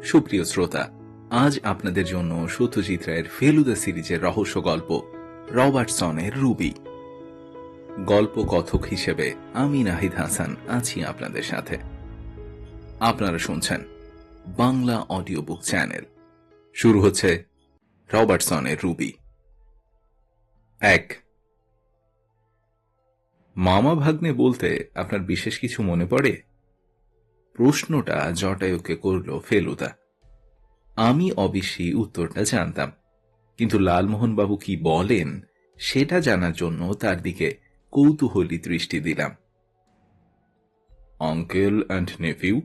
সুপ্রিয় শ্রোতা, আজ আপনাদের জন্য সত্যজিৎ রায়ের ফেলুদা সিরিজের রহস্য গল্প রবার্টসনের রুবি। গল্প কথক হিসেবে আমি নাহিদ হাসান আছি আপনাদের সাথে। আপনারা শুনছেন বাংলা অডিও বুক চ্যানেল। শুরু হচ্ছে রবার্টসনের রুবি। 1। মামা ভাগ্নে বলতে আপনার বিশেষ কিছু মনে পড়ে? প্রশ্নটা জটায়ুকে করল ফেলুদা। আমি অবশ্যই উত্তরটা জানতাম, কিন্তু লালমোহনবাবু কি বলেন সেটা জানার জন্য তার দিকে কৌতূহলী দৃষ্টি দিলাম। Uncle and nephew?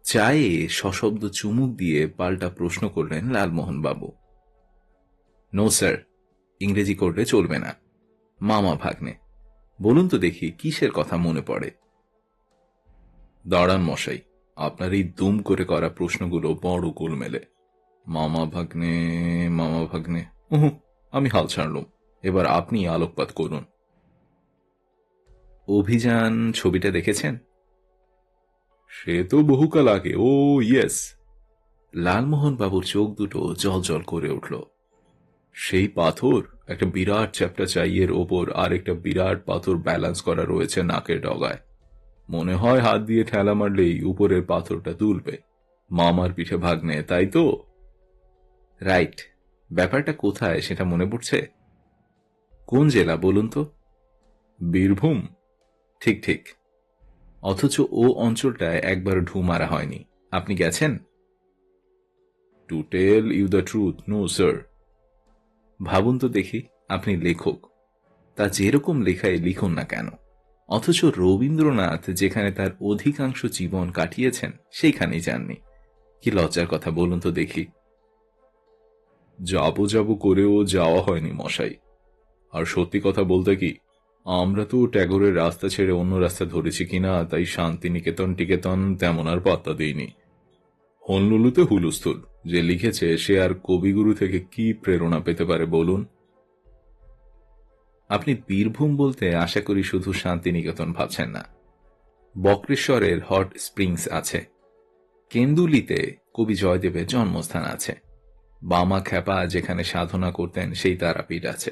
চায়ে সশব্দ চুমুক দিয়ে পাল্টা প্রশ্ন করলেন লালমোহনবাবু। নো স্যার, ইংরেজি করলে চলবে না। মামা ভাগ্নে। বলুন তো দেখি কিসের কথা মনে পড়ে? দাঁড়ান মশাই, আপনার এই দুম করে করা প্রশ্নগুলো বড় গোলমেলে। মামা ভাগ্নে মামা ভাগ্নে, আমি হাল ছাড়লুম। এবার আপনি আলোকপাত করুন। অভিযান ছবিটা দেখেছেন? সে তো বহুকাল আগে। ও ইয়েস। লালমোহন বাবুর চোখ দুটো জল জল করে উঠল। সেই পাথর, একটা বিরাট চ্যাপ্টা চাইয়ের ওপর আর একটা বিরাট পাথর ব্যালেন্স করা রয়েছে নাকের ডগায়। মনে হয় হাত দিয়ে ঠেলা মারলেই উপরের পাথরটা তুলবে। মামার পিঠে ভাগ্নে, তাই তো? রাইট। ব্যাপারটা কোথায় সেটা মনে পড়ছে? কোন জেলা বলুন তো? বীরভূম। ঠিক ঠিক। অথচ ও অঞ্চলটায় একবার ঢু মারা হয়নি। আপনি গেছেন? To tell you the truth, no sir. ভাবুন তো দেখি, আপনি লেখক, তা যেরকম লেখায় লিখুন না কেন, অথচ রবীন্দ্রনাথ যেখানে তার অধিকাংশ জীবন কাটিয়েছেন সেইখানেই যাননি। কি লজ্জার কথা বলুন তো দেখি। যাবো যাবো করেও যাওয়া হয়নি মশাই। আর সত্যি কথা বলতে কি, আমরা তো ট্যাগরের রাস্তা ছেড়ে অন্য রাস্তা ধরেছি কিনা তাই শান্তিনিকেতন টিকেতন তেমন আর পাত্তা দিইনি। হনলুলুতে হুলুস্থুল। যে লিখেছে সে আর কবিগুরু থেকে কি প্রেরণা পেতে পারে বলুন? আপনি বীরভূম বলতে আশা করি শুধু শান্তিনিকেতন ভাবছেন না। বক্রেশ্বরের হট স্প্রিংস আছে, কেন্দুলিতে কবি জয়দেবের জন্মস্থান আছে, বামা খ্যাপা যেখানে সাধনা করতেন সেই তারাপীঠ আছে,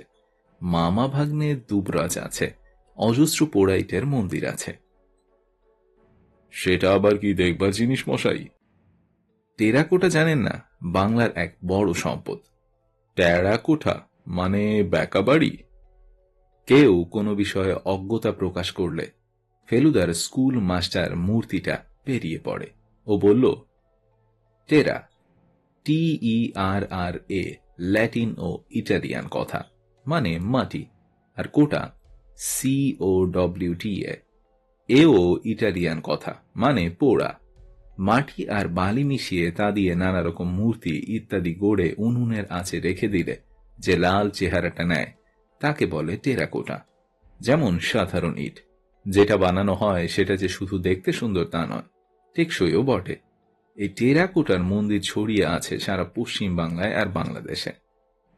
মামা ভাগ্নের দুবরাজ আছে, অজস্র পোড়াইটের মন্দির আছে। সেটা আবার কি দেখবার জিনিস মশাই? টেরাকোটা জানেন না? বাংলার এক বড় সম্পদ। টেরাকোটা মানে বেকাবাড়ি? কেউ কোনো বিষয়ে অজ্ঞতা প্রকাশ করলে ফেলুদার স্কুল মাস্টার মূর্তিটা বেরিয়ে পড়ে। ও বলল, টেরা, TERRA, ল্যাটিন ও ইটালিয়ান কথা, মানে মাটি। আর কোটা, COWTA, এও ইটালিয়ান কথা, মানে পোড়া। মাটি আর বালি মিশিয়ে তা দিয়ে নানা রকম মূর্তি ইত্যাদি গড়ে উনুনের আঁচে রেখে দিলে যে লাল চেহারাটা নেয় তাকে বলে টেরাকোটা। যেমন সাধারণ ইট, যেটা বানানো হয় সেটা যে শুধু দেখতে সুন্দর তা নয়, টেকসইও বটে। এই টেরাকোটার মন্দির ছড়িয়ে আছে সারা পশ্চিম বাংলায় আর বাংলাদেশে।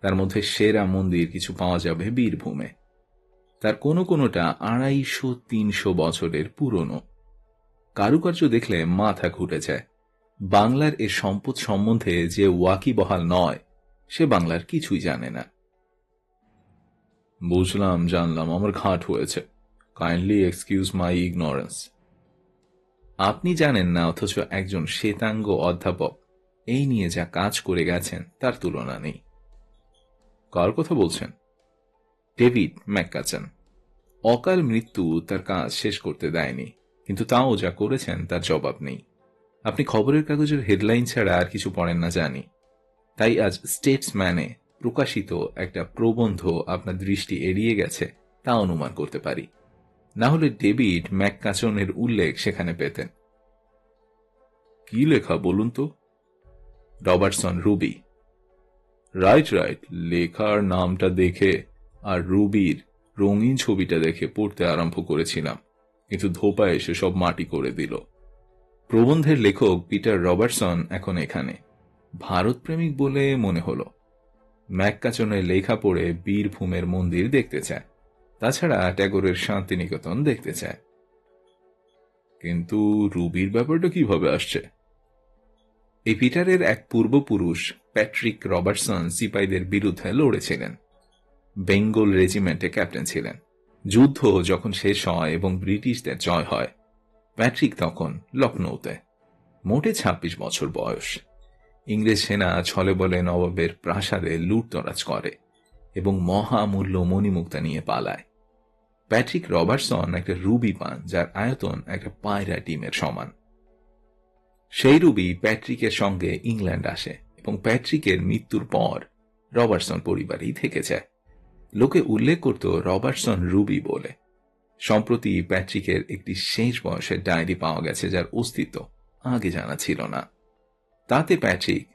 তার মধ্যে সেরা মন্দির কিছু পাওয়া যাবে বীরভূমে। তার কোনো কোনোটা 250-300 বছরের পুরনো। কারুকার্য দেখলে মাথা ঘুরে যায়। বাংলার এ সম্পদ সম্বন্ধে যে ওয়াকিবহাল নয় সে বাংলার কিছুই জানে না। বুঝলাম, জানলাম, আমার ঘাট হয়েছে। কাইন্ডলি এক্সকিউজ মাই ইগনোরেন্স। আপনি জানেন না, অথচ একজন শ্বেতাঙ্গ অধ্যাপক এই নিয়ে যা কাজ করে গেছেন তার তুলনা নেই। কার কথা বলছেন? ডেভিড ম্যাককাচন। অকাল মৃত্যু তার কাজ শেষ করতে দেয়নি, কিন্তু তাও যা করেছেন তার জবাব নেই। আপনি খবরের কাগজের হেডলাইন ছাড়া আর কিছু পড়েন না জানি, তাই আজ স্টেটসম্যানে প্রকাশিত একটা প্রবন্ধ আপনার দৃষ্টি এড়িয়ে গেছে তা অনুমান করতে পারি। না হলে ডেভিড ম্যাককাচনের উল্লেখ সেখানে পেতেন। কি লেখা বলুন তো? Robertson Ruby. Right right. লেখার নামটা দেখে আর রুবির রঙিন ছবিটা দেখে পড়তে আরম্ভ করেছিলাম, কিন্তু ধোপা এসে সব মাটি করে দিল। প্রবন্ধের লেখক পিটার রবার্টসন এখন এখানে। ভারতপ্রেমিক বলে মনে হলো। ম্যাককাচনের লেখা পড়ে বীরভূমের মন্দির দেখতে চায়, তাছাড়া ট্যাগরের শান্তিনিকেতন দেখতে চায়। কিন্তু রুবির ব্যাপারটা কিভাবে আসছে? এই পিটারের এক পূর্বপুরুষ প্যাট্রিক রবার্টসন সিপাহীদের বিরুদ্ধে লড়েছিলেন। বেঙ্গল রেজিমেন্টে ক্যাপ্টেন ছিলেন। যুদ্ধ যখন শেষ হয় এবং ব্রিটিশদের জয় হয়, প্যাট্রিক তখন লখনৌতে। মোটে ২৬ বছর বয়স। ইংরেজ সেনা ছলে বলে নবাবের প্রাসাদে লুটতরাজ করে এবং মহামূল্য মণিমুক্তা নিয়ে পালায়। প্যাট্রিক রবার্টসন একটা রুবি পান, যার আয়তন একটা পায়রা ডিমের সমান। সেই রুবি প্যাট্রিকের সঙ্গে ইংল্যান্ড আসে এবং প্যাট্রিকের মৃত্যুর পর রবার্টসন পরিবারই থেকে যায়। লোকে উল্লেখ করত রবার্টসন রুবি বলে। সম্প্রতি প্যাট্রিকের একটি শেষ বয়সের ডায়েরি পাওয়া গেছে, যার অস্তিত্ব আগে জানা ছিল না। তাতে প্যাট্রিক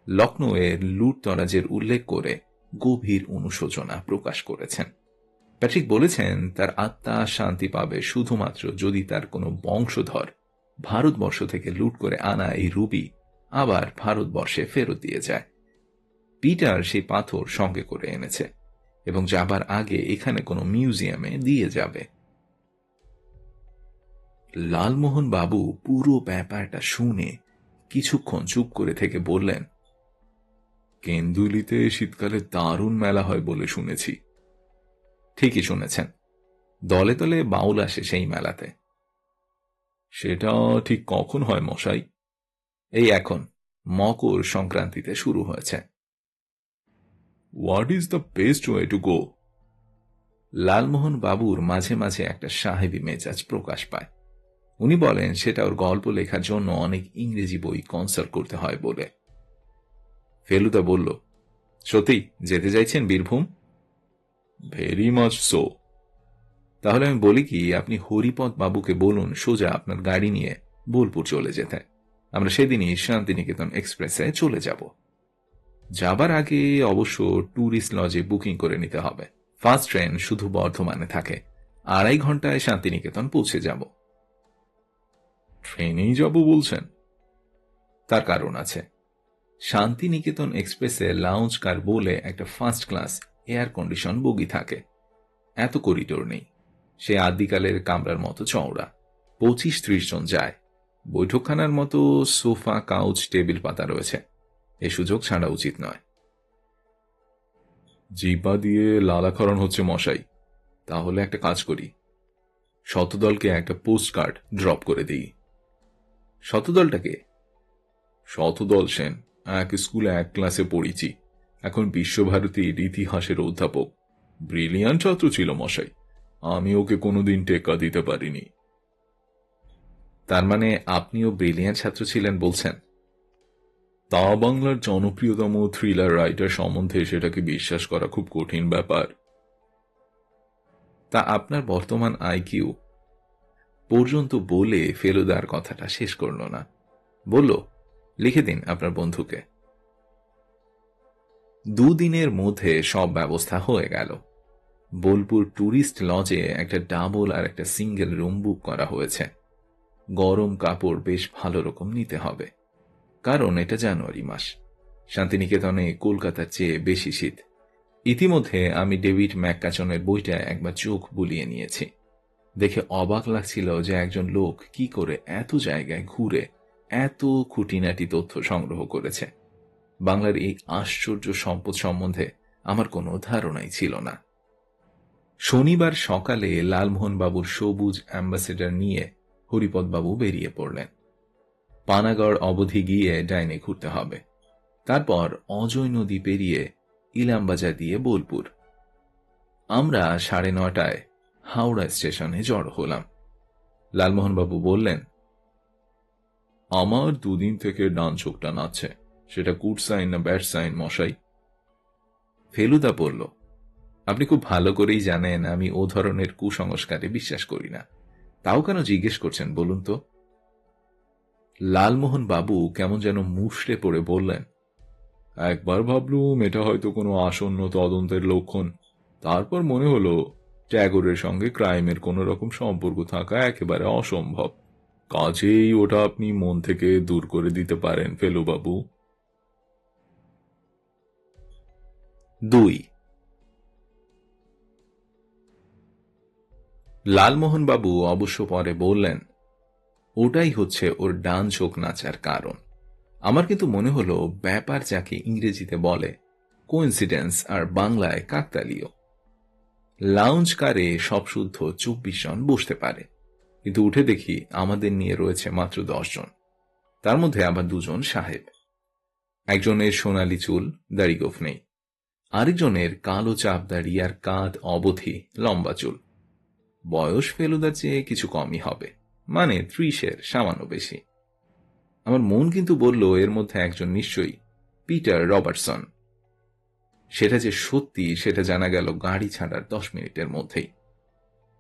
লখনৌয়ের লুটতরাজের উল্লেখ করে গভীর অনুশোচনা প্রকাশ করেছেন। প্যাট্রিক বলেছেন তার আত্মা শান্তি পাবে শুধুমাত্র যদি তার কোনো বংশধর ভারতবর্ষ থেকে লুট করে আনা এই রুবি আবার ভারতবর্ষে ফেরত দিয়ে যায়। পিটার সেই পাথর সঙ্গে করে এনেছে এবং যাবার আগে এখানে কোনো মিউজিয়ামে দিয়ে যাবে। লালমোহন বাবু পুরো ব্যাপারটা শুনে কিছুক্ষণ চুপ করে থেকে বললেন, কেন্দুলিতে শীতকালে দারুণ মেলা হয় বলে শুনেছি। ঠিকই শুনেছেন, দলে দলে বাউল আসে সেই মেলাতে। সেটা ঠিক কখন হয় মশাই? এই এখন মকর সংক্রান্তিতে শুরু হয়েছে। What is the best way to go? Lalmohan বাবুর মাঝে মাঝে একটা সাহেবী মেজাজ প্রকাশ পায়। উনি বলেন সেটা ওর গল্প লেখার জন্য অনেক ইংরেজি বই কনসাল্ট করতে হয় বলে। ফেলুদা বলল, সত্যি যেতে চাইছেন বীরভূম? Very much so. তাহলে আমি বলি কি, আপনি হরিপদ বাবুকে বলুন সোজা আপনার গাড়ি নিয়ে বোলপুর চলে যেতে। আমরা সেদিনই শান্তিনিকেতন এক্সপ্রেসে চলে যাব। যাবার আগে অবশ্য ট্যুরিস্ট লজে বুকিং করে নিতে হবে। ফার্স্ট ট্রেন শুধু বর্ধমানে থাকে, 2.5 ঘন্টায় শান্তিনিকেতন পৌঁছে যাব। ট্রেনেই যাব বলছেন? তার কারণ আছে। শান্তিনিকেতন এক্সপ্রেসে লাউঞ্জ কার বলে একটা ফার্স্ট ক্লাস এয়ার কন্ডিশন বগি থাকে। এত করিডোর নেই। সে আদিকালের কামরার মতো চওড়া। 25-30 জন যায়। বৈঠকখানার মতো সোফা, কাউচ, টেবিল পাতা রয়েছে। এ সুযোগ ছাড়া উচিত নয়। জিপা দিয়ে লালাক্ষরণ হচ্ছে মশাই। তাহলে একটা কাজ করি, শতদলকে একটা পোস্ট কার্ড ড্রপ করে দিই। শতদলটাকে? শতদল সেন, এক স্কুলে এক ক্লাসে পড়িছি। এখন বিশ্বভারতীর ইতিহাসের অধ্যাপক। ব্রিলিয়ান্ট ছাত্র ছিল মশাই। আমি ওকে কোনোদিন টেক্কা দিতে পারিনি। তার মানে আপনিও ব্রিলিয়ান্ট ছাত্র ছিলেন বলছেন? তা বাংলার জনপ্রিয়তম থ্রিলার রাইটার সম্বন্ধে সেটাকে বিশ্বাস করা খুব কঠিন ব্যাপার। তা আপনার বর্তমান আইকিউ পর্যন্ত বলে ফেলুদার কথাটা শেষ করল না। বলল, লিখে দিন আপনার বন্ধুকে। 2 দিনের মধ্যে সব ব্যবস্থা হয়ে গেল। বোলপুর ট্যুরিস্ট লজে একটা ডাবল আর একটা সিঙ্গেল রুম বুক করা হয়েছে। গরম কাপড় বেশ ভালো রকম নিতে হবে, কারণ এটা জানুয়ারি মাস। শান্তিনিকেতনে কলকাতার চেয়ে বেশি শীত। ইতিমধ্যে আমি ডেভিড ম্যাককাচনের বইটা একবার চোখ বুলিয়ে নিয়েছি। দেখে অবাক লাগছিল যে একজন লোক কি করে এত জায়গায় ঘুরে এত খুঁটিনাটি তথ্য সংগ্রহ করেছে। বাংলার এই আশ্চর্য সম্পদ সম্বন্ধে আমার কোনো ধারণাই ছিল না। শনিবার সকালে লালমোহনবাবুর সবুজ অ্যাম্বাসেডর নিয়ে হরিপদবাবু বেরিয়ে পড়লেন। পানাগড় অবধি গিয়ে ডাইনে ঘুরতে হবে। তারপর অজয় নদী পেরিয়ে ইলামবাজার দিয়ে বোলপুর। আমরা 9:30টায় হাওড়া স্টেশনে জড়ো হলাম। লালমোহনবাবু বললেন, আমার 2 দিন থেকে ডান চোখটা নাচছে। সেটা গুড সাইন না ব্যাড সাইন মশাই? ফেলুদা বলল, আপনি খুব ভালো করেই জানেন আমি ও ধরনের কুসংস্কারে বিশ্বাস করি না। তাও কেন জিজ্ঞেস করছেন বলুন তো? লালমোহন বাবু কেমন যেন মুষড়ে পড়ে বললেন, একবার ভাবলুম এটা হয়তো কোনো আসন্ন তদন্তের লক্ষণ। তারপর মনে হলো ট্যাগরের সঙ্গে ক্রাইমের কোনো রকম সম্পর্ক থাকা একেবারে অসম্ভব। কাজেই ওটা আপনি মন থেকে দূর করে দিতে পারেন ফেলুবাবু। 2 লালমোহনবাবু অবশ্য পরে বললেন, ওটাই হচ্ছে ওর ডান চোখ নাচার কারণ। আমার কিন্তু মনে হলো ব্যাপার যাকে ইংরেজিতে বলে কোইন্সিডেন্স আর বাংলায় কাকতালীয়। লাউঞ্জ কারে সব শুদ্ধ 24 জন বসতে পারে, কিন্তু উঠে দেখি আমাদের নিয়ে রয়েছে মাত্র 10 জন। তার মধ্যে আবার 2 জন সাহেব। একজনের সোনালি চুল, দাড়ি গোঁফ নেই। আরেকজনের কালো চাপ দাড়ি আর কাঁধ অবধি লম্বা চুল। বয়স ফেলুদার চেয়ে কিছু কমই হবে, মানে 30-এর সামান্য বেশি। আমার মন কিন্তু বলল এর মধ্যে একজন নিশ্চয়ই পিটার রবার্টসন। সেটা যে সত্যি সেটা জানা গেল গাড়ি ছাড়ার 10 মিনিটের মধ্যেই।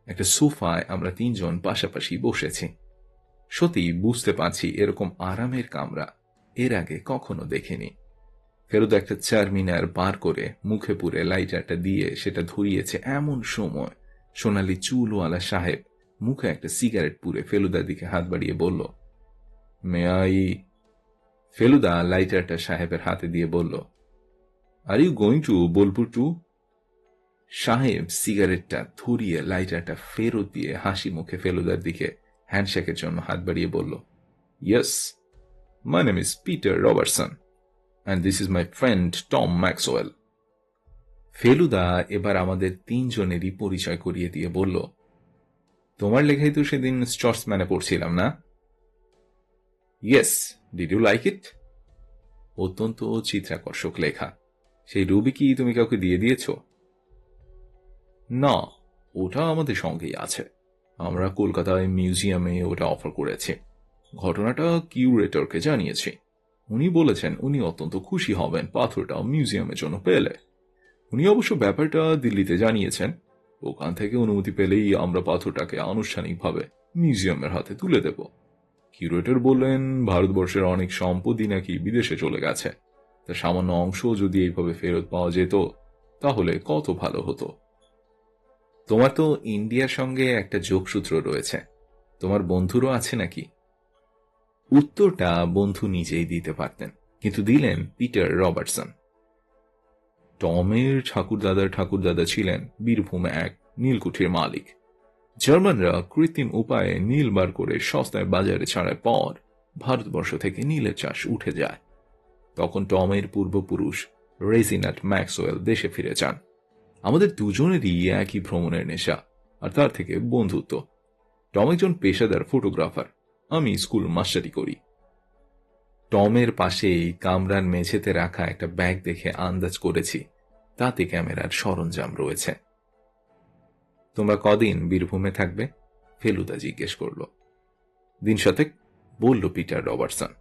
একটা সোফায় আমরা 3 জন পাশাপাশি বসেছি। সত্যি বুঝতে পারছি এরকম আরামের কামরা এর আগে কখনো দেখিনি। ফেরুদা একটা চারমিনার পার করে মুখে পুরে লাইটারটা দিয়ে সেটা ধরিয়েছে এমন সময় সোনালি চুলওয়ালা সাহেব মুখে একটা সিগারেট পুরে ফেলুদার দিকে হাত বাড়িয়ে বলল, মে আই? ফেলুদা লাইটারটা সাহেবের হাতে দিয়ে বলল, are you going to Bolpur too? সাহেব সিগারেটটা ধরিয়ে লাইটারটা ফেরত দিয়ে হাসি মুখে ফেলুদার দিকে হ্যান্ডশেকের জন্য হাত বাড়িয়ে বলল, yes, my name is Peter Robertson and this is my friend Tom Maxwell. Feluda এবার আমাদের 3 জনেরই পরিচয় করিয়ে দিয়ে বলল, তোমার লেখাই তো সেদিন স্টর্টসম্যানে পড়ছিলাম না? Yes, did you like it? অত্যন্ত চিত্রাকর্ষক লেখা। সেই রুবি কি তুমি কাউকে দিয়ে দিয়েছ? না, ওটা আমাদের সঙ্গেই আছে। আমরা কলকাতায় মিউজিয়ামে ওটা অফার করেছি। ঘটনাটা কিউরেটরকে জানিয়েছি। উনি বলেছেন উনি অত্যন্ত খুশি হবেন পাথরটা মিউজিয়ামের জন্য পেলে। উনি অবশ্য ব্যাপারটা দিল্লিতে জানিয়েছেন। ওখান থেকে অনুমতি পেলেই আমরা পাথরটাকে আনুষ্ঠানিকভাবে মিউজিয়ামের হাতে তুলে দেব। কিউরেটর বললেন ভারতবর্ষের অনেক সম্পত্তি নাকি বিদেশে চলে গেছে, তার সামান্য অংশ যদি এইভাবে ফেরত পাওয়া যেত তাহলে কত ভালো হতো। তোমার তো ইন্ডিয়ার সঙ্গে একটা যোগসূত্র রয়েছে, তোমার বন্ধুরও আছে নাকি? উত্তরটা বন্ধু নিজেই দিতে পারতেন, কিন্তু দিলেন পিটার রবার্টসন। টমের ঠাকুরদাদা ছিলেন বীরভূমে এক নীলকুঠির মালিক। জার্মানরা কৃত্রিম উপায়ে নীল বার করে সস্তায় বাজারে ছাড়ার পর ভারতবর্ষ থেকে নীলের চাষ উঠে যায়। তখন টমের পূর্বপুরুষ রেজিনাট ম্যাক্সওয়েল দেশে ফিরে যান। আমাদের দুজনেরই একই ভ্রমণের নেশা, আর তার থেকে বন্ধুত্ব। টম একজন পেশাদার ফটোগ্রাফার, আমি স্কুল মাস্টারি করি। টমের পাশেই কামরার মেঝেতে রাখা একটা ব্যাগ দেখে আন্দাজ করেছি তাতে ক্যামেরার সরঞ্জাম রয়েছে। তোমরা কদিন বীরভূমে থাকবে? ফেলুদা জিজ্ঞেস করল। 1 শতক, বলল পিটার রবার্টসন।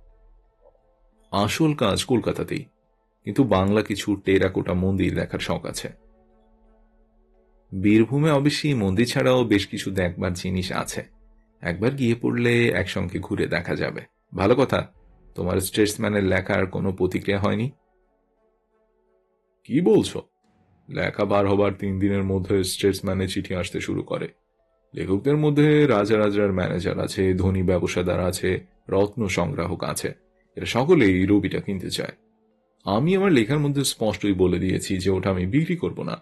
আসল কাজ কলকাতাতেই, কিন্তু বাংলা কিছু টেরাকোটা মন্দির দেখার শখ আছে। বীরভূমে অবশ্যই মন্দির ছাড়াও বেশ কিছু দেখবার জিনিস আছে, একবার গিয়ে পড়লে একসঙ্গে ঘুরে দেখা যাবে। ভালো কথা, তোমার স্টেটসম্যানের লেখার কোনো প্রতিক্রিয়া হয়নি? কি বলছো? লেখা বার হবার 3 দিনের মধ্যে স্টেটসম্যানের চিঠি আসতে শুরু করে। লেখকদের মধ্যে রাজার ম্যানেজার আছে, ধনী ব্যবসাদার আছে, রত্ন সংগ্রাহক আছে। এরা সকলেই রবিটা কিনতে চায়। আমি আমার লেখার মধ্যে স্পষ্টই বলে দিয়েছি যে ওটা আমি বিক্রি করব না।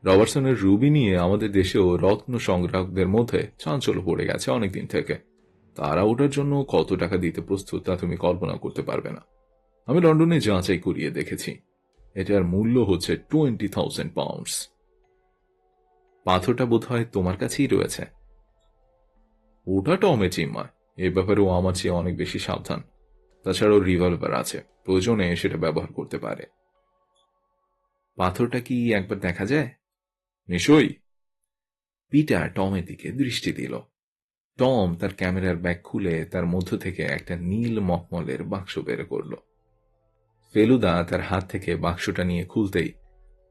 রবার্টসনের রুবি নিয়ে আমাদের দেশেও রত্ন সংগ্রাহকদের মধ্যে চাঞ্চল্য পড়ে গেছে অনেকদিন থেকে। তারা ওটার জন্য কত টাকা দিতে প্রস্তুত তা তুমি কল্পনা করতে পারবে না। আমি লন্ডনে যাচাই করিয়ে দেখেছি, এটার মূল্য হচ্ছে 20,000 পাউন্ডস। পাথরটা বোধ হয় তোমার কাছেই রয়েছে। ওটা টমে চিম্মা, এ ব্যাপারেও আমার চেয়ে অনেক বেশি সাবধান। তাছাড়াও রিভলভার আছে, প্রয়োজনে সেটা ব্যবহার করতে পারে। পাথরটা কি একবার দেখা যায়? নিশ্চয়ই। পিটার টমের দিকে দৃষ্টি দিল। টম তার ক্যামেরার ব্যাগ খুলে তার মধ্য থেকে একটা নীল মখমলের বাক্স বের করল। ফেলুদা তার হাত থেকে বাক্সটা নিয়ে খুলতেই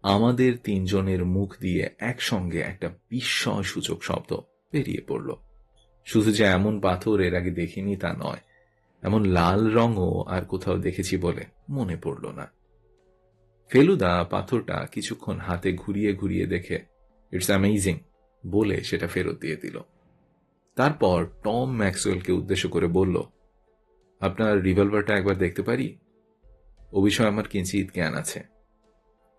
আমাদের 3 জনের মুখ দিয়ে একসঙ্গে একটা বিস্ময়সূচক শব্দ বেরিয়ে পড়ল। শুধু যে এমন পাথর এর আগে দেখিনি তা নয়, এমন লাল রঙও আর কোথাও দেখেছি বলে মনে পড়ল না। ফেলুদা পাথরটা কিছুক্ষণ হাতে ঘুরিয়ে ঘুরিয়ে দেখে ইটস অ্যামেজিং বলে সেটা ফেরত দিয়ে দিল। তারপর টম ম্যাক্সওয়েলকে উদ্দেশ্য করে বলল, আপনার রিভলভারটা একবার দেখতে পারি? ও বিষয়ে আমার কিঞ্চিত জ্ঞান আছে।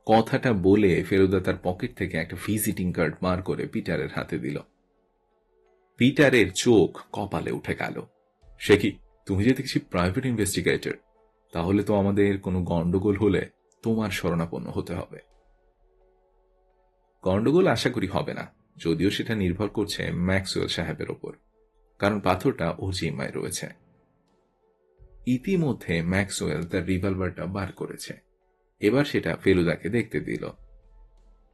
কথাটা বলে ফেলুদা তার পকেট থেকে একটা ভিজিটিং কার্ড বার করে পিটারের হাতে দিল। পিটারের চোখ কপালে উঠে গেল। সে কি, তুমি যে দেখছি প্রাইভেট ইনভেস্টিগেটর, তাহলে তো আমাদের কোনো গন্ডগোল হলে তোমার শরণাপন্ন হতে হবে। গন্ডগোল আশা করি হবে না, যদিও সেটা নির্ভর করছে ম্যাক্সওয়েল সাহেবের ওপর, কারণ পাথরটা ওর জিম্মায় রয়েছে। ইতিমধ্যে ম্যাক্সওয়েল তার রিভলভারটা বার করেছে, এবার সেটা ফেলুদাকে দেখতে দিল।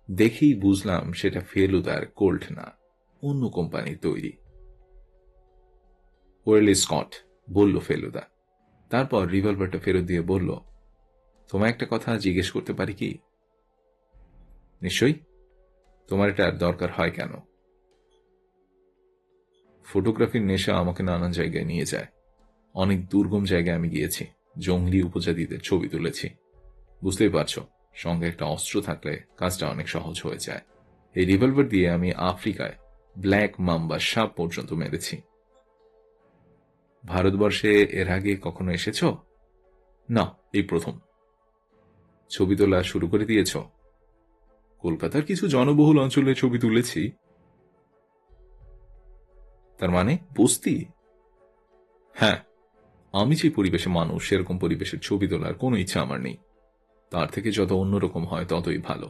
দেখেই বুঝলাম সেটা ফেলুদার কোল্ট না, অন্য কোম্পানির তৈরি। ওয়েলি স্কট, বলল ফেলুদা। তারপর রিভলভারটা ফেরত দিয়ে বলল, তোমায় একটা কথা জিজ্ঞেস করতে পারি কি? নিশ্চয়ই। তোমার এটা দরকার হয় কেন? ফটোগ্রাফির নেশা আমাকে নানান জায়গায় নিয়ে যায়। অনেক দুর্গম জায়গায় আমি গিয়েছি, জঙ্গলি উপজাতিদের ছবি তুলেছি। বুঝতেই পারছো, সঙ্গে একটা অস্ত্র থাকলে কাজটা অনেক সহজ হয়ে যায়। এই রিভলভার দিয়ে আমি আফ্রিকায় ব্ল্যাক মাম্বা সাপ পর্যন্ত মেরেছি। ভারতবর্ষে এর আগে কখনো এসেছ? না, এই প্রথম। ছবি তোলা শুরু করে দিয়েছ? কলকাতার কিছু জনবহুল অঞ্চলে ছবি তুলেছি। তার মানে বস্তি? হ্যাঁ, আমি যে পরিবেশে মানুষ, সেরকম পরিবেশের ছবি তোলার কোনো ইচ্ছা আমার নেই। তার থেকে যত অন্যরকম হয় ততই ভালো।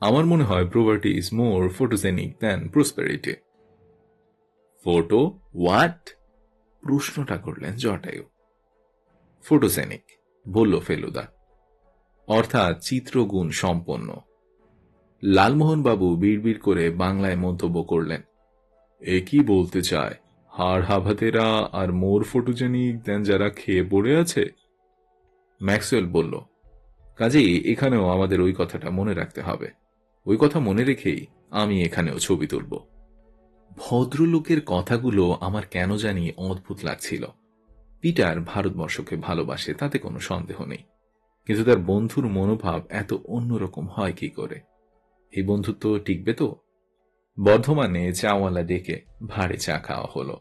আমার মনে হয় property is more photogenic than prosperity. Photo what? প্রশ্নটা করলেন জটায়ু। ফটোজেনিক, বলল ফেলুদা, অর্থাৎ চিত্রগুণ সম্পন্ন। লালমোহন বাবু বিড়বিড় করে বাংলায় মন্তব্য করলেন, এ কি বলতে চায়, হাড় হাভাতেরা আর মোর ফটোজেনিক দেন যারা খেয়ে পড়ে আছে? ম্যাক্সওয়েল বলল, কাজেই এখানেও আমাদের ওই কথাটা মনে রাখতে হবে। ওই কথা মনে রেখেই আমি এখানেও ছবি তুলব। ভদ্রলোকের কথাগুলো আমার কেন জানি অদ্ভুত লাগছিল। পিটার ভারতবর্ষকে ভালোবাসে, তাতে কোনো সন্দেহ নেই, কিন্তু তার বন্ধুর মনোভাব এত অন্যরকম হয় কি করে? এই বন্ধুত্ব টিকবে তো? বর্ধমানে চাওয়ালা ডেকে ভাড়ে চা খাওয়া হলো।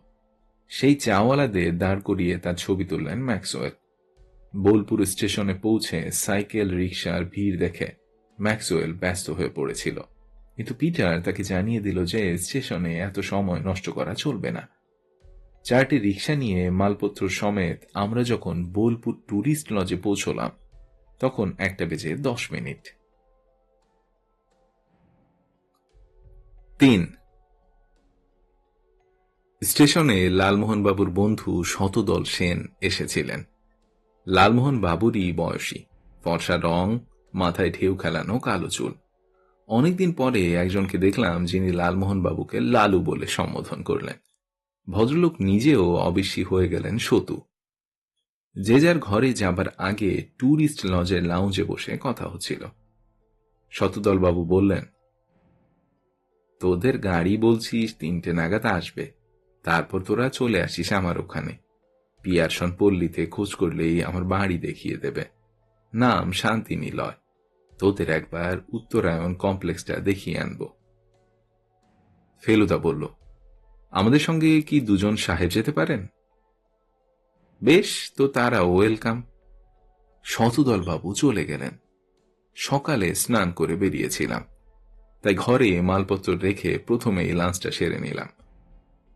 সেই চাওয়ালাদের দাঁড় করিয়ে তার ছবি তুললেন ম্যাক্সওয়েল। বোলপুর স্টেশনে পৌঁছে সাইকেল রিকশার ভিড় দেখে ম্যাক্সওয়েল ব্যস্ত হয়ে পড়েছিল, কিন্তু পিটার তাকে জানিয়ে দিল যে স্টেশনে এত সময় নষ্ট করা চলবে না। 4টি রিকশা নিয়ে মালপত্র সমেত আমরা যখন বোলপুর ট্যুরিস্ট লজে পৌঁছলাম, তখন 1:10 3 স্টেশনে লালমোহন বাবুর বন্ধু শতদল সেন এসেছিলেন। লালমোহন বাবুরই বয়সী, ফর্সা রং, মাথায় ঢেউ খেলানো কালো চুল। অনেকদিন পরে একজনকে দেখলাম যিনি লালমোহন বাবুকে লালু বলে সম্বোধন করলেন। ভদ্রলোক নিজেও অবিশ্বাসী হয়ে গেলেন সতু। যে যার ঘরে যাবার আগে ট্যুরিস্ট লজের লাউঞ্জে বসে কথা হচ্ছিল। শতদল বাবু বললেন, তোদের গাড়ি বলছিস 3টে নাগাদ আসবে, তারপর তোরা চলে আসিস আমার ওখানে। পিয়ারসন পল্লীতে খোঁজ করলেই আমার বাড়ি দেখিয়ে দেবে। নাম শান্তিনিলয়। তোদের একবার উত্তরায়ণ কমপ্লেক্সটা দেখিয়ে আনব। ফেলুদা বলল, আমাদের সঙ্গে কি 2জন সাহেব যেতে পারেন? বেশ, তো তারা ওয়েলকাম। শতদল বাবু চলে গেলেন। সকালে স্নান করে বেরিয়েছিলাম, তাই ঘরে মালপত্র রেখে প্রথমেই লাঞ্চটা সেরে নিলাম।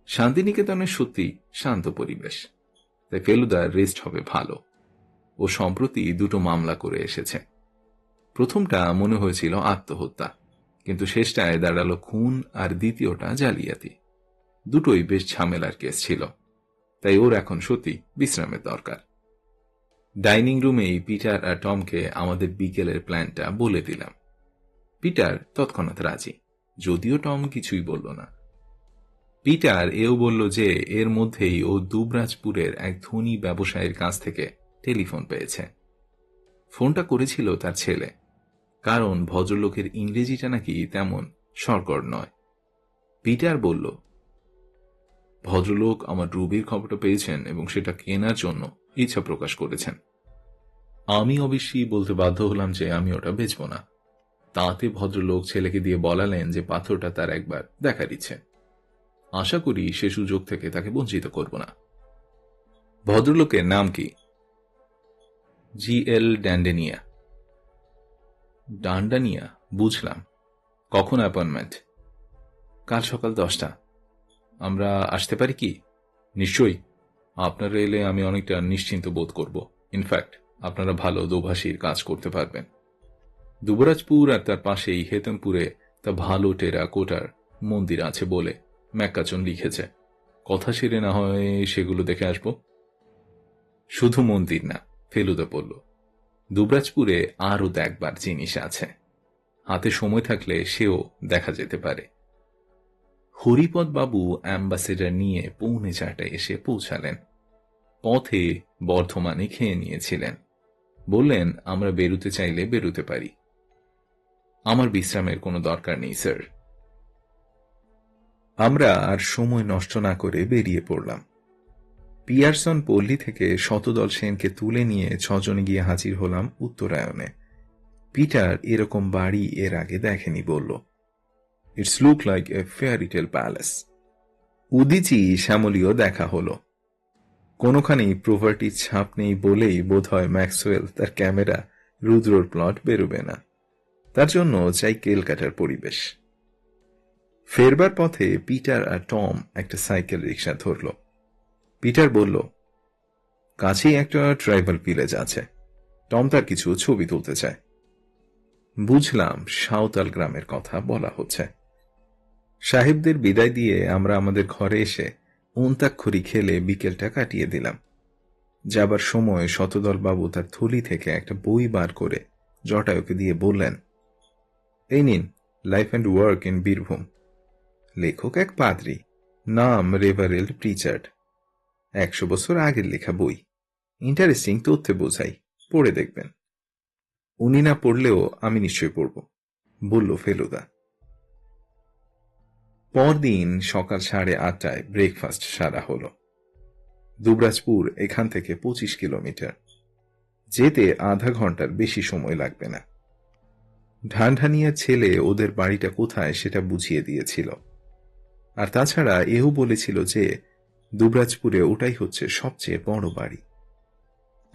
শান্তিনিকেতনে সত্যি শান্ত পরিবেশ, তাই ফেলুদার রেস্ট হবে ভালো। ও সম্প্রতি 2টো মামলা করে এসেছে। প্রথমটা মনে হয়েছিল আত্মহত্যা, কিন্তু শেষটায় দাঁড়ালো খুন, আর দ্বিতীয়টা জালিয়াতি। দুটোই বেশ ঝামেলার কেস ছিল, তাই ওর এখন সত্যি বিশ্রামের দরকার। ডাইনিং রুমেই পিটার আর টমকে আমাদের বিকেলের প্ল্যানটা বলে দিলাম। পিটার তৎক্ষণাৎ রাজি, যদিও টম কিছুই বলল না। পিটার এও বলল যে এর মধ্যেই ও দুবরাজপুরের এক ধনী ব্যবসায়ীর কাছ থেকে টেলিফোন পেয়েছে। ফোনটা করেছিল তার ছেলে, কারণ ভদ্রলোকের ইংরেজিটা নাকি তেমন সরকর নয়। পিটার বলল, ভদ্রলোক আমার রুবির খবরটা পেয়েছেন এবং সেটা কেনার জন্য ইচ্ছা প্রকাশ করেছেন। আমি অবশ্যই বলতে বাধ্য হলাম যে আমি ওটা বেচব না। তাতে ভদ্রলোক ছেলেকে দিয়ে বলালেন যে পাথরটা তার একবার দেখার ইচ্ছে। আশা করি সে সুযোগ থেকে তাকে বঞ্চিত করব না। ভদ্রলোকের নাম কি? GL ড্যান্ডেনিয়া। ডান্ডানিয়া, বুঝলাম। কখন অ্যাপয়েন্টমেন্ট? কাল সকাল 10টা। আমরা আসতে পারি কি? নিশ্চয়ই, আপনারা এলে আমি অনেকটা নিশ্চিন্ত বোধ করব। ইনফ্যাক্ট আপনারা ভালো দোভাষীর কাজ করতে পারবেন। দুবরাজপুর আর তার পাশেই হেতনপুরে তা ভালো টেরাকোটার মন্দির আছে বলে ম্যাকাচন লিখেছে। কথা সেরে না হয় সেগুলো দেখে আসব। শুধু মন্দির না, ফেলুদা বলল, দুবরাজপুরে আরও দেখবার জিনিস আছে। হাতে সময় থাকলে সেও দেখা যেতে পারে। হরিপদ বাবু অ্যাম্বাসেডর নিয়ে 4:45 এসে পৌঁছালেন। পথে বর্ধমানে খেয়ে নিয়েছিলেন। বললেন, আমরা বেরুতে চাইলে বেরুতে পারি। আমার বিশ্রামের কোনো দরকার নেই স্যার। আমরা আর সময় নষ্ট না করে বেরিয়ে পড়লাম। পিয়ারসন পল্লী থেকে শতদল সেনকে তুলে নিয়ে 6 জনে গিয়ে হাজির হলাম উত্তরায়ণে। পিটার এরকম বাড়ি এর আগে দেখেনি বলল, it's look like a fairy tale palace. Udichi শ্যামলীও দেখা হলো। কোনোখানেই প্রপার্টির ছাপ নেই বলেই বোধহয় ম্যাক্সওয়েল তার ক্যামেরা রুদ্রর প্লট বেরোবে না। তার জন্য চাই কেলকাটার পরিবেশ। ফেরবার পথে পিটার আর টম একটা সাইকেল রিক্সা ধরল। পিটার বলল, কাছেই একটা ট্রাইবাল ভিলেজ আছে। টম তার কিছু ছবি তুলতে চায়। বুঝলাম সাঁওতাল গ্রামের কথা বলা হচ্ছে। সাহেবদের বিদায় দিয়ে আমরা আমাদের ঘরে এসে অন্তাক্ষরী খেলে বিকেলটা কাটিয়ে দিলাম। যাবার সময় শতদল বাবু তার থলি থেকে একটা বই বার করে জটায়ুকে দিয়ে বললেন, এই নিন, life and work in Birbhum. লেখক এক পাদ্রী, নাম রেভারেল্ড প্রিচার্ড। 100 বছর আগের লেখা বই। ইন্টারেস্টিং তথ্যে বোঝাই, পড়ে দেখবেন। উনি না পড়লেও আমি নিশ্চয়ই পড়ব, বলল ফেলুদা। পরদিন সকাল 8:30টায় ব্রেকফাস্ট সারা হল। দুবরাজপুর এখান থেকে 25 কিলোমিটার। যেতে আধা ঘন্টার বেশি সময় লাগবে না। ঢানঢানিয়ার ছেলে ওদের বাড়িটা কোথায় সেটা বুঝিয়ে দিয়েছিল। আর তাছাড়া এও বলেছিল যে দুবরাজপুরে ওটাই হচ্ছে সবচেয়ে বড় বাড়ি।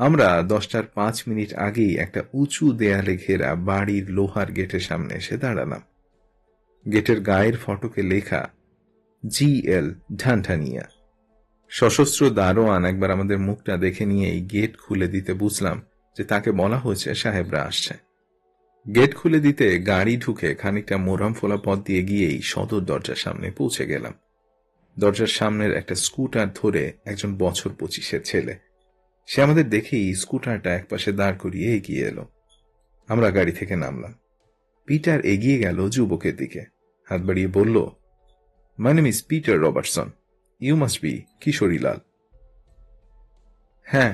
আমরা 10:05 আগেই একটা উঁচু দেয়ালে ঘেরা বাড়ির লোহার গেটের সামনে এসে দাঁড়ালাম। গেটের গায়ের ফটকে লেখা GL ঢানঢানিয়া। সশস্ত্র দারোয়ান একবার আমাদের মুখটা দেখে নিয়েই গেট খুলে দিতে বুঝলাম যে তাকে বলা হয়েছে সাহেবরা আসছে। গেট খুলে দিতে গাড়ি ঢুকে খানিকটা মোরাম ফোলা পথ দিয়ে গিয়েই সদর দরজার সামনে পৌঁছে গেলাম। দরজার সামনের একটা স্কুটার ধরে একজন বছর 25-এর ছেলে। সে আমাদের দেখেই স্কুটারটা একপাশে দাঁড় করিয়ে এগিয়ে এলো। আমরা গাড়ি থেকে নামলাম। পিটার এগিয়ে গেল যুবকের দিকে, হাত বাড়িয়ে বলল, my name is Peter Robertson. You must be Kishorilal. হ্যাঁ,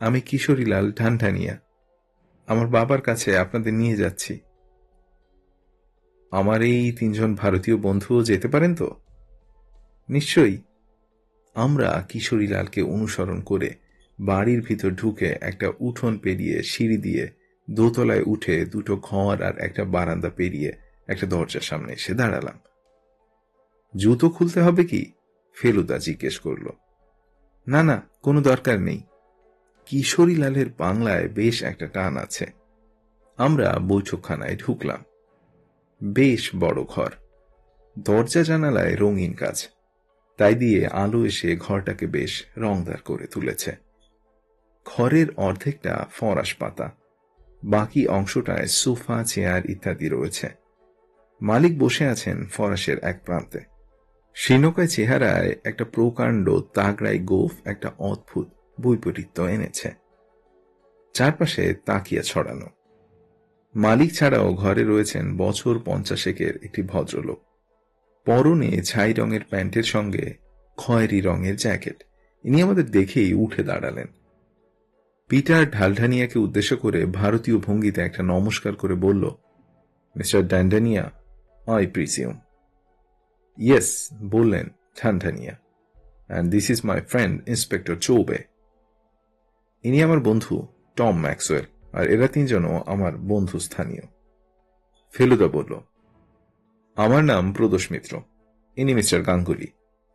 আমি কিশোরীলাল ঢানঢানিয়া। আমার বাবার কাছে আপনাদের নিয়ে যাচ্ছি। আমার এই 3 জন ভারতীয় বন্ধুও যেতে পারেন তো? নিশ্চয়ই। আমরা কিশোরীলালকে অনুসরণ করে বাড়ির ভিতর ঢুকে একটা উঠোন পেরিয়ে সিঁড়ি দিয়ে দোতলায় উঠে 2টো ঘর আর একটা বারান্দা পেরিয়ে একটা দরজার সামনে এসে দাঁড়ালাম। জুতো খুলতে হবে কি? ফেলুদা জিজ্ঞেস করল। না না, কোনো দরকার নেই। কিশোরীলালের বাংলায় বেশ একটা টান আছে। আমরা বৈঠকখানায় ঢুকলাম। বেশ বড় ঘর। দরজা জানালায় রঙিন কাজ, তাই দিয়ে আলো এসে ঘরটাকে বেশ রংদার করে তুলেছে। ঘরের অর্ধেকটা ফরাস পাতা, বাকি অংশটায় সোফা, চেয়ার ইত্যাদি রয়েছে। মালিক বসে আছেন ফরাসের এক প্রান্তে। শীর্ণকায় চেহারায় একটা প্রকাণ্ড তাগড়াই গোঁফ একটা অদ্ভুত বৈপরীত্য এনেছে। চারপাশে তাকিয়া ছড়ানো। মালিক ছাড়াও ঘরে রয়েছেন বছর 50-এর একটি ভদ্রলোক। পরনে ছাই রঙের প্যান্টের সঙ্গে খয়েরি রঙের জ্যাকেট। ইনি আমাদের দেখেই উঠে দাঁড়ালেন। পিটার ঢালঢানিয়াকে উদ্দেশ্য করে ভারতীয় ভঙ্গিতে একটা নমস্কার করে বলল, mister Dhandhania, I presume. Yes, বললেন Dhandhania, and this is my friend inspector Choubey. ইনি আমার বন্ধু টম ম্যাক্সওয়েল, আর এরা 3 জনও আমার বন্ধু স্থানীয়। ফেলুদা বলল, আমার নাম প্রদোষ মিত্র, ইনি মিস্টার গাঙ্গুলি,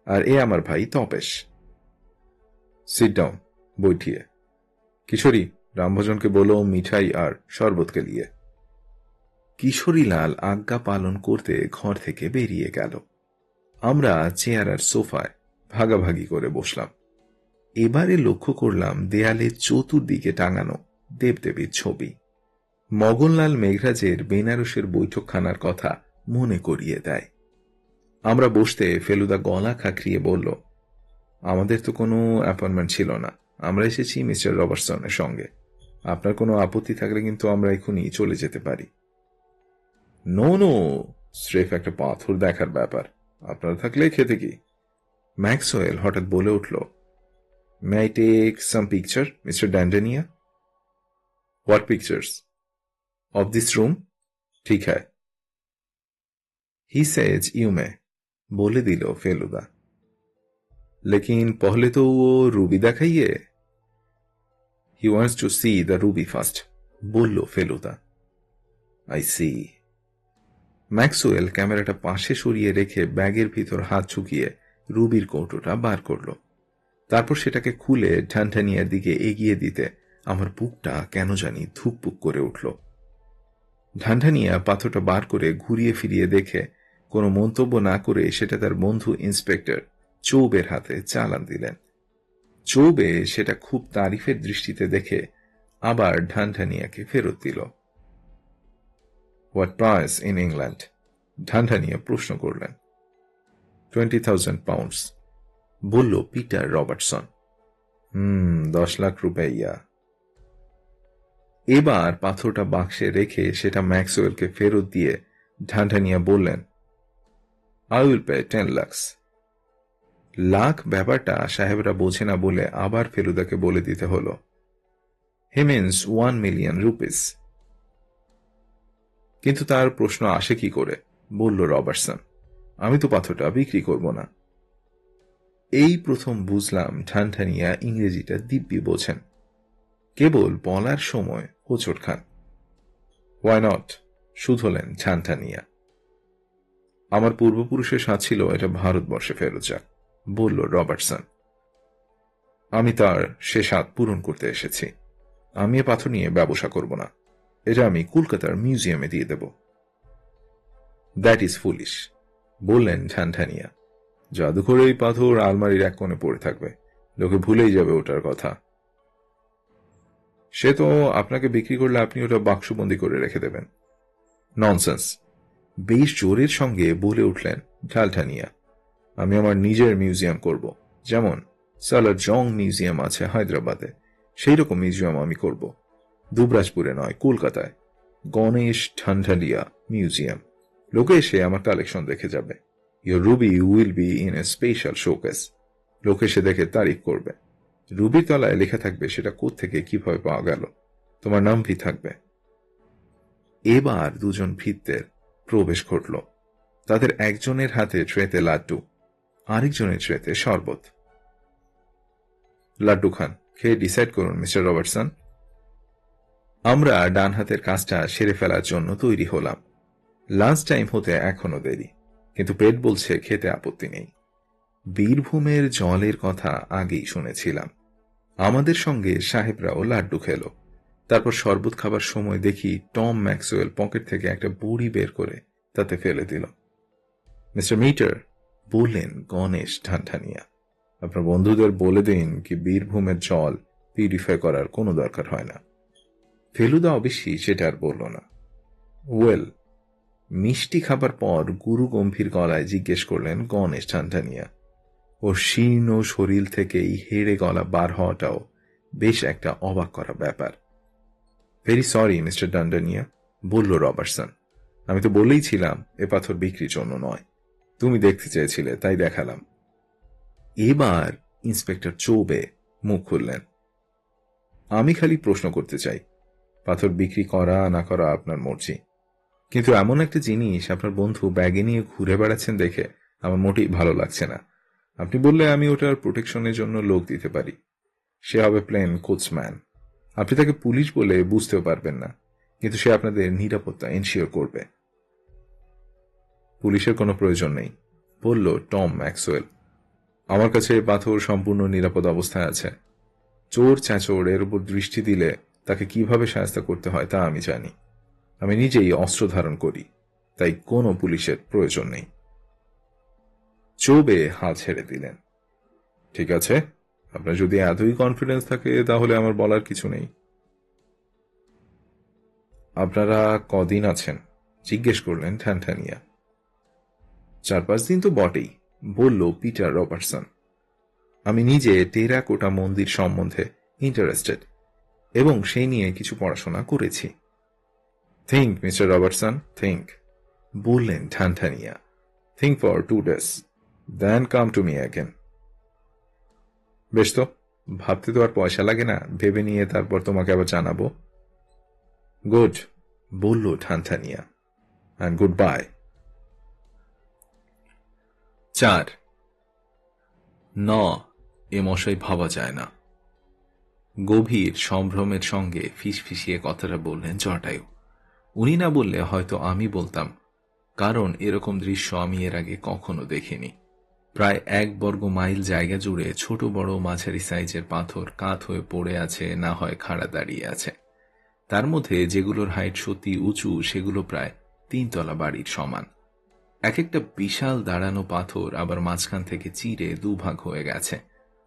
আর এ আমার ভাই তপেশ। Sit down, বৈঠিয়ে। কিশোরী, রামভজনকে বলো মিঠাই আর শরবতকে নিয়ে। কিশোরীলাল আজ্ঞা পালন করতে ঘর থেকে বেরিয়ে গেল। আমরা চেয়ার আর সোফায় ভাগাভাগি করে বসলাম। এবারে লক্ষ্য করলাম দেয়ালে চতুর্দিকে টাঙানো দেবদেবীর ছবি। মগনলাল মেঘরাজের বেনারসের বৈঠকখানার কথা মনে করিয়ে দেয়। আমরা বসতে ফেলুদা গলা খাঁকরিয়ে বলল, আমাদের তো কোনো অ্যাপয়েন্টমেন্ট ছিল না, আমরা এসেছি মিস্টার রবার্টসনের সঙ্গে। আপনার কোনো আপত্তি থাকলে কিন্তু আমরা এখনই চলে যেতে পারি। নো নো, স্রেফ একটা পাথর দেখার ব্যাপার, আপনারা থাকলে খেতে কি। ম্যাক্সওয়েল হঠাৎ বলে উঠল, may I take some picture mister Dandenia? What pictures? Of this room? ঠিক হ্যায়। হি সেজ ইউ মে, বলে দিল ফেলুদা। লেকিন পহলে তো ও রুবি দেখাইয়ে। He wants to see the ruby first, বলল ফেলুদা। I C. ম্যাক্সওয়েল ক্যামেরাটা পাশে সরিয়ে রেখে ব্যাগের ভিতর হাত ঝুঁকিয়ে রুবির কৌটোটা বার করল। তারপর সেটাকে খুলে ঢানঢানিয়ার দিকে এগিয়ে দিতে আমার বুকটা কেন জানি ধুকপুক করে উঠল। ঢানঢানিয়া পাথরটা বার করে ঘুরিয়ে ফিরিয়ে দেখে কোনো মন্তব্য না করে সেটা তার বন্ধু ইন্সপেক্টর চৌবের হাতে চালান দিলেন। চৌবে সেটা খুব তারিফের দৃষ্টিতে দেখে আবার ঢানঢানিয়াকে ফেরত দিল। What price in England? Dhandhania প্রশ্ন করলেন। 20,000 পাউন্ডস, বলল পিটার রবার্টসন। 10 লাখ রুপাইয়া। এবার পাথরটা বাক্সে রেখে সেটা ম্যাক্সওয়েলকে ফেরত দিয়ে ঢানঢানিয়া বললেন, I will pay 10 lakhs। Lakh ব্যাপারটা সাহেবরা বোঝে না বলে আবার ফেলুদাকে বলে দিতে হল, হি মিন্স 1 million rupees। কিন্তু তার প্রশ্ন আসে কি করে, বলল রবার্টসন, আমি তো পাথরটা বিক্রি করব না। এই প্রথম বুঝলাম ঢানঢানিয়া ইংরেজিটা দিব্যি বোঝেন, কেবল বলার সময় হোঁচট খান। Why not, শুধলেন ঢানঢানিয়া। আমার পূর্বপুরুষের সাথ ছিল এটা ভারতবর্ষে ফেরত যাক, বলল রবার্টসন। আমি তার সে স্বাদ পূরণ করতে এসেছি। আমি এ পাথর নিয়ে ব্যবসা করব না, এটা আমি কলকাতার মিউজিয়ামে দিয়ে দেব। দ্যাট ইজ ফুলিশ, বললেন ঢানঢানিয়া। জাদুঘরে এই পাথর আলমারির এক কোণে পড়ে থাকবে, লোকে ভুলেই যাবে ওটার কথা। সে তো আপনাকে বিক্রি করলে আপনি ওটা বাক্সবন্দি করে রেখে দেবেন। ননসেন্স, বেশ জোরের সঙ্গে বলে উঠলেন ঢালঢানিয়া। আমি আমার নিজের মিউজিয়াম করব, যেমন সালার জং মিউজিয়াম আছে হায়দ্রাবাদে, সেই রকম মিউজিয়াম আমি করব। দুবরাজপুরে নয়, কলকাতায়, গণেশ ঢানঢালিয়া মিউজিয়াম। লোকে এসে আমার কালেকশন দেখে যাবে। Your Ruby will be in a special showcase. লোকে এসে দেখে তারিফ করবে। রুবির তলায় লেখা থাকবে সেটা কোত্থেকে কিভাবে পাওয়া গেল, তোমার নাম ভি থাকবে। এবার দুজন ভৃত্যের প্রবেশ ঘটল। তাদের একজনের হাতে ট্রেতে লাড্ডু, আরেকজনের ট্রেতে শরবত। লাড্ডু খান, খেয়ে ডিসাইড করুন মিস্টার রবার্টসন। আমরা ডান হাতের কাজটা সেরে ফেলার জন্য তৈরি হলাম। লাঞ্চ টাইম হতে এখনো দেরি, কিন্তু পেট বলছে খেতে আপত্তি নেই। বীরভূমের জলের কথা আগেই শুনেছিলাম। আমাদের সঙ্গে সাহেবরাও লাড্ডু খেল। তারপর শরবত খাবার সময় দেখি টম ম্যাক্সওয়েল পকেট থেকে একটা বড়ি বের করে তাতে ফেলে দিল। মিস্টার মিটার, বললেন গণেশ ঢানঢানিয়া, আপনার বন্ধুদের বলে দিন কি বীরভূমের জল পিউরিফাই করার কোনো দরকার হয় না। ফেলুদা অবশ্যই সেটা আর বলল না। ওয়েল, মিষ্টি খাবার পর গুরু গম্ভীর গলায় জিজ্ঞেস করলেন গণেশ ঢানঢানিয়া। ওর শীর্ণ শরীর থেকে এই হেড়ে গলা বার হওয়াটাও বেশ একটা অবাক করা ব্যাপার। ভেরি সরি মিস্টার ঢানঢানিয়া, বলল রবার্টসন। আমি তো বলেই ছিলাম এ পাথর বিক্রির জন্য নয়, তুমি দেখতে চেয়েছিলে তাই দেখালাম। এবার ইন্সপেক্টর চৌবে মুখ খুললেন। আমি খালি প্রশ্ন করতে চাই, পাথর বিক্রি করা না করা আপনার মর্জি, কিন্তু এমন একটা জিনিস আপনার বন্ধু ব্যাগে নিয়ে ঘুরে বেড়াচ্ছেন দেখে আমার মোটেই ভালো লাগছে না। আপনি বললে আমি ওটার প্রোটেকশনের জন্য লোক দিতে পারি। সে হবে প্লেন কোচম্যান। আপনি তাকে পুলিশ বলে বুঝতেও পারবেন না, কিন্তু সে আপনাদের নিরাপত্তা এনশিওর করবে। পুলিশের কোনো প্রয়োজন নেই, বলল টম ম্যাক্সওয়েল। আমার কাছে পাথর সম্পূর্ণ নিরাপদ অবস্থায় আছে। চোর চাঁচোর এর উপর দৃষ্টি দিলে তাকে কিভাবে শায়েস্তা করতে হয় তা আমি জানি। আমি নিজেই অস্ত্র ধারণ করি, তাই কোনো পুলিশের প্রয়োজন নেই। চৌবে হাল ছেড়ে দিলেন। ঠিক আছে, আপনার যদি এতই কনফিডেন্স থাকে তাহলে আমার বলার কিছু নেই। আপনারা কদিন আছেন? জিজ্ঞেস করলেন ঠ্যানঠ্যানিয়া। 4-5 দিন তো বটেই, বলল পিটার রবার্টসন। আমি নিজে টেরাকোটা মন্দির সম্বন্ধে ইন্টারেস্টেড এবং সেই নিয়ে কিছু পড়াশোনা করেছি। থিঙ্ক মিস্টার রবার্টসন, থিঙ্ক, বললেন Thanthania. Think for 2 days, then come to me again. বেশ তো, ভাবতে তো আর পয়সা লাগে না, ভেবে নিয়ে তারপর তোমাকে আবার জানাবো। গুড, বলল ঠ্যানঠ্যানিয়া, অ্যান্ড গুড বাই। 4 ন এ মশাই ভাবা যায় না। গভীর সম্ভ্রমের সঙ্গে ফিসফিসিয়ে কথাটা বললেন জটায়ু। উনি না বললে হয়তো আমি বলতাম, কারণ এরকম দৃশ্য আমি এর আগে কখনো দেখিনি। প্রায় 1 বর্গ মাইল জায়গা জুড়ে ছোট বড় মাঝারি সাইজের পাথর কাত হয়ে পড়ে আছে, না হয় খাড়া দাঁড়িয়ে আছে। তার মধ্যে যেগুলোর হাইট সত্যি উঁচু সেগুলো প্রায় 3 তলা বাড়ির সমান। এক একটা বিশাল দাঁড়ানো পাথর আবার মাঝখান থেকে চিরে দুভাগ হয়ে গেছে,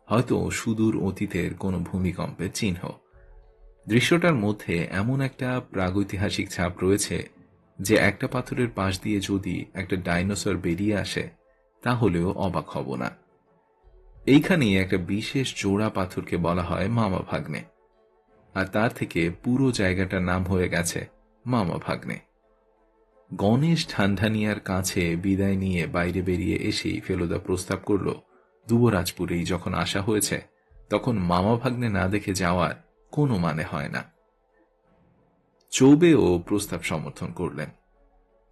হয়তো সুদূর অতীতের কোনো ভূমিকম্পের চিহ্ন। দৃশ্যটার মধ্যে এমন একটা প্রাগৈতিহাসিক ছাপ রয়েছে যে একটা পাথরের পাশ দিয়ে যদি একটা ডাইনোসর বেরিয়ে আসে তাহলেও অবাক হব না। এইখানেই একটা বিশেষ জোড়া পাথরকে বলা হয় মামা ভাগ্নে, আর তার থেকে পুরো জায়গাটার নাম হয়ে গেছে মামা ভাগ্নে। গণেশ ঠান্ডানিয়ার কাছে বিদায় নিয়ে বাইরে বেরিয়ে এসেই ফেলুদা প্রস্তাব করল, যুবরাজপুরেই যখন আসা হয়েছে তখন মামা ভাগ্নে না দেখে যাওয়ার কোনো মানে হয় না। চৌবেও প্রস্তাব সমর্থন করলেন।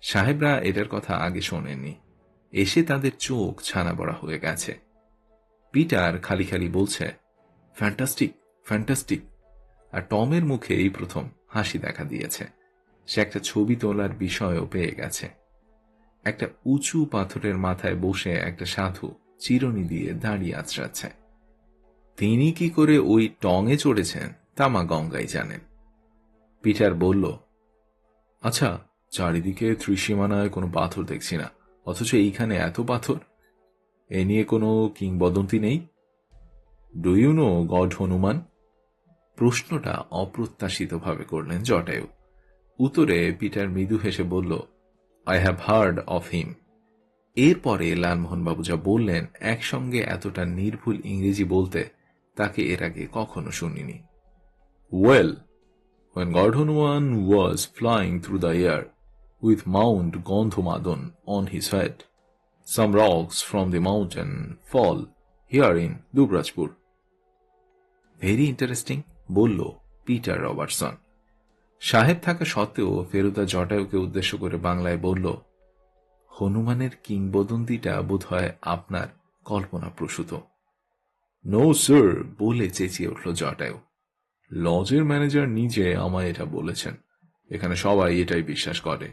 সাহেবরা এটার কথা আগে শোনেননি, এসে তাদের চোখ ছানা বড়া হয়ে গেছে। পিটার খালি খালি বলছে, ফ্যান্টাস্টিক, ফ্যান্টাস্টিক, আর টমের মুখে এই প্রথম হাসি দেখা দিয়েছে। সে একটা ছবি তোলার বিষয়ও পেয়ে গেছে। একটা উঁচু পাথরের মাথায় বসে একটা সাধু চিরুনি দিয়ে দাঁড়িয়ে আছড়াচ্ছে। তিনি কি করে ওই টঙে চড়েছেন তা মা গঙ্গাই জানেন। পিটার বলল, আচ্ছা, চারিদিকে ত্রিসীমানায় কোনো পাথর দেখছি না, অথচ এইখানে এত পাথর। এ নিয়ে কোনো কিংবদন্তি নেই? Do you know god Hanuman? প্রশ্নটা অপ্রত্যাশিতভাবে করলেন জটায়ু। উত্তরে পিটার মৃদু হেসে বলল, I have heard of him. এরপরে লালমোহনবাবু যা বললেন, একসঙ্গে এতটা নির্ভুল ইংরেজি বলতে তাকে এর আগে কখনো শুনিনি। Well, when God Hanuman was flying through the air with Mount Gandhamadon on his head, some rocks from the mountain fall here in Dubrajpur. Very interesting, বলল পিটার রবার্টসন। সাহেব থাকা সত্ত্বেও ফেলুদা জটায়ুকে উদ্দেশ্য করে বাংলায় বলল, হনুমানের কিংবদন্তিটা বোধহয় আপনার কল্পনাপ্রসূত। নো স্যার, বলে চেঁচিয়ে উঠল জটায়ু। লজের ম্যানেজার নিজে আমায় এটা বলেছেন, এখানে সবাই এটাই বিশ্বাস করে।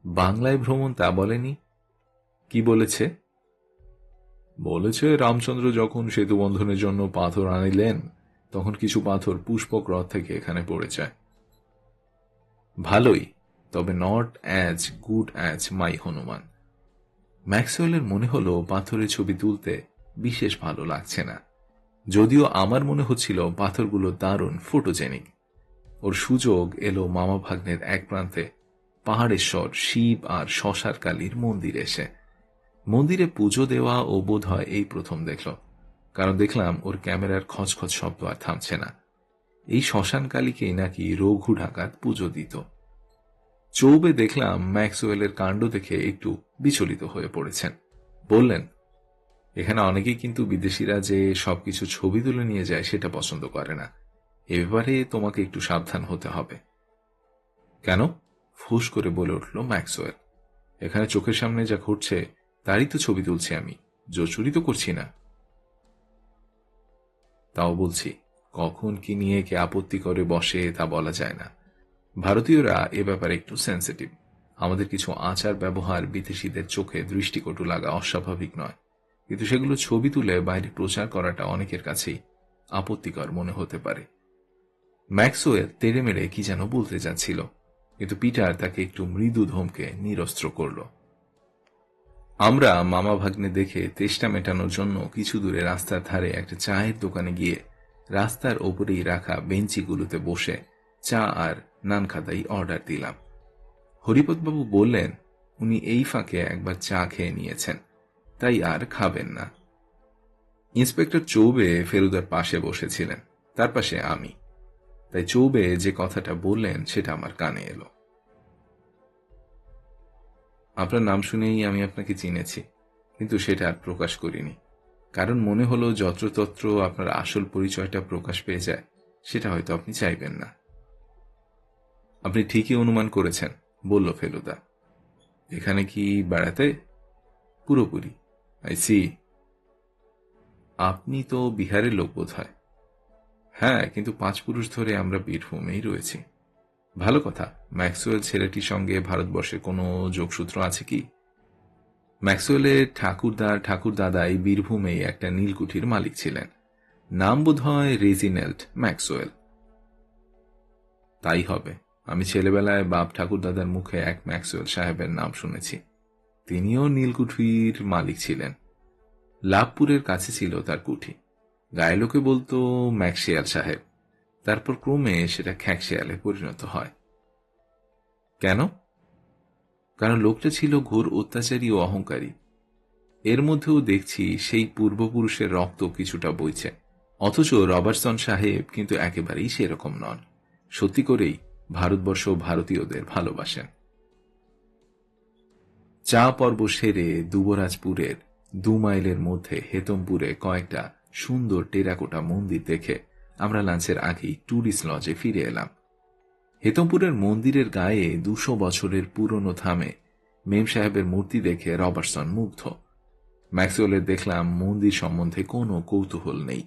বাংলায় ভ্রমণ তা বলেনি? কি বলেছে? বলেছে রামচন্দ্র যখন সেতু বন্ধনের জন্য পাথর আনিলেন তখন কিছু পাথর পুষ্পক হ্রদ থেকে এখানে পড়েছে। ভালোই, তবে not as good as my Hanuman. ম্যাক্সওয়েলের মনে হলো পাথরের ছবি তুলতে বিশেষ ভালো লাগছে না, যদিও আমার মনে হচ্ছিল পাথরগুলো দারুণ ফটোজেনিক। ওর সুযোগ এলো মামা ভাগ্নের এক প্রান্তে পাহাড়েশ্বর শিব আর শশার কালীর মন্দির এসে। মন্দিরে পুজো দেওয়া ও বোধ হয় এই প্রথম দেখল, কারণ দেখলাম ওর ক্যামেরার খচখচ শব্দ আর থামছে না। এই শ্মশান কালীকেই নাকি রঘু ডাকাত পুজো দিত। চৌবে দেখলাম ম্যাক্সওয়েলের কাণ্ড দেখে একটু বিচলিত হয়ে পড়েছেন। বললেন, এখানে অনেকেই কিন্তু বিদেশিরা যে সবকিছু ছবি তুলে নিয়ে যায় সেটা পছন্দ করে না। এ ব্যাপারে তোমাকে একটু সাবধান হতে হবে। কেন? ফুস করে বলে উঠল ম্যাক্সওয়েল। এখানে চোখের সামনে যা ঘটছে তারই তো ছবি তুলছি আমি, জোচুরি তো করছি না। তাও বলছি, কখন কি নিয়ে কে আপত্তি করে বসে তা বলা যায় না। ভারতীয়রা এ ব্যাপারে একটু সেন্সিটিভ। আমাদের কিছু আচার ব্যবহার বিদেশিদের চোখে দৃষ্টিকটু লাগা অস্বাভাবিক নয়, কিন্তু সেগুলো ছবি তুলে বাইরে প্রচার করাটা অনেকের কাছেই আপত্তিকর মনে হতে পারে। ম্যাক্সওয়েল তেড়ে মেরে কি যেন বলতে যাচ্ছিল, কিন্তু পিটার তাকে একটু মৃদু ধমকে নিরস্ত্র করল। আমরা মামা ভাগ্নে দেখে তেষ্টা মেটানোর জন্য কিছু দূরে রাস্তার ধারে একটা চায়ের দোকানে গিয়ে রাস্তার ওপরেই রাখা বেঞ্চিগুলোতে বসে চা আর নান খাদাই অর্ডার দিলাম। হরিপদবাবু বললেন উনি এই ফাঁকে একবার চা খেয়ে নিয়েছেন, তাই আর খাবেন না। ইন্সপেক্টর চৌবে ফেলুদার পাশে বসেছিলেন, তার পাশে আমি। তাই চৌবে যে কথাটা বললেন সেটা আমার কানে এলো। আপনার নাম শুনেই আমি আপনাকে চিনেছি, কিন্তু সেটা আর প্রকাশ করিনি, কারণ মনে হলো যত্রতত্র আপনার আসল পরিচয়টা প্রকাশ পেয়ে যায়, সেটা হয়তো আপনি চাইবেন না। আপনি ঠিকই অনুমান করেছেন, বলল ফেলুদা। এখানে কি বেড়াতে? পুরোপুরি। I see. আপনি তো বিহারের লোক বোধ হয়। হ্যাঁ, কিন্তু 5 পুরুষ ধরে আমরা বীরভূমেই রয়েছি। ভালো কথা। ম্যাক্সওয়েল ছেলেটির সঙ্গে ভারতবর্ষের কোনো যোগসূত্র আছে কি? ম্যাক্সওয়েলের ঠাকুরদাদাই বীরভূমে একটা নীলকুঠির মালিক ছিলেন। নাম বোধ হয় রেজিনেল্ড ম্যাক্সওয়েল। তাই হবে। আমি ছেলেবেলায় বাপ ঠাকুরদাদার মুখে এক ম্যাক্সওয়েল সাহেবের নাম শুনেছি। তিনিও নীলকুঠির মালিক ছিলেন। লাভপুরের কাছে ছিল তার কুঠি। গায়ে লোকে বলতো ম্যাকশিয়াল সাহেব, তারপর ক্রমে সেটা খ্যাকশিয়ালে পরিণত হয়। কেন? কারণ লোকটা ছিল ঘোর অত্যাচারী ও অহংকারী। এর মধ্যেও দেখছি সেই পূর্বপুরুষের রক্ত কিছুটা বইছে। অথচ রবার্টসন সাহেব কিন্তু একেবারেই সেরকম নন। সত্যি করেই ভারতবর্ষ ভারতীয়দের ভালোবাসেন। চা পর্ব সেরে যুবরাজপুরের 2 মাইলের মধ্যে হেতমপুরে কয়েকটা সুন্দর টেরাকোটা মন্দির দেখে আমরা লাঞ্চের আগেই ট্যুরিস্ট লজে ফিরে এলাম। হেতমপুরের মন্দিরের গায়ে 200 বছরের পুরনো থামে মেম সাহেবের মূর্তি দেখে রবার্টসন মুগ্ধ। ম্যাক্সওয়েলের দেখলাম মন্দির সম্বন্ধে কোনো কৌতূহল নেই।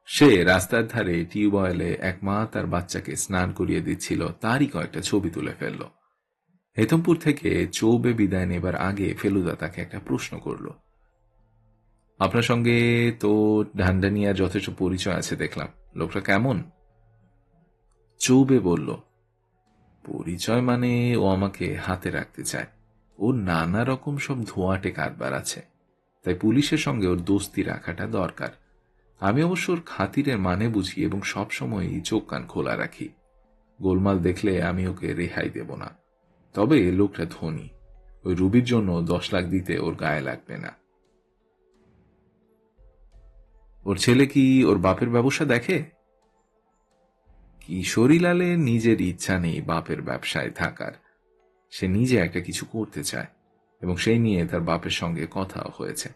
সে রাস্তার ধারে টিউবওয়েলে এক মা তার বাচ্চাকে স্নান করিয়ে দিচ্ছিল, তারই কয়েকটা ছবি তুলে ফেলল। হেতমপুর থেকে চৌবে বিদায় নেবার আগে ফেলুদা তাকে একটা প্রশ্ন করল। আপনার সঙ্গে তো ঢান্ডানিয়ার যথেষ্ট পরিচয় আছে দেখলাম, লোকটা কেমন? চৌবে বলল, পরিচয় মানে ও আমাকে হাতে রাখতে চায়। ওর নানা রকম সব ধোঁয়াটে কারবার আছে, তাই পুলিশের সঙ্গে ওর দোস্তি রাখাটা দরকার। আমি অবশ্য ওর খাতিরের মানে বুঝি এবং সবসময়ই চোখ কান খোলা রাখি। গোলমাল দেখলে আমি ওকে রেহাই দেব না। তবে লোকটা ধনী, ওই রুবির জন্য 10 লাখ দিতে ওর গায়ে লাগবে না। ওর ছেলে কি ওর বাপের ব্যবসা দেখে? কিশোরীলালের নিজের ইচ্ছা নেই বাপের ব্যবসায় থাকার। সে নিজে একটা কিছু করতে চায় এবং সেই নিয়ে তার বাপের সঙ্গে কথাও হয়েছে।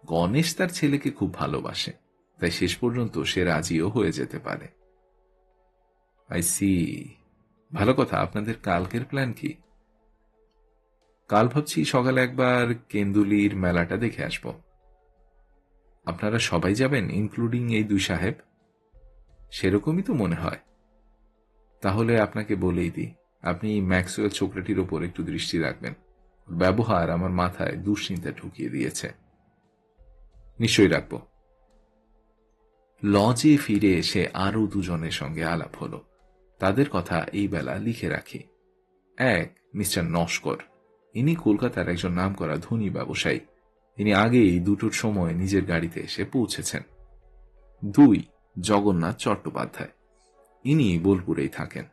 গণেশ তার ছেলেকে খুব ভালোবাসে, তাই শেষ পর্যন্ত সে রাজিও হয়ে যেতে পারে। I see. ভালো কথা। আপনাদের কালকের প্ল্যান কি? কাল ভাবছি সকালে একবার কেন্দুলির মেলাটা দেখে আসব। আপনারা সবাই যাবেন, ইনক্লুডিং এই 2 সাহেব? সেরকমই তো মনে হয়। তাহলে আপনাকে বলেই দিই, আপনি ম্যাক্সওয়েল ছোকরাটির ওপর একটু দৃষ্টি রাখবেন। ব্যবহার আমার মাথায় দুশ্চিন্তা ঢুকিয়ে দিয়েছে। নিশ্চয়ই রাখব। লজে ফিরে এসে আরো 2 জনের সঙ্গে আলাপ হলো। তাদের কথা এই বেলা লিখে রাখি। 1, মিস্টার নস্কর। ইনি কলকাতার একজন নামকরা ধনী ব্যবসায়ী। তিনি আগেই 2টোর সময় নিজের গাড়িতে এসে পৌঁছেছেন। 2, জগন্নাথ চট্টোপাধ্যায়। ইনি বোলপুরেই থাকেন।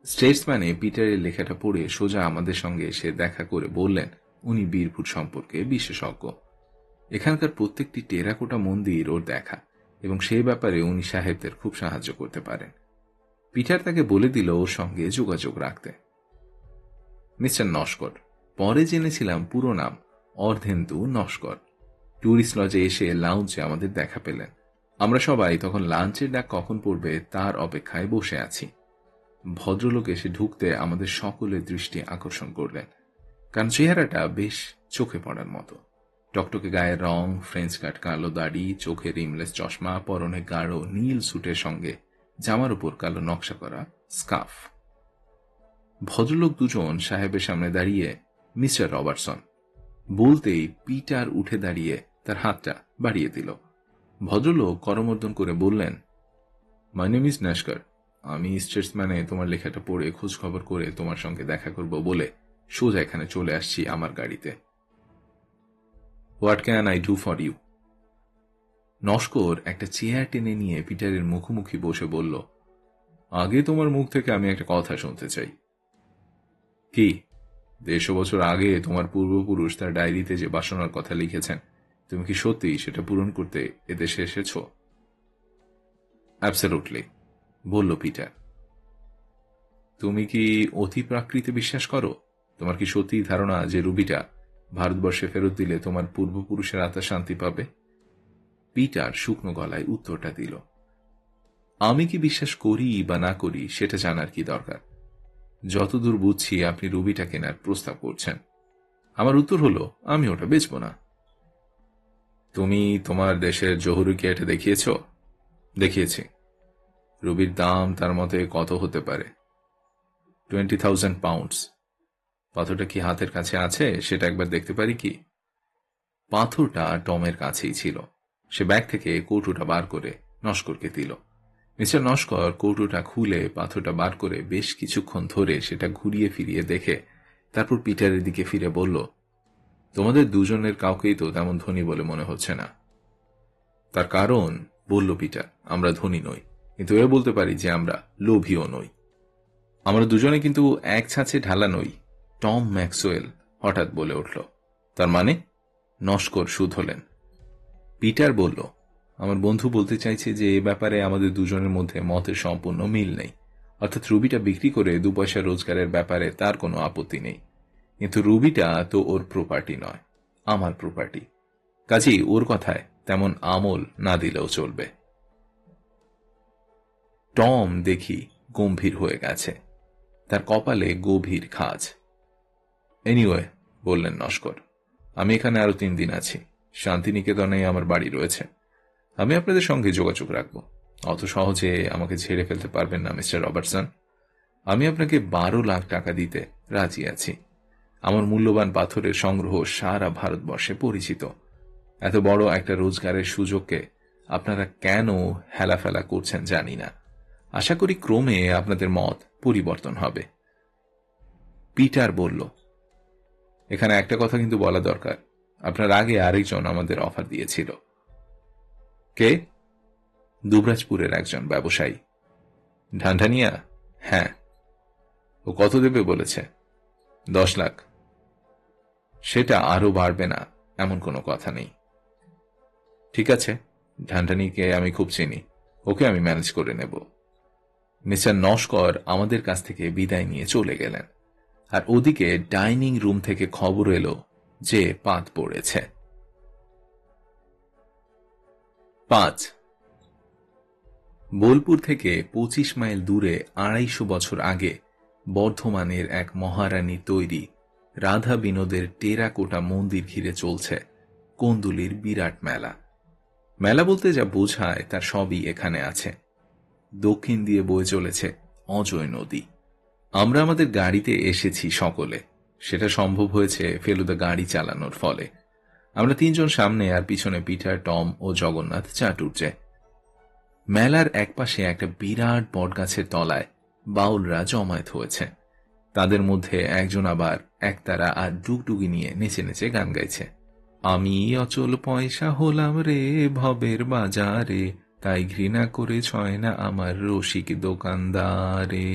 স্টেটসম্যানে পিটারের লেখাটা পড়ে সোজা আমাদের সঙ্গে এসে দেখা করে বললেন উনি বীরপুর সম্পর্কে বিশেষজ্ঞ। এখানকার প্রত্যেকটি টেরাকোটা মন্দির ওর দেখা এবং সেই ব্যাপারে উনি সাহেবদের খুব সাহায্য করতে পারেন। পিটার তাকে বলে দিল ওর সঙ্গে যোগাযোগ রাখতে। মিস্টার নস্কর। পরে জেনেছিলাম পুরো নাম অর্ধেন্দু নস্কর। ট্যুরিস্ট লজে এসে লাউঞ্জে আমাদের দেখা পেলেন। আমরা সবাই তখন লাঞ্চের ডাক কখন পড়বে তার অপেক্ষায় বসে আছি। ভদ্রলোক এসে ঢুকতে আমাদের সকলের দৃষ্টি আকর্ষণ করলেন, কারণ চেহারাটা বেশ চোখে পড়ার মতো। টকটকে গায়ের রং, ফ্রেঞ্চ কাট কালো দাড়ি, চোখে রিমলেস চশমা, পরনে গাঢ় নীল স্যুটের সঙ্গে জামার উপর কালো নকশা করা স্কার্ফ। ভদ্রলোক 2 জন সাহেবের সামনে দাঁড়িয়ে মিস্টার রবার্টসন বলতেই পিটার উঠে দাঁড়িয়ে তার হাতটা বাড়িয়ে দিল। ভদ্রলোক করমর্দন করে বললেন, মাই নেম ইজ নস্কর। আমি স্টেটসম্যানে তোমার লেখাটা পড়ে খোঁজ খবর করে তোমার সঙ্গে দেখা করব বলে সোজা এখানে চলে আসছি আমার গাড়িতে। What can I do for you? Naskar একটা চেয়ার টেনে নিয়ে পিটারের মুখোমুখি বসে বলল, আগে তোমার মুখ থেকে আমি একটা কথা শুনতে চাই। কি? 150 বছর আগে তোমার পূর্বপুরুষ তার ডায়েরিতে যে বাসনার কথা লিখেছেন, তুমি কি সত্যি সেটা পূরণ করতে এদেশে এসেছ? অ্যাবসলিউটলি, বলল পিটার। তুমি কি অতি প্রাকৃতে বিশ্বাস করো? তোমার কি সত্যি ধারণা যে রুবিটা ভারতবর্ষে ফেরত দিলে তোমার পূর্বপুরুষের আত্মা শান্তি পাবে? পিটার শুকনো গলায় উত্তরটা দিল, আমি কি বিশ্বাস করি বা না করি সেটা জানার কি দরকার? যতদূর বুঝছি আপনি রুবিটা কেনার প্রস্তাব করছেন। আমার উত্তর হলো, আমি ওটা বেচব না। তুমি তোমার দেশের জহুরুকে এটা দেখিয়েছ? দেখিয়েছি। রুবির দাম তার মতে কত হতে পারে? 20,000 পাউন্ডস। পাথরটা কি হাতের কাছে আছে সেটা একবার দেখতে পারি কি? পাথরটা টমের কাছেই ছিল। সে ব্যাগ থেকে কৌটোটা বার করে নস্করকে দিল। মিস্টার নস্কর কৌটোটা খুলে পাথরটা বার করে বেশ কিছুক্ষণ ধরে সেটা ঘুরিয়ে ফিরিয়ে দেখে তারপর পিটারের দিকে ফিরে বলল, তোমাদের দুজনের কাউকেই তো তেমন ধনী বলে মনে হচ্ছে না। তার কারণ, বলল পিটার, আমরা ধনী নই, কিন্তু এ বলতে পারি যে আমরা লোভীও নই। আমরা দুজনে কিন্তু এক ছাঁচে ঢালা নই, টম ম্যাক্সওয়েল হঠাৎ বলে উঠল। তার মানে? নস্কর শুধলেন। পিটার বলল, আমার বন্ধু বলতে চাইছে যে এ ব্যাপারে আমাদের দুজনের মধ্যে মতের সম্পূর্ণ মিল নেই। অর্থাৎ রুবিটা বিক্রি করে 2 পয়সা রোজগারের ব্যাপারে তার কোনো আপত্তি নেই, কিন্তু রুবিটা তো ওর প্রপার্টি নয়, আমার প্রপার্টি। কাজেই ওর কথায় তেমন আমল না দিলেও চলবে। টম দেখি গম্ভীর হয়ে গেছে, তার কপালে গভীর খাজ। এনিওয়ে, বললেন নস্কর, আমি এখানে আরো 3 দিন আছি। শান্তিনিকেতনে আমার বাড়ি রয়েছে। আমি আপনাদের সঙ্গে যোগাযোগ রাখব। অত সহজে আমাকে ছেড়ে ফেলতে পারবেন না মিস্টার রবার্টসন। আমি আপনাকে 12 লাখ টাকা দিতে রাজি আছি। আমার মূল্যবান পাথরের সংগ্রহ সারা ভারতবর্ষে পরিচিত। এত বড় একটা রোজগারের সুযোগকে আপনারা কেন হেলাফেলা করছেন জানি না। আশা করি ক্রমে আপনাদের মত পরিবর্তন হবে। পিটার বলল, এখানে একটা কথা কিন্তু বলা দরকার, আপনার আগে আরেকজন আমাদের অফার দিয়েছিল। কে? দুবরাজপুরের একজন ব্যবসায়ী। ঢানঢানিয়া? হ্যাঁ। ও কত দেবে বলেছে? 10 লাখ। সেটা আরো বাড়বে না এমন কোনো কথা নেই। ঠিক আছে, ঢানঢানিকে আমি খুব চিনি, ওকে আমি ম্যানেজ করে নেব। মিস্টার নস্কর আমাদের কাছ থেকে বিদায় নিয়ে চলে গেলেন, আর ওদিকে ডাইনিং রুম থেকে খবর এলো যে পাত পড়েছে। 5 বোলপুর থেকে 25 মাইল দূরে 250 বছর আগে বর্ধমানের এক মহারানী তৈরি রাধা বিনোদের টেরাকোটা মন্দির ঘিরে চলছে কোন্দুলির বিরাট মেলা। মেলা বলতে যা বোঝায় তার সবই এখানে আছে। দক্ষিণ দিয়ে বয়ে চলেছে অজয় নদী। আমরা আমাদের গাড়িতে এসেছি সকলে, সেটা সম্ভব হয়েছে ফেলুদা গাড়ি চালানোর ফলে। আমরা 3 জন সামনে, আর পিছনে পিটার, টম ও জগন্নাথ চাটুর্যে। মেলার একপাশে একটা বিরাট বটগাছের তলায় বাউলরা জমায়েত হয়েছে। তাদের মধ্যে একজন আবার একতারা আর ডুগডুগি নিয়ে নেচে নেচে গান গাইছে। আমি অচল পয়সা হলাম রে ভবের বাজারে, তাই ঘৃণা করে ছয় না আমার রসিক দোকানদারে।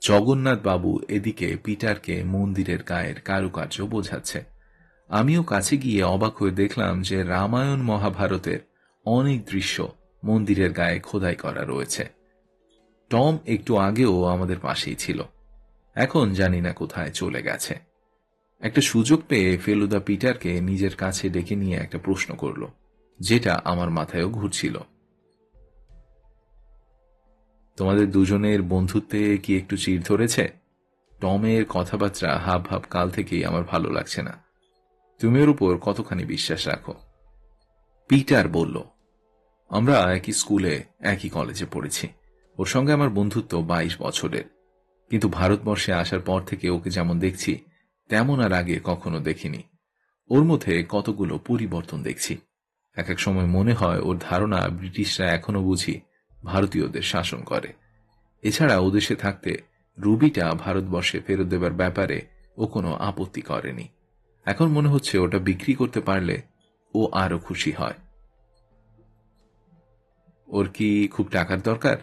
জগন্নাথ বাবু এদিকে পিটারকে মন্দিরের গায়ের কারুকার্য বোঝাচ্ছে। আমিও কাছে গিয়ে অবাক হয়ে দেখলাম যে রামায়ণ মহাভারতের অনেক দৃশ্য মন্দিরের গায়ে খোদাই করা রয়েছে। টম একটু আগেও আমাদের পাশেই ছিল, এখন জানি না কোথায় চলে গেছে। একটা সুযোগ পেয়ে ফেলুদা পিটারকে নিজের কাছে ডেকে নিয়ে একটা প্রশ্ন করল, যেটা আমার মাথায়ও ঘুরছিল। তোমাদের দুজনের বন্ধুত্বে কি একটু চিড় ধরেছে? টমের কথাবার্তা হাব ভাব কাল থেকেই আমার ভালো লাগছে না। তুমি ওর উপর কতখানি বিশ্বাস রাখো? পিটার বলল, আমরা একই স্কুলে একই কলেজে পড়েছি। ওর সঙ্গে আমার বন্ধুত্ব 22 বছরের, কিন্তু ভারতবর্ষে আসার পর থেকে ওকে যেমন দেখছি তেমন আর আগে কখনো দেখিনি। ওর মধ্যে কতগুলো পরিবর্তন দেখছি। এক এক সময় মনে হয় ওর ধারণা ব্রিটিশরা এখনো বুঝি ভারতীয়দের শাসন করে। এছাড়া ও দেশে থাকতে রুবিটা ভারতবর্ষে ফেরত দেবার ব্যাপারে ও কোনো আপত্তি করেনি। এখন মনে হচ্ছে ওটা বিক্রি করতে পারলে ও আরো খুশি হয়। ওর কি খুব টাকার দরকার?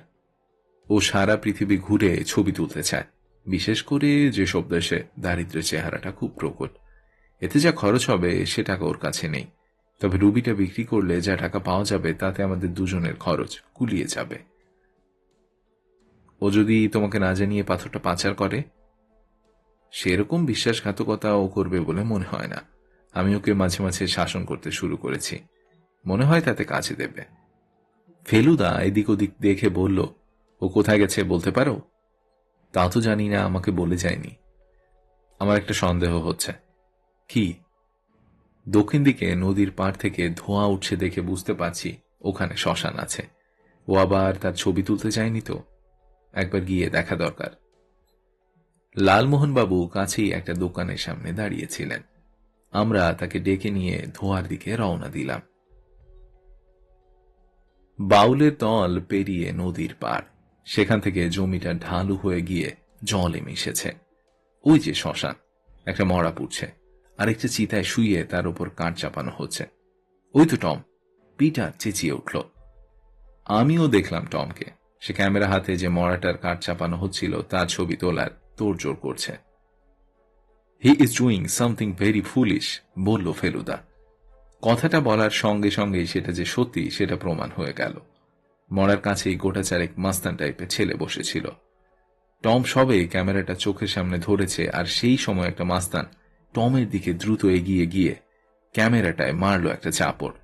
ও সারা পৃথিবী ঘুরে ছবি তুলতে চায়, বিশেষ করে যেসব দেশে দারিদ্র্যের চেহারাটা খুব প্রকট। এতে যা খরচ হবে সে টাকা ওর কাছে নেই, তবে রুবিটা বিক্রি করলে যা টাকা পাওয়া যাবে তাতে আমাদের দুজনের খরচ কুলিয়ে যাবে। ও যদি তোমাকে না জানিয়ে পাথরটা পাচার করে? সেরকম বিশ্বাসঘাতকতা ও করবে বলে মনে হয় না। আমি ওকে মাঝে মাঝে শাসন করতে শুরু করেছি, মনে হয় তাতে কাজে দেবে। ফেলুদা এদিক ওদিক দেখে বলল, ও কোথায় গেছে বলতে পারো? তা তো জানি না, আমাকে বলে যায়নি। আমার একটা সন্দেহ হচ্ছে। কি? দক্ষিণ দিকে নদীর পাড় থেকে ধোঁয়া উঠছে দেখে বুঝতে পারছি ওখানে শ্মশান আছে। ও আবার তার ছবি তুলতে যায়নি তো? একবার গিয়ে দেখা দরকার। লালমোহনবাবু কাছেই একটা দোকানের সামনে দাঁড়িয়েছিলেন। আমরা তাকে ডেকে নিয়ে ধোঁয়ার দিকে রওনা দিলাম। বাউলের দল পেরিয়ে নদীর পাড়, সেখান থেকে জমিটা ঢালু হয়ে গিয়ে জলে মিশেছে। ওই যে শ্মশান, একটা মরা পুড়ছে, আরেকটা চিতায় শুইয়ে তার উপর কাঠ চাপানো হচ্ছে। ওই তো টম! পিটার চেঁচিয়ে উঠল। আমিও দেখলাম টমকে। সে ক্যামেরা হাতে যে মরাটার কাঠ চাপানো হচ্ছিল তার ছবি তোলার তোড়জোড় করছে। He is doing something very foolish, বলল ফেলুদা। কথাটা বলার সঙ্গে সঙ্গেই সেটা যে সত্যি সেটা প্রমাণ হয়ে গেল। মরার কাছেই গোটা চারেক মাস্তান টাইপের ছেলে বসেছিল। টম সবে ক্যামেরাটা চোখের সামনে ধরেছে, আর সেই সময় একটা মাস্তান টমের দিকে দ্রুত এগিয়ে গিয়ে ক্যামেরাটায় মারল একটা চাপড়,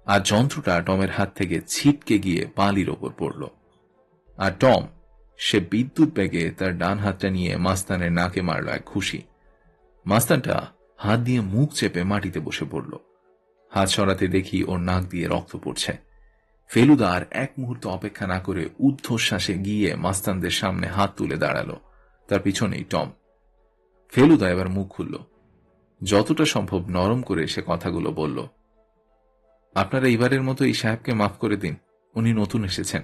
আর যন্ত্রটা টমের হাত থেকে ছিটকে গিয়ে বালির ওপর পড়ল। আর টম সে বিদ্যুৎ বেগে তার ডান হাতটা নিয়ে মাস্তানের নাকে মারল এক ঘুষি। মাস্তানটা হাত দিয়ে মুখ চেপে মাটিতে বসে পড়ল। হাত সরাতে দেখি ওর নাক দিয়ে রক্ত পড়ছে। ফেলুদা আর এক মুহূর্ত অপেক্ষা না করে ঊর্ধ্বশ্বাসে গিয়ে মাস্তানদের সামনে হাত তুলে দাঁড়ালো। তার পিছনেই টম। ফেলুদা এবার মুখ খুলল। যতটা সম্ভব নরম করে সে কথাগুলো বলল। আপনারা এইবারের মতো এই সাহেবকে মাফ করে দিন। উনি নতুন এসেছেন,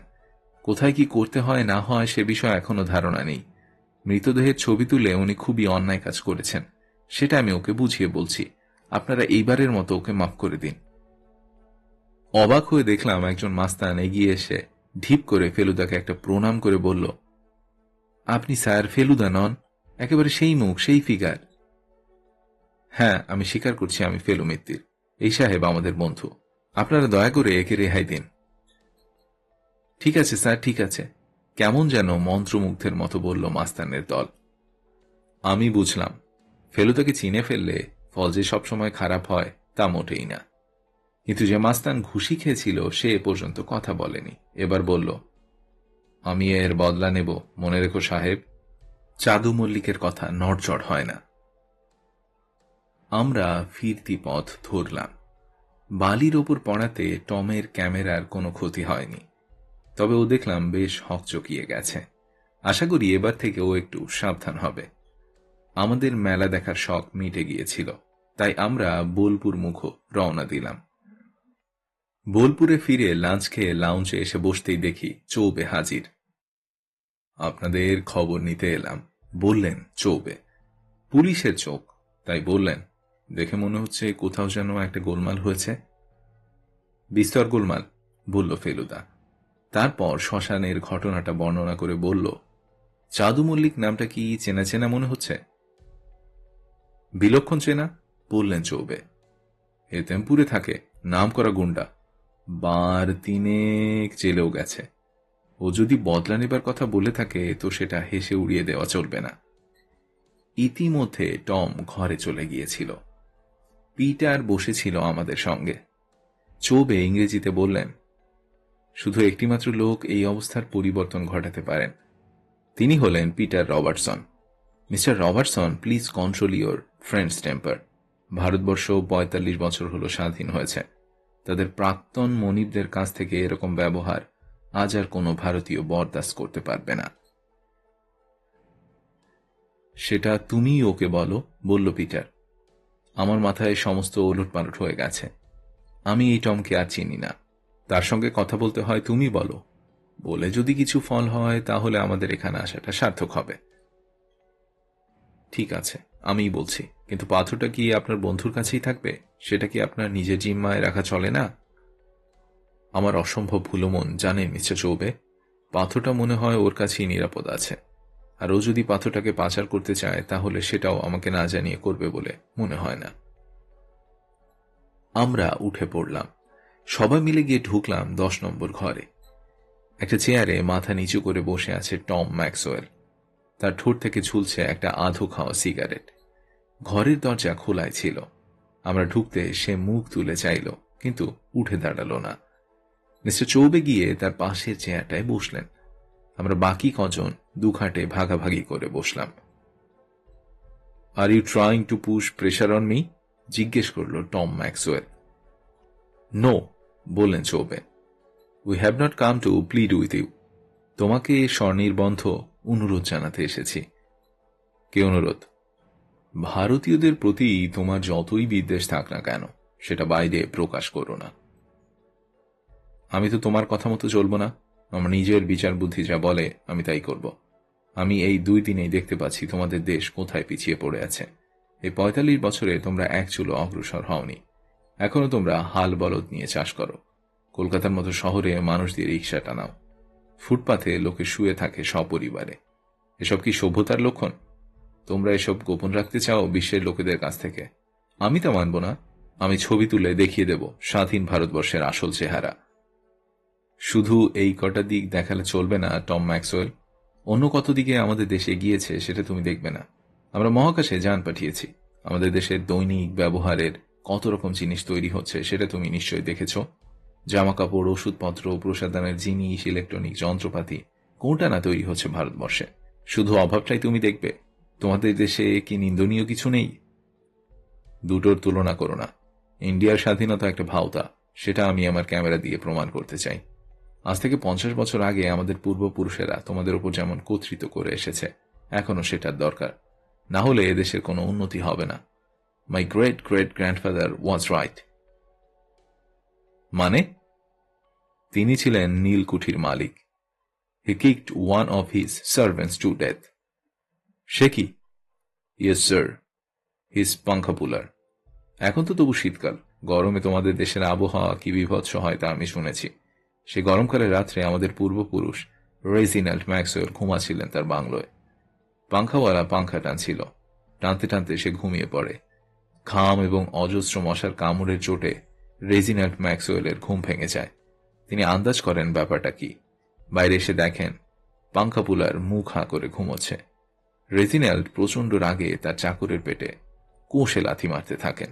কোথায় কি করতে হয় না হয় সে বিষয়ে এখনো ধারণা নেই। মৃতদেহের ছবি তুলে উনি খুবই অন্যায় কাজ করেছেন, সেটা আমি ওকে বুঝিয়ে বলছি। আপনারা এইবারের মতো ওকে মাফ করে দিন। অবাক হয়ে দেখলাম একজন মাস্তান এগিয়ে এসে ঢিপ করে ফেলুদাকে একটা প্রণাম করে বলল, আপনি স্যার ফেলুদা নন? একেবারে সেই মুখ, সেই ফিগার। হ্যাঁ, আমি স্বীকার করছি আমি ফেলু মিত্তির। এই সাহেব আমাদের বন্ধু, আপনারা দয়া করে একে রেহাই দিন। ঠিক আছে স্যার, ঠিক আছে, কেমন যেন মন্ত্রমুগ্ধের মতো বলল মাস্তানের দল। আমি বুঝলাম ফেলুদাকে চিনে ফেললে ফল যে সবসময় খারাপ হয় তা মোটেই না। কিন্তু যে মাস্তান ঘুষি খেয়েছিল সে এ পর্যন্ত কথা বলেনি। এবার বলল, আমি এর বদলা নেব, মনে রেখো সাহেব। চাদু মল্লিকের কথা নড়চড় হয় না। আমরা ফিরতি পথ ধরলাম। বালির ওপর পড়াতে টমের ক্যামেরার কোনো ক্ষতি হয়নি, তবে ও দেখলাম বেশ হকচকিয়ে গেছে। আশা করি এবার থেকে ও একটু সাবধান হবে। আমাদের মেলা দেখার শখ মিটে গিয়েছিল, তাই আমরা বোলপুর মুখ রওনা দিলাম। বোলপুরে ফিরে লাঞ্চ খেয়ে লাউঞ্জে এসে বসতেই দেখি চৌবে হাজির। আপনাদের খবর নিতে এলাম, বললেন চৌবে। পুলিশের চোখ, তাই বললেন, দেখে মনে হচ্ছে কোথাও যেন একটা গোলমাল হয়েছে। বিস্তর গোলমাল, বলল ফেলুদা। তারপর শ্মশানের ঘটনাটা বর্ণনা করে বলল, চাদু মল্লিক নামটা কি চেনা চেনা মনে হচ্ছে? বিলক্ষণ চেনা, বললেন চৌবে। হেতেমপুরে থাকে, নাম করা গুন্ডা, বার তিনেক জেলেও গেছে। ও যদি বদলা নেবার কথা বলে থাকে তো সেটা হেসে উড়িয়ে দেওয়া চলবে না। ইতিমধ্যে টম ঘরে চলে গিয়েছিল। পিটার বসেছিল আমাদের সঙ্গে। চৌবে ইংরেজিতে বললেন, শুধু একটিমাত্র লোক এই অবস্থার পরিবর্তন ঘটাতে পারেন, তিনি হলেন Peter Robertson. Mister Robertson, please control your friends temper. Bharatvarsha ৪৫ বছর হল স্বাধীন হয়েছে। তাদের প্রাক্তন মনিবদের কাছ থেকে এরকম ব্যবহার আজ আর কোনো ভারতীয় বরদাস্ত করতে পারবে না। সেটা তুমিই ওকে বলো, বলল পিটার। আমার মাথায় সমস্ত ওলটপালট হয়ে গেছে। আমি এই টমকে আর চিনি না, তার সঙ্গে কথা বলতে হয় তুমি বলো। বলে যদি কিছু ফল হয় তাহলে আমাদের এখানে আসাটা সার্থক হবে। ঠিক আছে, আমিই বলছি, কিন্তু পাথরটা কি আপনার বন্ধুর কাছেই থাকবে? সেটা কি আপনার নিজের জিম্মায় রাখা চলে না? আমার অসম্ভব ভুলো মন জানে মিস্টার চৌবে, পাথরটা মনে হয় ওর কাছেই নিরাপদ আছে, আর ও যদি পাথরটাকে পাচার করতে চায় তাহলে সেটাও আমাকে না জানিয়ে করবে বলে মনে হয় না। আমরা উঠে পড়লাম, সবাই মিলে গিয়ে ঢুকলাম 10 নম্বর ঘরে। একটা চেয়ারে মাথা নিচু করে বসে আছে টম ম্যাক্সওয়েল। তার ঠোঁট থেকে ঝুলছে একটা আধো খাওয়া সিগারেট। ঘরের দরজা খোলাই ছিল। আমরা ঢুকতে সে মুখ তুলে চাইল, কিন্তু উঠে দাঁড়ালো না। মিস্টার চৌবে গিয়ে তার পাশের চেয়ারটায় বসলেন। আমরা বাকি কজন দুখাটে ভাগাভাগি করে বসলাম। Are you trying to push pressure on me? জিজ্ঞেস করল টম ম্যাক্সওয়েল। নো, বললেন Choubey. We have not come to plead with you. তোমাকে স্বনির্বন্ধ অনুরোধ জানাতে এসেছি। কি অনুরোধ? ভারতীয়দের প্রতি তোমার যতই বিদ্বেষ থাক না কেন, সেটা বাইরে প্রকাশ করো না। আমি তো তোমার কথা মতো চলব না। আমার নিজের বিচার বুদ্ধি যা বলে আমি তাই করব। আমি এই 2 দিনেই দেখতে পাচ্ছি তোমাদের দেশ কোথায় পিছিয়ে পড়ে আছে। এই 45 বছরে তোমরা এক চুলো অগ্রসর হওনি। এখনো তোমরা হাল বলদ নিয়ে চাষ করো। কলকাতার মতো শহরে মানুষ দিয়ে রিক্সা টানাও। ফুটপাথে লোকে শুয়ে থাকে সপরিবারে। এসব কি সভ্যতার লক্ষণ? তোমরা এসব গোপন রাখতে চাও বিশ্বের লোকেদের কাছ থেকে। আমি তা মানব না। আমি ছবি তুলে দেখিয়ে দেব স্বাধীন ভারতবর্ষের আসল চেহারা। শুধু এই কটা দিক দেখালে চলবে না টম ম্যাক্সওয়েল। অন্য কত দিকে আমাদের দেশ এগিয়েছে সেটা তুমি দেখবে না। আমরা মহাকাশে যান পাঠিয়েছি। আমাদের দেশের দৈনিক ব্যবহারের কত রকম জিনিস তৈরি হচ্ছে সেটা তুমি নিশ্চয়ই দেখেছ। জামা কাপড়, ওষুধপত্র, প্রসাধনের জিনিস, ইলেকট্রনিক যন্ত্রপাতি, কোনটা না তৈরি হচ্ছে ভারতবর্ষে। শুধু অভাবটাই তুমি দেখবে। তোমাদের দেশে কি নিন্দনীয় কিছু নেই? দুটোর তুলনা করো না। ইন্ডিয়ার স্বাধীনতা একটা ভাওতা, সেটা আমি আমার ক্যামেরা দিয়ে প্রমাণ করতে চাই। আজ থেকে 50 বছর আগে আমাদের পূর্বপুরুষেরা তোমাদের উপর যেমন কর্তৃত্ব করে এসেছে, এখনো সেটার দরকার। না হলে এদেশের কোনো উন্নতি হবে না। My great great grandfather was right. মানে? তিনি ছিলেন নীলকুঠির মালিক। He kicked one of his servants to death. সে কি? Yes sir, his punkha puller. এখন তো তবু শীতকাল। গরমে তোমাদের দেশের আবহাওয়া কি বিভৎস হয় তা আমি শুনেছি। সে গরমকালের রাত্রে আমাদের পূর্বপুরুষ রেজিনাল্ড ম্যাক্সওয়েল ঘুমাচ্ছিলেন তার বাংলোয়। পাংখাওয়ালা পাংখা টানছিল। টানতে টানতে সে ঘুমিয়ে পড়ে। ঘাম এবং অজস্র মশার কামড়ের চোটে রেজিনাল্ড ম্যাক্সওয়েলের ঘুম ভেঙে যায়। তিনি আন্দাজ করেন ব্যাপারটা কি। বাইরে এসে দেখেন পাংখাপুলার মুখ হাঁ করে ঘুমোচ্ছে। রেজিনাল্ড প্রচণ্ড রাগে তার চাকরের পেটে কোষে লাথি মারতে থাকেন।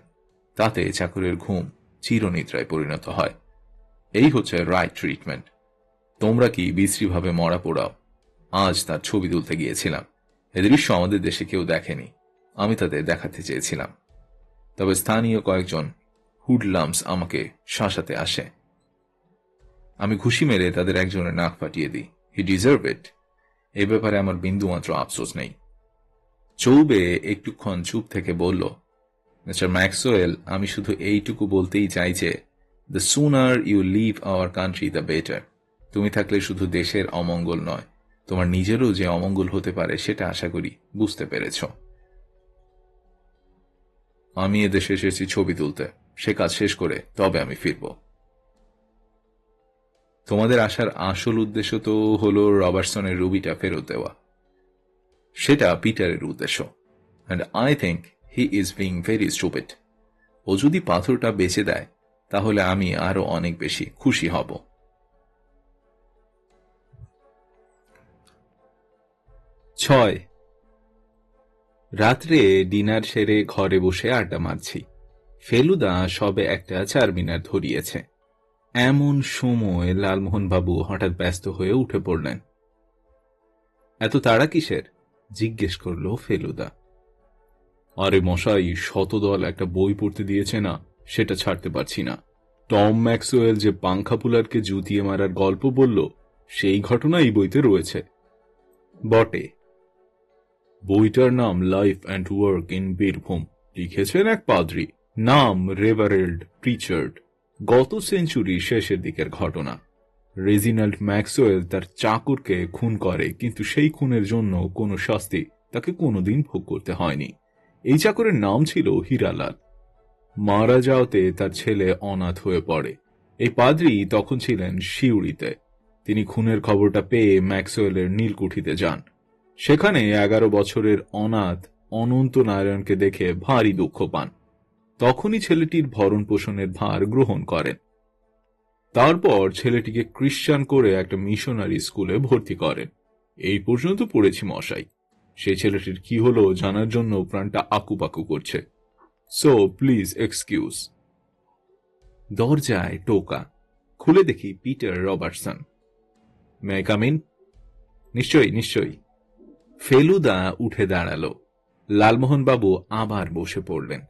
তাতে চাকরের ঘুম চিরনিদ্রায় পরিণত হয়। এই হচ্ছে রাইট ট্রিটমেন্ট। তোমরা কি বিশ্রীভাবে মরা পোড়াও। আজ তার ছবি তুলতে গিয়েছিলাম। এ দৃশ্য আমাদের দেশে কেউ দেখেনি। আমি তাদের দেখাতে চেয়েছিলাম। তবে স্থানীয় কয়েকজন হুডলামস আমাকে শাসাতে আসে। আমি ঘুষি মেরে তাদের একজনের নাক ফাটিয়ে দিই। হি ডিজার্ভ ইট। এ ব্যাপারে আমার বিন্দুমাত্র আফসোস নেই। চৌবে একটুক্ষণ চুপ থেকে বলল, মিস্টার ম্যাক্সওয়েল, আমি শুধু এইটুকু বলতেই চাই যে the sooner you leave our country the better. তুমি থাকলে শুধু দেশের অমঙ্গল নয়, তোমার নিজেরও যে অমঙ্গল হতে পারে সেটা আশা করি বুঝতে পেরেছ। আমি এদেশে এসেছি ছবি তুলতে। সে কাজ শেষ করে তবে আমি ফিরব। তোমাদের আসার আসল উদ্দেশ্য তো হলো রবার্টসনের রুবিটা ফেরত দেওয়া। সেটা পিটারের উদ্দেশ্য। And I think he is being very stupid. ও যদি পাথরটা বেচে দেয় তাহলে আমি আরো অনেক বেশি খুশি হব। 6 রাত্রে ডিনার সেরে ঘরে বসে আড্ডা মারছি। ফেলুদা সবে একটা চারমিনার ধরিয়েছে। এমন সময় লালমোহনবাবু হঠাৎ ব্যস্ত হয়ে উঠে পড়লেন। এত তাড়া কিসের? জিজ্ঞেস করল ফেলুদা। আরে মশাই, শতদল একটা বই পড়তে দিয়েছে না, সেটা ছাড়তে পারছি না। টম ম্যাক্সওয়েল যে পাংখাপুলারকে জুতিয়ে মারার গল্প বলল, সেই ঘটনা এই বইতে রয়েছে। বটে। বইটার নাম life and work in Birbhum. লিখেছেন এক পাদ্রী, নাম রেভারেল্ড প্রিচার্ড। গত সেঞ্চুরির শেষের দিকের ঘটনা। রেজিনাল্ড ম্যাক্সওয়েল তার চাকরকে খুন করে, কিন্তু সেই খুনের জন্য কোনো শাস্তি তাকে কোনোদিন ভোগ করতে হয়নি। এই চাকরের নাম ছিল হীরালাল। মারা যাওয়াতে তার ছেলে অনাথ হয়ে পড়ে। এই পাদ্রী তখন ছিলেন সিউড়িতে। তিনি খুনের খবরটা পেয়ে ম্যাক্সওয়েলের নীলকুঠিতে যান। সেখানে 11 বছরের অনাথ অনন্ত নারায়ণকে দেখে ভারী দুঃখ পান। তখনই ছেলেটির ভরণ পোষণের ভার গ্রহণ করেন। তারপর ছেলেটিকে খ্রিস্টান করে একটা মিশনারি স্কুলে ভর্তি করেন। এই পর্যন্ত পড়েছি মশাই। সেই ছেলেটির কি হলো জানার জন্য প্রাণটা আকুপাকু করছে। So please excuse. দরজায় টোকা। খুলে দেখি Peter Robertson. May I come in? নিশ্চয়ই নিশ্চয়ই। ফেলুদা উঠে দাঁড়ালো। লালমোহনবাবু আবার বসে পড়লেন।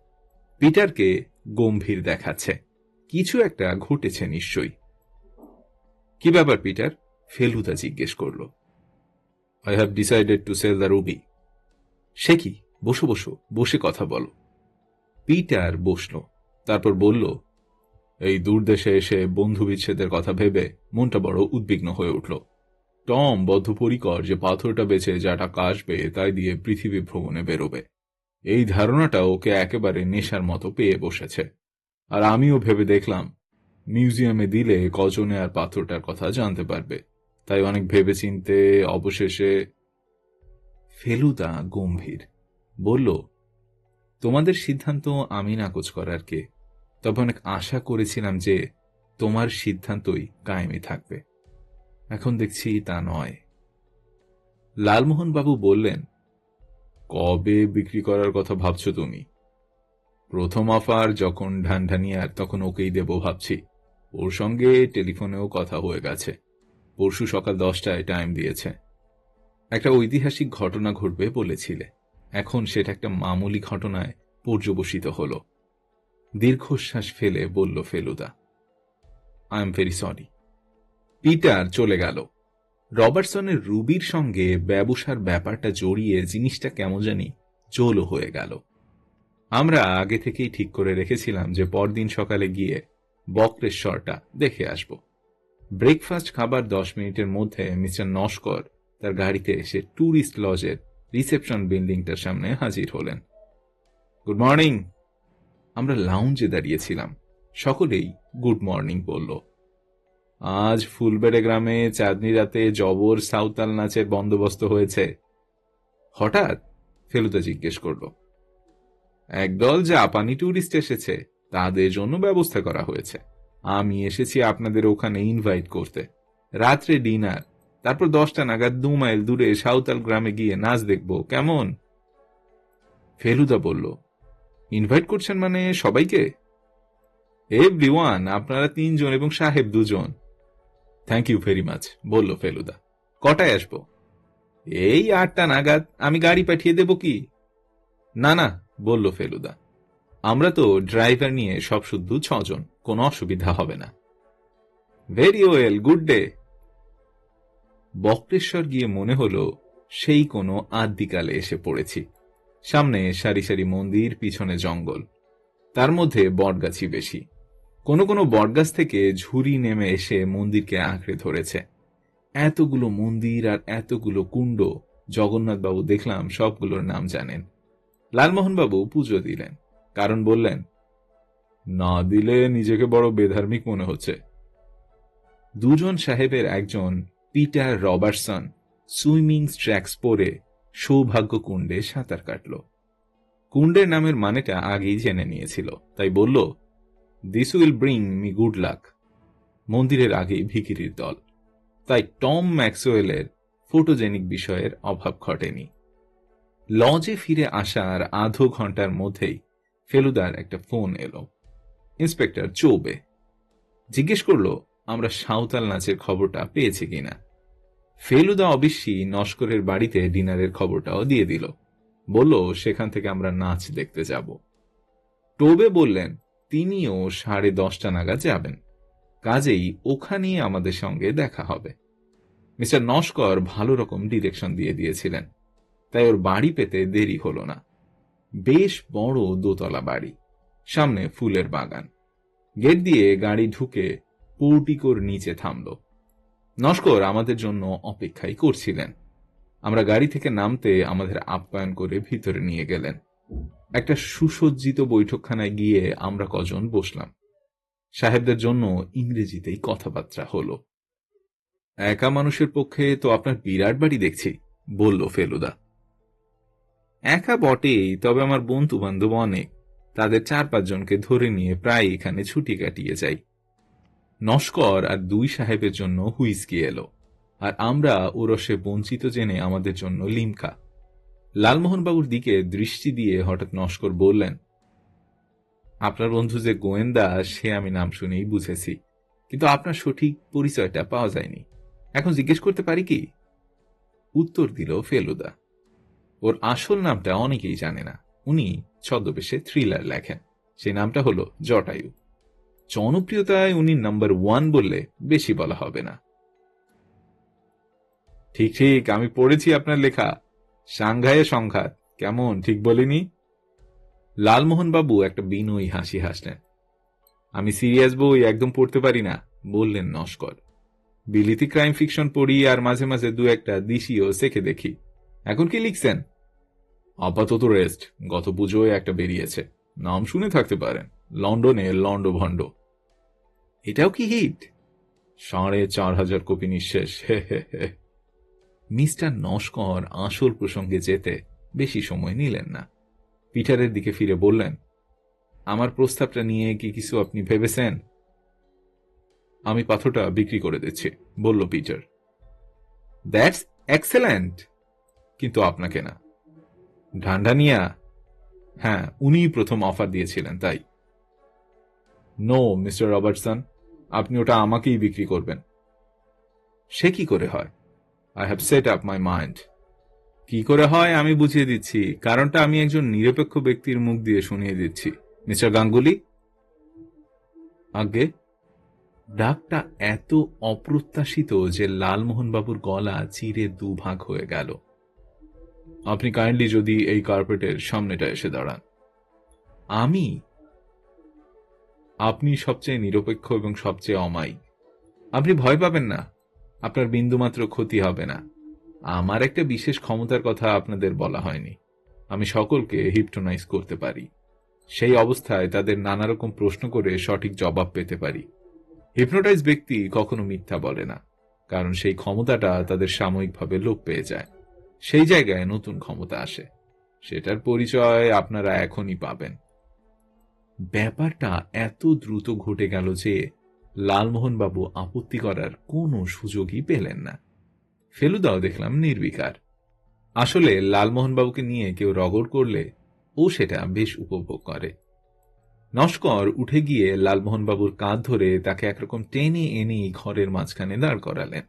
পিটারকে গম্ভীর দেখাচ্ছে। কিছু একটা ঘটেছে নিশ্চয়ই। কি ব্যাপার পিটার? ফেলুদা জিজ্ঞেস করল। I have decided to sell the ruby. সে কি? বসো বসো, বসে কথা বলো। পিটার বসল। তারপর বলল, এই দূরদেশে এসে বন্ধু বিচ্ছেদের কথা ভেবে মনটা বড় উদ্বিগ্ন হয়ে উঠল। টম বদ্ধপরিকর যে পাথরটা বেচে যা টাকা আসবে তাই দিয়ে পৃথিবী ভ্রমণে বেরোবে। এই ধারণাটা ওকে একেবারে নেশার মতো পেয়ে বসেছে। আর আমিও ভেবে দেখলাম মিউজিয়ামে দিলে কজনে আর পাথরটার কথা জানতে পারবে। তাই অনেক ভেবে চিনতে অবশেষে। ফেলুদা গম্ভীর বলল, তোমাদের সিদ্ধান্ত আমি নাকচ করার কে? তবে অনেক আশা করেছিলাম যে তোমার সিদ্ধান্তই কায়েমী থাকবে। এখন দেখছি তা নয়। লালমোহনবাবু বললেন, কবে বিক্রি করার কথা ভাবছো তুমি? প্রথম অফার যখন ঢানঢানিয়ার তখন ওকেই দেব ভাবছি। ওর সঙ্গে টেলিফোনেও কথা হয়ে গেছে। পরশু সকাল 10টায় টাইম দিয়েছে। একটা ঐতিহাসিক ঘটনা ঘটবে বলেছিলে, এখন সেটা একটা মামুলি ঘটনায় পর্যবসিত হল। দীর্ঘশ্বাস ফেলে বলল Feluda, I am very sorry. Peter চলে গেল। রবার্টসনের রুবির সঙ্গে ব্যবসার ব্যাপারটা জড়িয়ে জিনিসটা কেমন জানি জোলও হয়ে গেল। আমরা আগে থেকেই ঠিক করে রেখেছিলাম যে পরদিন সকালে গিয়ে বক্রেশ্বরটা দেখে আসব। ব্রেকফাস্ট খাবার 10 মিনিটের মধ্যে মিস্টার নস্কর তার গাড়িতে এসে ট্যুরিস্ট লজের রিসেপশন বিল্ডিংটার সামনে হাজির হলেন। Good morning. আমরা লাউঞ্জে দাঁড়িয়েছিলাম। সকলেই গুড মর্নিং বলল। আজ ফুলবেড়ে গ্রামে চাঁদনি রাতে জবর সাঁওতাল নাচের বন্দোবস্ত হয়েছে। হঠাৎ ফেলুদা জিজ্ঞেস করল। একদল জাপানি ট্যুরিস্ট এসেছে, তাদের জন্য ব্যবস্থা করা হয়েছে। আমি এসেছি আপনাদের ওখানে ইনভাইট করতে। রাত্রে ডিনার, তারপর 10টা নাগাদ 2 মাইল দূরে সাঁওতাল গ্রামে গিয়ে নাচ দেখব, কেমন? ফেলুদা বলল, ইনভাইট করছেন মানে সবাইকে? এভরিওয়ান, আপনারা 3 জন এবং সাহেব 2 জন। থ্যাংক ইউ ভেরি মাচ, বলল ফেলুদা। কটায় আসবো? এই 8টা নাগাদ। আমি গাড়ি পাঠিয়ে দেব কি? না না, বলল ফেলুদা, আমরা তো ড্রাইভার নিয়ে সব শুদ্ধ 6 জন, কোনো অসুবিধা হবে না। Very well, good day. Bakreshwar গিয়ে মনে হলো সেই কোনো আদ্যিকালে এসে পড়েছি। সামনে সারি সারি মন্দির, পিছনে জঙ্গল, তার মধ্যে বটগাছি বেশি। কোনো কোনো বটগাছ থেকে ঝুরি নেমে এসে মন্দিরকে আঁকড়ে ধরেছে। এতগুলো মন্দির আর এতগুলো কুণ্ড জগন্নাথবাবু দেখলাম সবগুলোর নাম জানেন। লালমোহনবাবু পুজো দিলেন, কারণ বললেন, না দিলে নিজেকে বড় বেধার্মিক মনে হচ্ছে। 2 জন সাহেবের একজন পিটার রবার্টসন সুইমিং স্ট্র্যাক্স পরে সৌভাগ্য কুণ্ডে সাঁতার কাটল। কুণ্ডের নামের মানেটা আগেই জেনে নিয়েছিল, তাই বলল, this will bring me good luck. মন্দিরের আগেই ভিখিরির দল, তাই টম ম্যাক্সওয়েলের ফটোজেনিক বিষয়ের অভাব ঘটেনি। লজে ফিরে আসার আধো ঘন্টার মধ্যেই ফেলুদার একটা ফোন এলো। ইন্সপেক্টর চৌবে। জিজ্ঞেস করলো আমরা সাঁওতাল নাচের খবরটা পেয়েছি কিনা। ফেলুদা অবশ্যই নস্করের বাড়িতে ডিনারের খবরটাও দিয়ে দিল। বলল সেখান থেকে আমরা নাচ দেখতে যাব। টোবে বললেন তিনিও 10:30 নাগাদ যাবেন, কাজেই ওখানেই আমাদের সঙ্গে দেখা হবে। মিস্টার নস্কর ভালো রকম ডিরেকশন দিয়ে দিয়েছিলেন, তাই ওর বাড়ি পেতে দেরি হলো না। বেশ বড় দোতলা বাড়ি, সামনে ফুলের বাগান। গেট দিয়ে গাড়ি ঢুকে পোর্টিকোর নিচে থামল। নস্কর আমাদের জন্য অপেক্ষাই করছিলেন। আমরা গাড়ি থেকে নামতে আমাদের আপ্যায়ন করে ভিতরে নিয়ে গেলেন। একটা সুসজ্জিত বৈঠকখানায় গিয়ে আমরা কজন বসলাম। সাহেবদের জন্য ইংরেজিতেই কথাবার্তা হলো। একা মানুষের পক্ষে তো আপনার বিরাট বাড়ি দেখছি, বলল ফেলুদা। একা বটেই, তবে আমার বন্ধু বান্ধব অনেক, তাদের 4-5 জনকে ধরে নিয়ে প্রায় এখানে ছুটি কাটিয়ে যাই। নস্কর আর 2 সাহেবের জন্য হুইস্কি এলো, আর আমরা ওরসে বঞ্চিত জেনে আমাদের জন্য লিমকা। লালমোহনবাবুর দিকে দৃষ্টি দিয়ে হঠাৎ নস্কর বললেন, আপনার বন্ধু যে গোয়েন্দা সে আমি নাম শুনেই বুঝেছি, কিন্তু আপনার সঠিক পরিচয়টা পাওয়া যায়নি। এখন জিজ্ঞেস করতে পারি কি? উত্তর দিল ফেলুদা। ওর আসল নামটা অনেকেই জানে না, উনি ছদ্মবেশে থ্রিলার লেখেন, সেই নামটা হলো জটায়ু। জনপ্রিয়তায় উনি নাম্বার 1 বললে বেশি বলা হবে না। ঠিক ঠিক, আমি পড়েছি আপনার লেখা সাংঘাইয়ে সংঘাত, কেমন ঠিক বলিনি? লালমোহনবাবু একটা বিনয়ী হাসি হাসলেন। আমি সিরিয়াস বই একদম পড়তে পারি না, বললেন নস্কর। বিলিতি ক্রাইম ফিকশন পড়ি আর মাঝে মাঝে 2-1টা দিশিও শেখে দেখি। এখন কি লিখছেন? আপাতত রেস্ট, গত পুজোয় একটা বেরিয়েছে, নাম শুনে থাকতে পারেন, লন্ডনে লন্ডভন্ড। এটাও কি হিট? 4,500 কপি নিঃশেষ। মিস্টার নস্কর আসল প্রসঙ্গে যেতে বেশি সময় নিলেন না। পিটারের দিকে ফিরে বললেন, আমার প্রস্তাবটা নিয়ে কি কিছু আপনি ভেবেছেন? আমি পাথরটা বিক্রি করে দিচ্ছি, বলল পিটার। দ্যাটস এক্সেলেন্ট, কিন্তু আপনাকে না। ঢান্ডানিয়া? হ্যাঁ, উনিই প্রথম অফার দিয়েছিলেন তাই। নো মিস্টার রবার্টসন, আপনি ওটা আমাকেই বিক্রি করবেন। সে কি করে হয়? I have set up my mind. কি করে হয় আমি বুঝিয়ে দিচ্ছি, কারণটা আমি একজন নিরপেক্ষ ব্যক্তির মুখ দিয়ে শুনিয়ে দিচ্ছি। মিস্টার গাঙ্গুলি। আগে ডাকটা এত অপ্রত্যাশিত যে লালমোহনবাবুর গলা চিরে 2 ভাগ হয়ে গেল। আপনি কাইন্ডলি যদি এই কার্পেটের সামনেটা এসে দাঁড়ান। আমি? আপনি সবচেয়ে নিরপেক্ষ এবং সবচেয়ে অমায়িক। আপনি ভয় পাবেন না, আপনার বিন্দুমাত্র ক্ষতি হবে না। আমার একটা বিশেষ ক্ষমতার কথা আপনাদের বলা হয়নি, আমি সকলকে হিপনোটাইজ করতে পারি। সেই অবস্থায় তাদের নানা রকম প্রশ্ন করে সঠিক জবাব পেতে পারি। হিপনোটাইজ ব্যক্তি কখনো মিথ্যা বলে না, কারণ সেই ক্ষমতাটা তাদের সাময়িকভাবে লোপ পেয়ে যায়। সেই জায়গায় নতুন ক্ষমতা আসে, সেটার পরিচয় আপনারা এখনই পাবেন। ব্যাপারটা এত দ্রুত ঘটে গেল যে লালমোহনবাবু আপত্তি করার কোনো সুযোগই পেলেন না। ফেলুদাও দেখলাম নির্বিকার। আসলে লালমোহনবাবুকে নিয়ে কেউ রগড় করলে ও সেটা বেশ উপভোগ করে। নস্কর উঠে গিয়ে লালমোহনবাবুর কাঁধ ধরে তাকে একরকম টেনে এনে ঘরের মাঝখানে দাঁড় করালেন।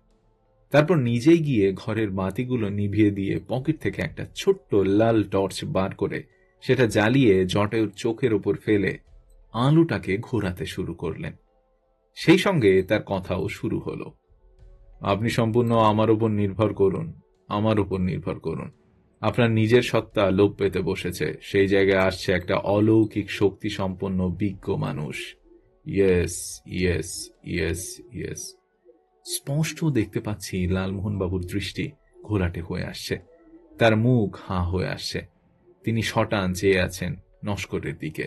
তারপর নিজেই গিয়ে ঘরের বাতিগুলো নিভিয়ে দিয়ে পকেট থেকে একটা ছোট্ট লাল টর্চ বার করে সেটা জ্বালিয়ে জটায়ুর চোখের ওপর ফেলে আলোটাকে ঘোরাতে শুরু করলেন। সেই সঙ্গে তার কথাও শুরু হলো। আপনি সম্পূর্ণ আমার উপর নির্ভর করুন, আমার উপর নির্ভর করুন। আপনার নিজের সত্তা লোপ পেতে বসেছে, সেই জায়গায় আসছে একটা অলৌকিক শক্তি সম্পন্ন বিজ্ঞ মানুষ। Yes yes yes yes. স্পষ্ট দেখতে পাচ্ছি লালমোহনবাবুর দৃষ্টি ঘোলাটে হয়ে আসছে, তার মুখ হাঁ হয়ে আসছে। তিনি শটান চেয়ে আছেন নস্করের দিকে।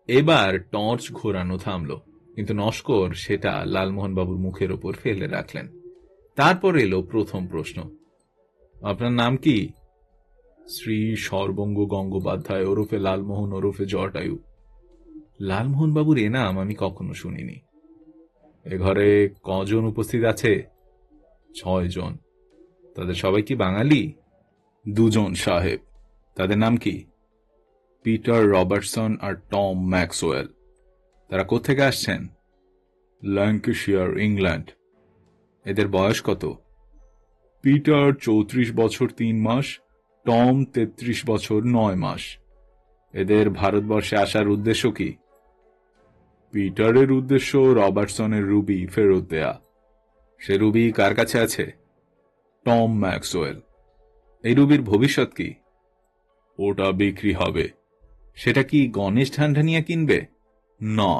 এবার টর্চ ঘোরানো থামল, কিন্তু নস্কর সেটা লালমোহনবাবুর মুখের ওপর ফেলে রাখলেন। তারপর এলো প্রথম প্রশ্ন, আপনার নাম কি? শ্রী সর্বঙ্গ গঙ্গোপাধ্যায় ওরফে লালমোহন ওরফে জটায়ু। লালমোহনবাবুর এ নাম আমি কখনো শুনিনি। এ ঘরে কজন উপস্থিত আছে? 6 জন। তাদের সবাই কি বাঙালি? 2 জন সাহেব। তাদের নাম কি? পিটার রবার্টসন আর টম ম্যাক্সওয়েল। তারা কোত্থেকে আসছেন? Lancashire, England. এদের বয়স কত? পিটার 34 বছর 3 মাস, টম 33 বছর 9 মাস। এদের ভারতবর্ষে আসার উদ্দেশ্য কি? পিটারের উদ্দেশ্য রবার্টসনের রুবি ফেরত দেয়া। সে রুবি কার কাছে আছে? Tom Maxwell. এই রুবির ভবিষ্যৎ কি? ওটা বিক্রি হবে। সেটা কি গণেশ ঢান্ডানিয়া কিনবে? না,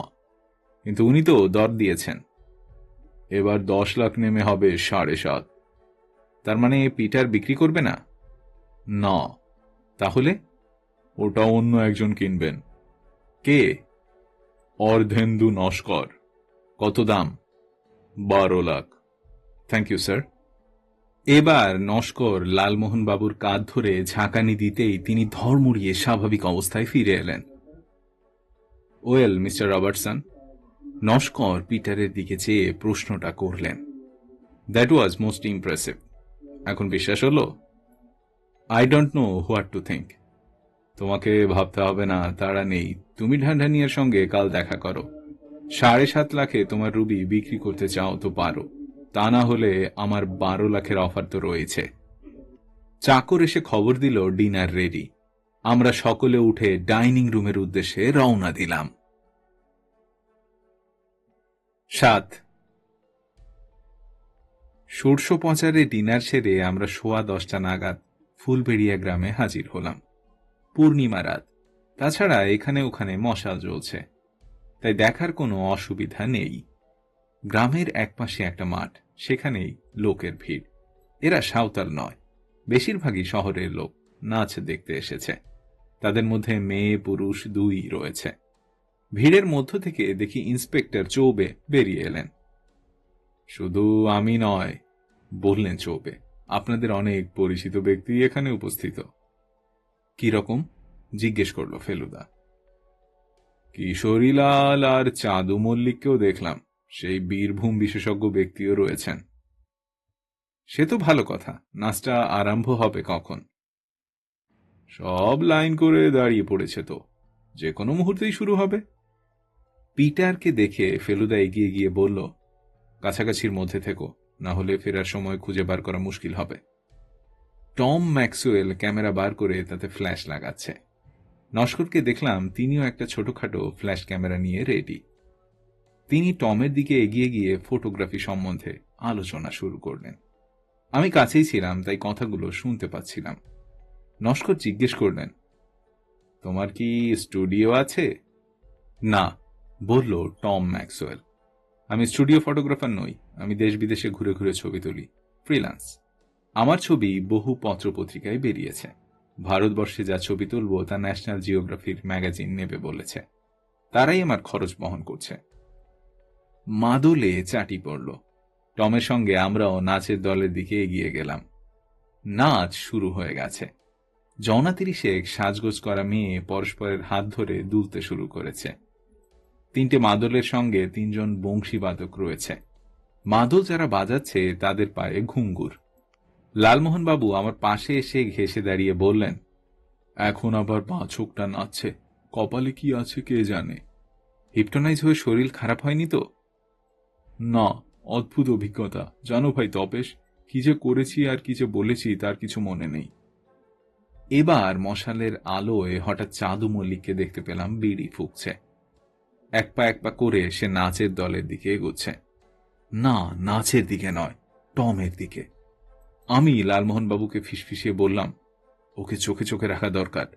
কিন্তু উনি তো দর দিয়েছেন। এবার 10 লাখ নেমে হবে 7.5। তার মানে পিটার বিক্রি করবে না? না। তাহলে? ওটা অন্য একজন কিনবেন। কে? অর্ধেন্দু নস্কর। কত দাম? 12 লাখ। Thank you sir. এবার নস্কর লালমোহন বাবুর কাঁধ ধরে ঝাঁকানি দিতেই তিনি ধড়মুড়িয়ে স্বাভাবিক অবস্থায় ফিরে এলেন। ওয়েল মিস্টার রবার্টসন, নস্কর পিটারের দিকে চেয়ে প্রশ্নটা করলেন। That was most impressive. এখন বিশ্বাস হলো? I don't know what to think. তোমাকে ভাবতে হবে না, তাড়া নেই। তুমি ঢান্ডানিয়ার সঙ্গে কাল দেখা করো। 7.5 লাখে তোমার রুবি বিক্রি করতে চাও তো পারো, তা না হলে আমার 12 লাখের অফার তো রয়েছে। চাকর এসে খবর দিল ডিনার রেডি। আমরা সকলে উঠে ডাইনিং রুমের উদ্দেশ্যে রওনা দিলাম। 7 ষোড়শপচারে ডিনার সেরে আমরা 10:15 নাগাদ ফুলবেড়িয়া গ্রামে হাজির হলাম। পূর্ণিমা রাত, তাছাড়া এখানে ওখানে মশাল জ্বলছে, তাই দেখার কোনো অসুবিধা নেই। গ্রামের একপাশে একটা মাঠ, সেখানেই লোকের ভিড়। এরা সাঁওতাল নয়, বেশিরভাগই শহরের লোক নাচ দেখতে এসেছে। তাদের মধ্যে মেয়ে পুরুষ দুই রয়েছে। ভিড়ের মধ্য থেকে দেখি ইন্সপেক্টর চৌবে বেরিয়ে এলেন। শুধু আমি নয়, বললেন চৌবে, আপনাদের অনেক পরিচিত ব্যক্তি এখানে উপস্থিত। কি রকম? জিজ্ঞেস করল ফেলুদা। কিশোরীলাল আর চাঁদু মল্লিককেও দেখলাম, সেই বীরভূম বিশেষজ্ঞ ব্যক্তিও রয়েছেন। সে তো ভালো কথা। নাচটা আরম্ভ হবে কখন? সব লাইন করে দাঁড়িয়ে পড়েছে তো, যে কোনো মুহূর্তেই শুরু হবে। পিটারকে দেখে ফেলুদা এগিয়ে গিয়ে বলল, কাছাকাছির মধ্যে থেকো, না হলে ফেরার সময় খুঁজে বার করা মুশকিল হবে। টম ম্যাক্সওয়েল ক্যামেরা বার করে তাতে ফ্ল্যাশ লাগাচ্ছে। নস্করকে দেখলাম তিনিও একটা ছোটখাটো ফ্ল্যাশ ক্যামেরা নিয়ে রেডি। তিনি টমের দিকে এগিয়ে গিয়ে ফটোগ্রাফি সম্বন্ধে আলোচনা শুরু করলেন। আমি কাছেই ছিলাম, তাই কথাগুলো শুনতে পাচ্ছিলাম। নস্কর জিজ্ঞেস করলেন, তোমার কি স্টুডিও আছে? না, বলল টম ম্যাক্সওয়েল। আমি স্টুডিও ফটোগ্রাফার নই, আমি দেশ বিদেশে ঘুরে ঘুরে ছবি তুলি, ফ্রিল্যান্স। আমার ছবি বহু পত্রপত্রিকায় বেরিয়েছে। ভারতবর্ষে যা ছবি তুলব তা ন্যাশনাল জিওগ্রাফির ম্যাগাজিন নেবে বলেছে, তারাই আমার খরচ বহন করছে। মাদলে চাটি পড়ল। টমের সঙ্গে আমরাও নাচের দলের দিকে এগিয়ে গেলাম। নাচ শুরু হয়ে গেছে। 30 সাজগোজ করা মেয়ে পরস্পরের হাত ধরে দুলতে শুরু করেছে। 3টে মাদলের সঙ্গে 3 জন বংশীবাদক রয়েছে। মাদল যারা বাজাচ্ছে তাদের পায়ে ঘুঙ্গুর। লালমোহন বাবু আমার পাশে এসে ঘেঁষে দাঁড়িয়ে বললেন, এখন আবার পাঁচকটা নাচছে, কপালে কি আছে কে জানে। হিপটোনাইজ হয়ে শরীর খারাপ হয়নি তো? না, অদ্ভুত অভিজ্ঞতা জানো ভাই তপেশ, কি যে করেছি আর কি যে বলেছি তার কিছু মনে নেই। এবার মশালের আলোয় হঠাৎ চাঁদু মল্লিককে দেখতে পেলাম বিড়ি ফুঁকছে। এক পা করে সে নাচের দলের দিকে এগোচ্ছে। না, নাচের দিকে নয়, টমের দিকে। আমি লালমোহন বাবুকে ফিসফিসিয়ে বললাম, ওকে চোখে চোখে রাখা দরকার।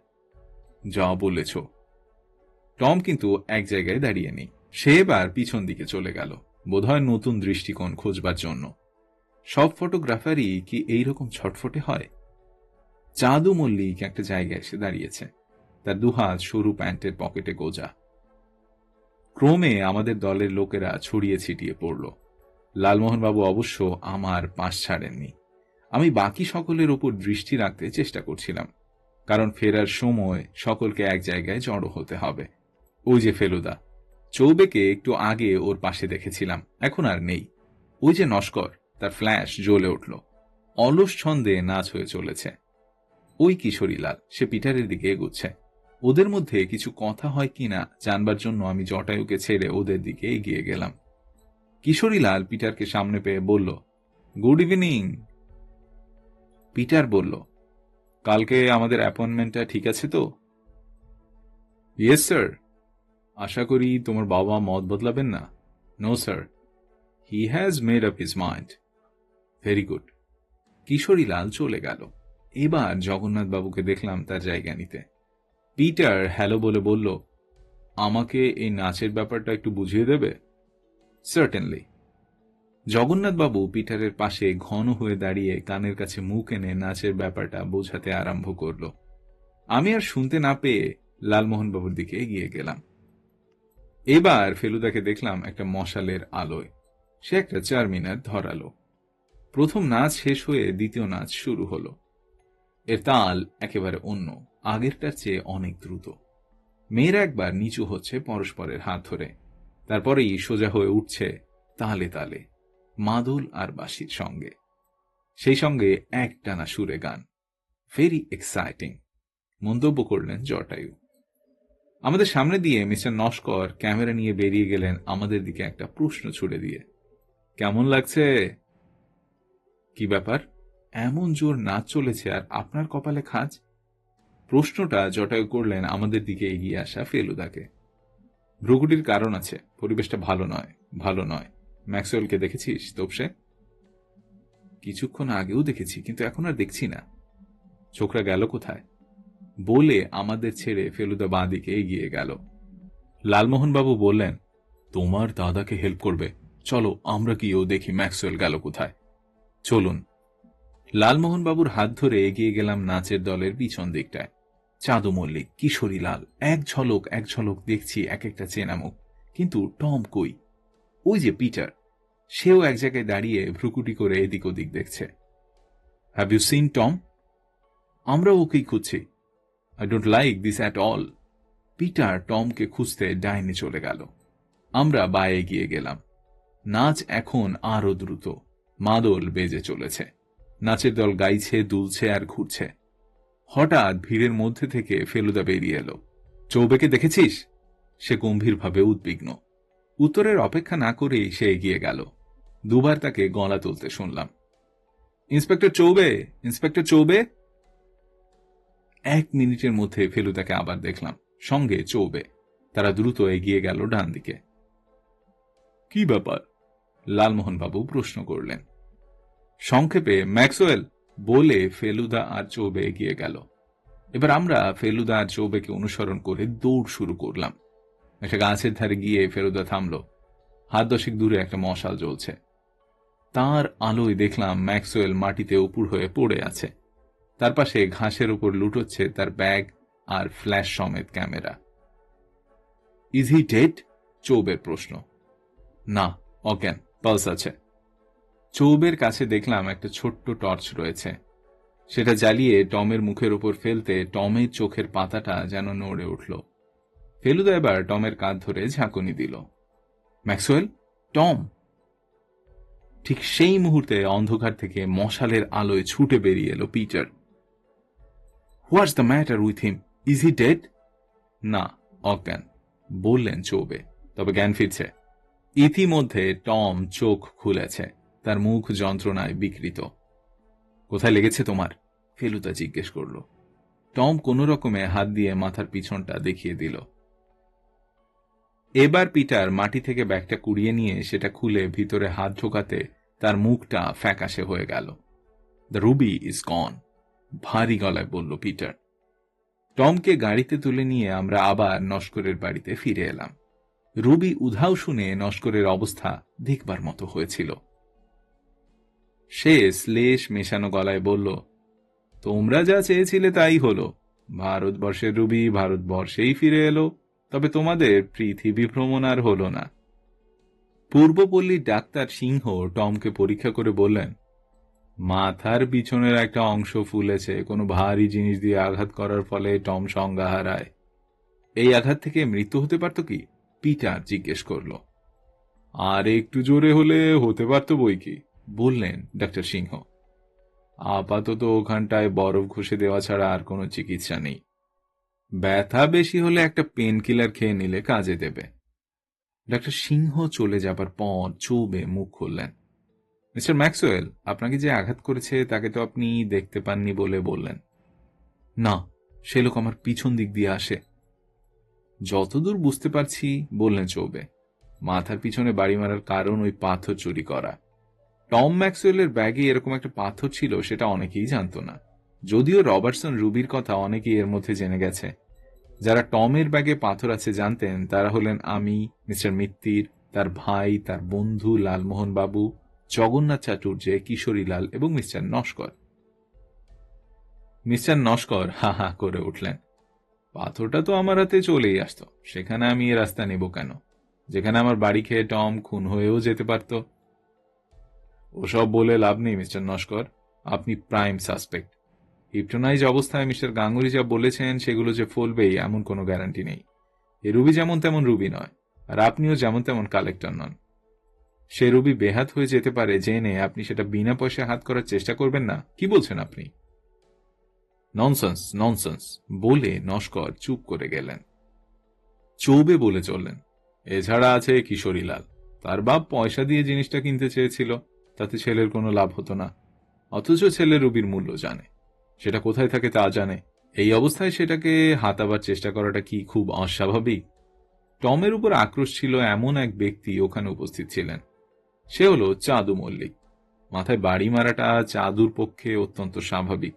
যা বলেছ। টম কিন্তু এক জায়গায় দাঁড়িয়ে নেই, সে এবার পিছন দিকে চলে গেল, বোধহয় নতুন দৃষ্টিকোণ খোঁজবার জন্য। সব ফটোগ্রাফারই কি এইরকম ছটফটে হয়? চাঁদু মল্লিক একটা জায়গায় এসে দাঁড়িয়েছে, তার দুহাত সরু প্যান্টের পকেটে গোজা। ক্রমে আমাদের দলের লোকেরা ছড়িয়ে ছিটিয়ে পড়ল। লালমোহনবাবু অবশ্য আমার পাশ ছাড়েননি। আমি বাকি সকলের ওপর দৃষ্টি রাখতে চেষ্টা করছিলাম, কারণ ফেরার সময় সকলকে এক জায়গায় জড়ো হতে হবে। ওই যে ফেলুদা, চৌবেকে একটু আগে ওর পাশে দেখেছিলাম, এখন আর নেই। ওই যে নস্কর, তার ফ্ল্যাশ জ্বলে উঠল, অলস ছন্দে নাচ হয়ে চলেছে। ওই কিশোরীলাল, সে পিটারের দিকে এগুচ্ছে। ওদের মধ্যে কিছু কথা হয় কিনা জানবার জন্য আমি জটায়ুকে ছেড়ে ওদের দিকে এগিয়ে গেলাম। কিশোরীলাল পিটারকে সামনে পেয়ে বলল, গুড ইভিনিং। পিটার বলল, কালকে আমাদের অ্যাপয়েন্টমেন্টটা ঠিক আছে তো? Yes sir. আশা করি তোমার বাবা মত বদলাবেন না? No sir, he has made up his mind. Very good. Kishorilal চলে গেল। এবার জগন্নাথ বাবুকে দেখলাম তার জায়গা নিতে। পিটার হ্যালো বলে বলল, আমাকে এই নাচের ব্যাপারটা একটু বুঝিয়ে দেবে? সার্টেনলি। জগন্নাথবাবু পিটারের পাশে ঘন হয়ে দাঁড়িয়ে কানের কাছে মুখ এনে নাচের ব্যাপারটা বোঝাতে আরম্ভ করল। আমি আর শুনতে না পেয়ে লালমোহনবাবুর দিকে এগিয়ে গেলাম। এবার ফেলুদাকে দেখলাম একটা মশালের আলোয়। সে একটা চারমিনার ধরালো। প্রথম নাচ শেষ হয়ে দ্বিতীয় নাচ শুরু হলো। এর তাল একেবারে অন্য, আগেরটার চেয়ে অনেক দ্রুত। মেয়েরা একবার নিচু হচ্ছে পরস্পরের হাত ধরে, তারপরেই সোজা হয়ে উঠছে তালে তালে, মাদল আর বাঁশির সঙ্গে। সেই সঙ্গে একটানা সুরে গান। ভেরি এক্সাইটিং, মন্তব্য করলেন জটায়ু। আমাদের সামনে দিয়ে মিস্টার নস্কর ক্যামেরা নিয়ে বেরিয়ে গেলেন আমাদের দিকে একটা প্রশ্ন ছুড়ে দিয়ে। কেমন লাগছে? কি ব্যাপার, এমন জোর নাচ চলেছে আর আপনার কপালে খাজ? প্রশ্নটা জটায়ু করলেন আমাদের দিকে এগিয়ে আসা ফেলুদাকে। ভ্রুকুটির কারণ আছে, পরিবেশটা ভালো নয়, ভালো নয়। ম্যাক্সওয়েলকে দেখেছিস তোপসে? কিছুক্ষণ আগেও দেখেছি, কিন্তু এখন আর দেখছি না। ছোকরা গেল কোথায়? বলে আমাদের ছেড়ে ফেলুদা বাঁ দিকে এগিয়ে গেল। লালমোহনবাবু বললেন, তোমার দাদাকে হেল্প করবে, চলো আমরা গিয়েও দেখি ম্যাক্সওয়েল গেল কোথায়। চলুন। লালমোহনবাবুর হাত ধরে এগিয়ে গেলাম নাচের দলের পিছন দিকটায়। চাঁদু মল্লিক, কিশোরী লাল, এক ঝলক দেখছি এক একটা চেনা মুখ। কিন্তু টম কই? ওই যে পিটার, সেও এক জায়গায় দাঁড়িয়ে ভ্রুকুটি করে এদিক ওদিক দেখছে। Have you seen Tom? আমরা ওকেই খুঁজছি। I don't like this at all. Peter টমকে খুঁজতে ডাইনে চলে গেল। আমরা বায়ে গিয়ে গেলাম। নাচ এখন আরো দ্রুত, মাদল বেজে চলেছে। নাচের দল গাইছে, দুলছে আর ঘুরছে। হঠাৎ ভিড়ের মধ্যে থেকে ফেলুদা বেরিয়ে এলো। চৌবেকে দেখেছিস? সে গম্ভীরভাবে উদ্বিগ্ন। উত্তরের অপেক্ষা না করেই সে এগিয়ে গেল। দুবার তাকে গলা তুলতে শুনলাম। Inspector Choubey, inspector Choubey. 1 মিনিটের মধ্যে ফেলুদাকে আবার দেখলাম, সঙ্গে চৌবে। তারা দ্রুত এগিয়ে গেল ডান দিকে। কি ব্যাপার? লালমোহনবাবু প্রশ্ন করলেন। সংক্ষেপে ম্যাক্সওয়েল, বলে ফেলুদা আর চৌবে এগিয়ে গেল। এবার আমরা ফেলুদা আর চৌবেকে অনুসরণ করে দৌড় শুরু করলাম। একটা গাছের ধারে গিয়ে ফেলুদা থামল। হাত 10 দূরে একটা মশাল জ্বলছে। তার আলোয় দেখলাম ম্যাক্সওয়েল মাটিতে উপুর হয়ে পড়ে আছে। তার পাশে ঘাসের উপর লুটোচ্ছে তার ব্যাগ আর ফ্ল্যাশ সমেত ক্যামেরা। Is he dead? চৌবের প্রশ্ন। না, অজ্ঞান, পালস আছে। চৌবের কাছে দেখলাম একটা ছোট্ট টর্চ রয়েছে। সেটা জ্বালিয়ে টমের মুখের উপর ফেলতে টমের চোখের পাতাটা যেন নড়ে উঠল। ফেলুদা এবার টমের কাঁধ ধরে ঝাঁকুনি দিল। Maxwell, Tom. ঠিক সেই মুহূর্তে অন্ধকার থেকে মশালের আলোয় ছুটে বেরিয়ে এলো Peter. What's the matter with him? Is he dead? না, অজ্ঞান, বললেন চৌবে, তবে জ্ঞান ফিরছে। ইতিমধ্যে টম চোখ খুলেছে, তার মুখ যন্ত্রণায় বিকৃত। কোথায় লেগেছে তোমার? ফেলুদা জিজ্ঞেস করল। টম কোন রকমে হাত দিয়ে মাথার পিছনটা দেখিয়ে দিল। এবার পিটার মাটি থেকে ব্যাগটা কুড়িয়ে নিয়ে সেটা খুলে ভিতরে হাত ঢোকাতে তার মুখটা ফ্যাকাশে হয়ে গেল। দ্য রুবি ইজ গন, ভারী গলায় বলল পিটার। টমকে গাড়িতে তুলে নিয়ে আমরা আবার নস্করের বাড়িতে ফিরে এলাম। রুবি উধাও শুনে নস্করের অবস্থা দেখবার মতো হয়েছিল। সে শ্লেষ মেশানো গলায় বলল, তোমরা যা চেয়েছিলে তাই হলো। ভারতবর্ষের রুবি ভারতবর্ষেই ফিরে এলো, তবে তোমাদের পৃথিবী ভ্রমণ আর হলো না। পূর্বপল্লীর ডাক্তার সিংহ টমকে পরীক্ষা করে বললেন, মাথার পিছনের একটা অংশ ফুলেছে, কোনো ভারী জিনিস দিয়ে আঘাত করার ফলে টম সংজ্ঞা হারায়। এই আঘাত থেকে মৃত্যু হতে পারত কি? পিটার জিজ্ঞেস করল। আর একটু জোরে হলে হতে পারত বই কি, বললেন ডাক্তার সিংহ। আপাতত ওখানটায় বরফ ঘষে দেওয়া ছাড়া আর কোনো চিকিৎসা নেই। ব্যথা বেশি হলে একটা পেন কিলার খেয়ে নিলে কাজে দেবে। ডাক্তার সিংহ চলে যাবার পর চৌবে মুখ খুললেন। মিস্টার ম্যাক্সওয়েল, আপনাকে যে আঘাত করেছে তাকে তো আপনি দেখতে পাননি বলে বললেন। না, সে লোক আমার পিছন দিক দিয়ে আসে। যতদূর বুঝতে পারছি, বললেন চৌবে, মাথার পিছনে বাড়ি মারার কারণ ওই পাথর চুরি করা। টম ম্যাক্সওয়েলের ব্যাগে এরকম একটা পাথর ছিল সেটা অনেকেই জানত না, যদিও রবার্টসন রুবির কথা অনেকেই এর মধ্যে জেনে গেছে। যারা টমের ব্যাগে পাথর আছে জানতেন তারা হলেন আমি, মিস্টার মিত্তির, তার ভাই, তার বন্ধু লালমোহন বাবু, জগন্নাথ চাটুর্যে, কিশোরীলাল এবং মিস্টার নস্কর। মিস্টার নস্কর হা হা করে উঠলেন। পাথরটা তো আমার হাতে চলেই আসতো, সেখানে আমি এ রাস্তা নেব কেন, যেখানে আমার বাড়ি খেয়ে টম খুন হয়েও যেতে পারত। ওসব বলে লাভ নেই মিস্টার নস্কর, আপনি প্রাইম সাসপেক্ট। হিপনোটাইজ অবস্থায় মিস্টার গাঙ্গুলি যা বলেছেন সেগুলো যে ফলবেই এমন কোনো গ্যারান্টি নেই। এ রুবি যেমন তেমন রুবি নয়, আর আপনিও যেমন তেমন কালেক্টর নন। সে রুবি বেহাত হয়ে যেতে পারে জেনে আপনি সেটা বিনা পয়সায় হাত করার চেষ্টা করবেন না, কি বলছেন আপনি? ননসেন্স ননসেন্স বলে নস্কর চুপ করে গেলেন। চৌবে বলে চললেন, এছাড়া আছে কিশোরীলাল। তার বাপ পয়সা দিয়ে জিনিসটা কিনতে চেয়েছিল, তাতে ছেলের কোনো লাভ হতো না, অথচ ছেলে রুবির মূল্য জানে, সেটা কোথায় থাকে তা জানে। এই অবস্থায় সেটাকে হাতাবার চেষ্টা করাটা কি খুব অস্বাভাবিক? টমের উপর আক্রোশ ছিল এমন এক ব্যক্তি ওখানে উপস্থিত ছিলেন। সে হলো চাঁদু মল্লিক। মাথায় বাড়ি মারাটা চাঁদুর পক্ষে অত্যন্ত স্বাভাবিক,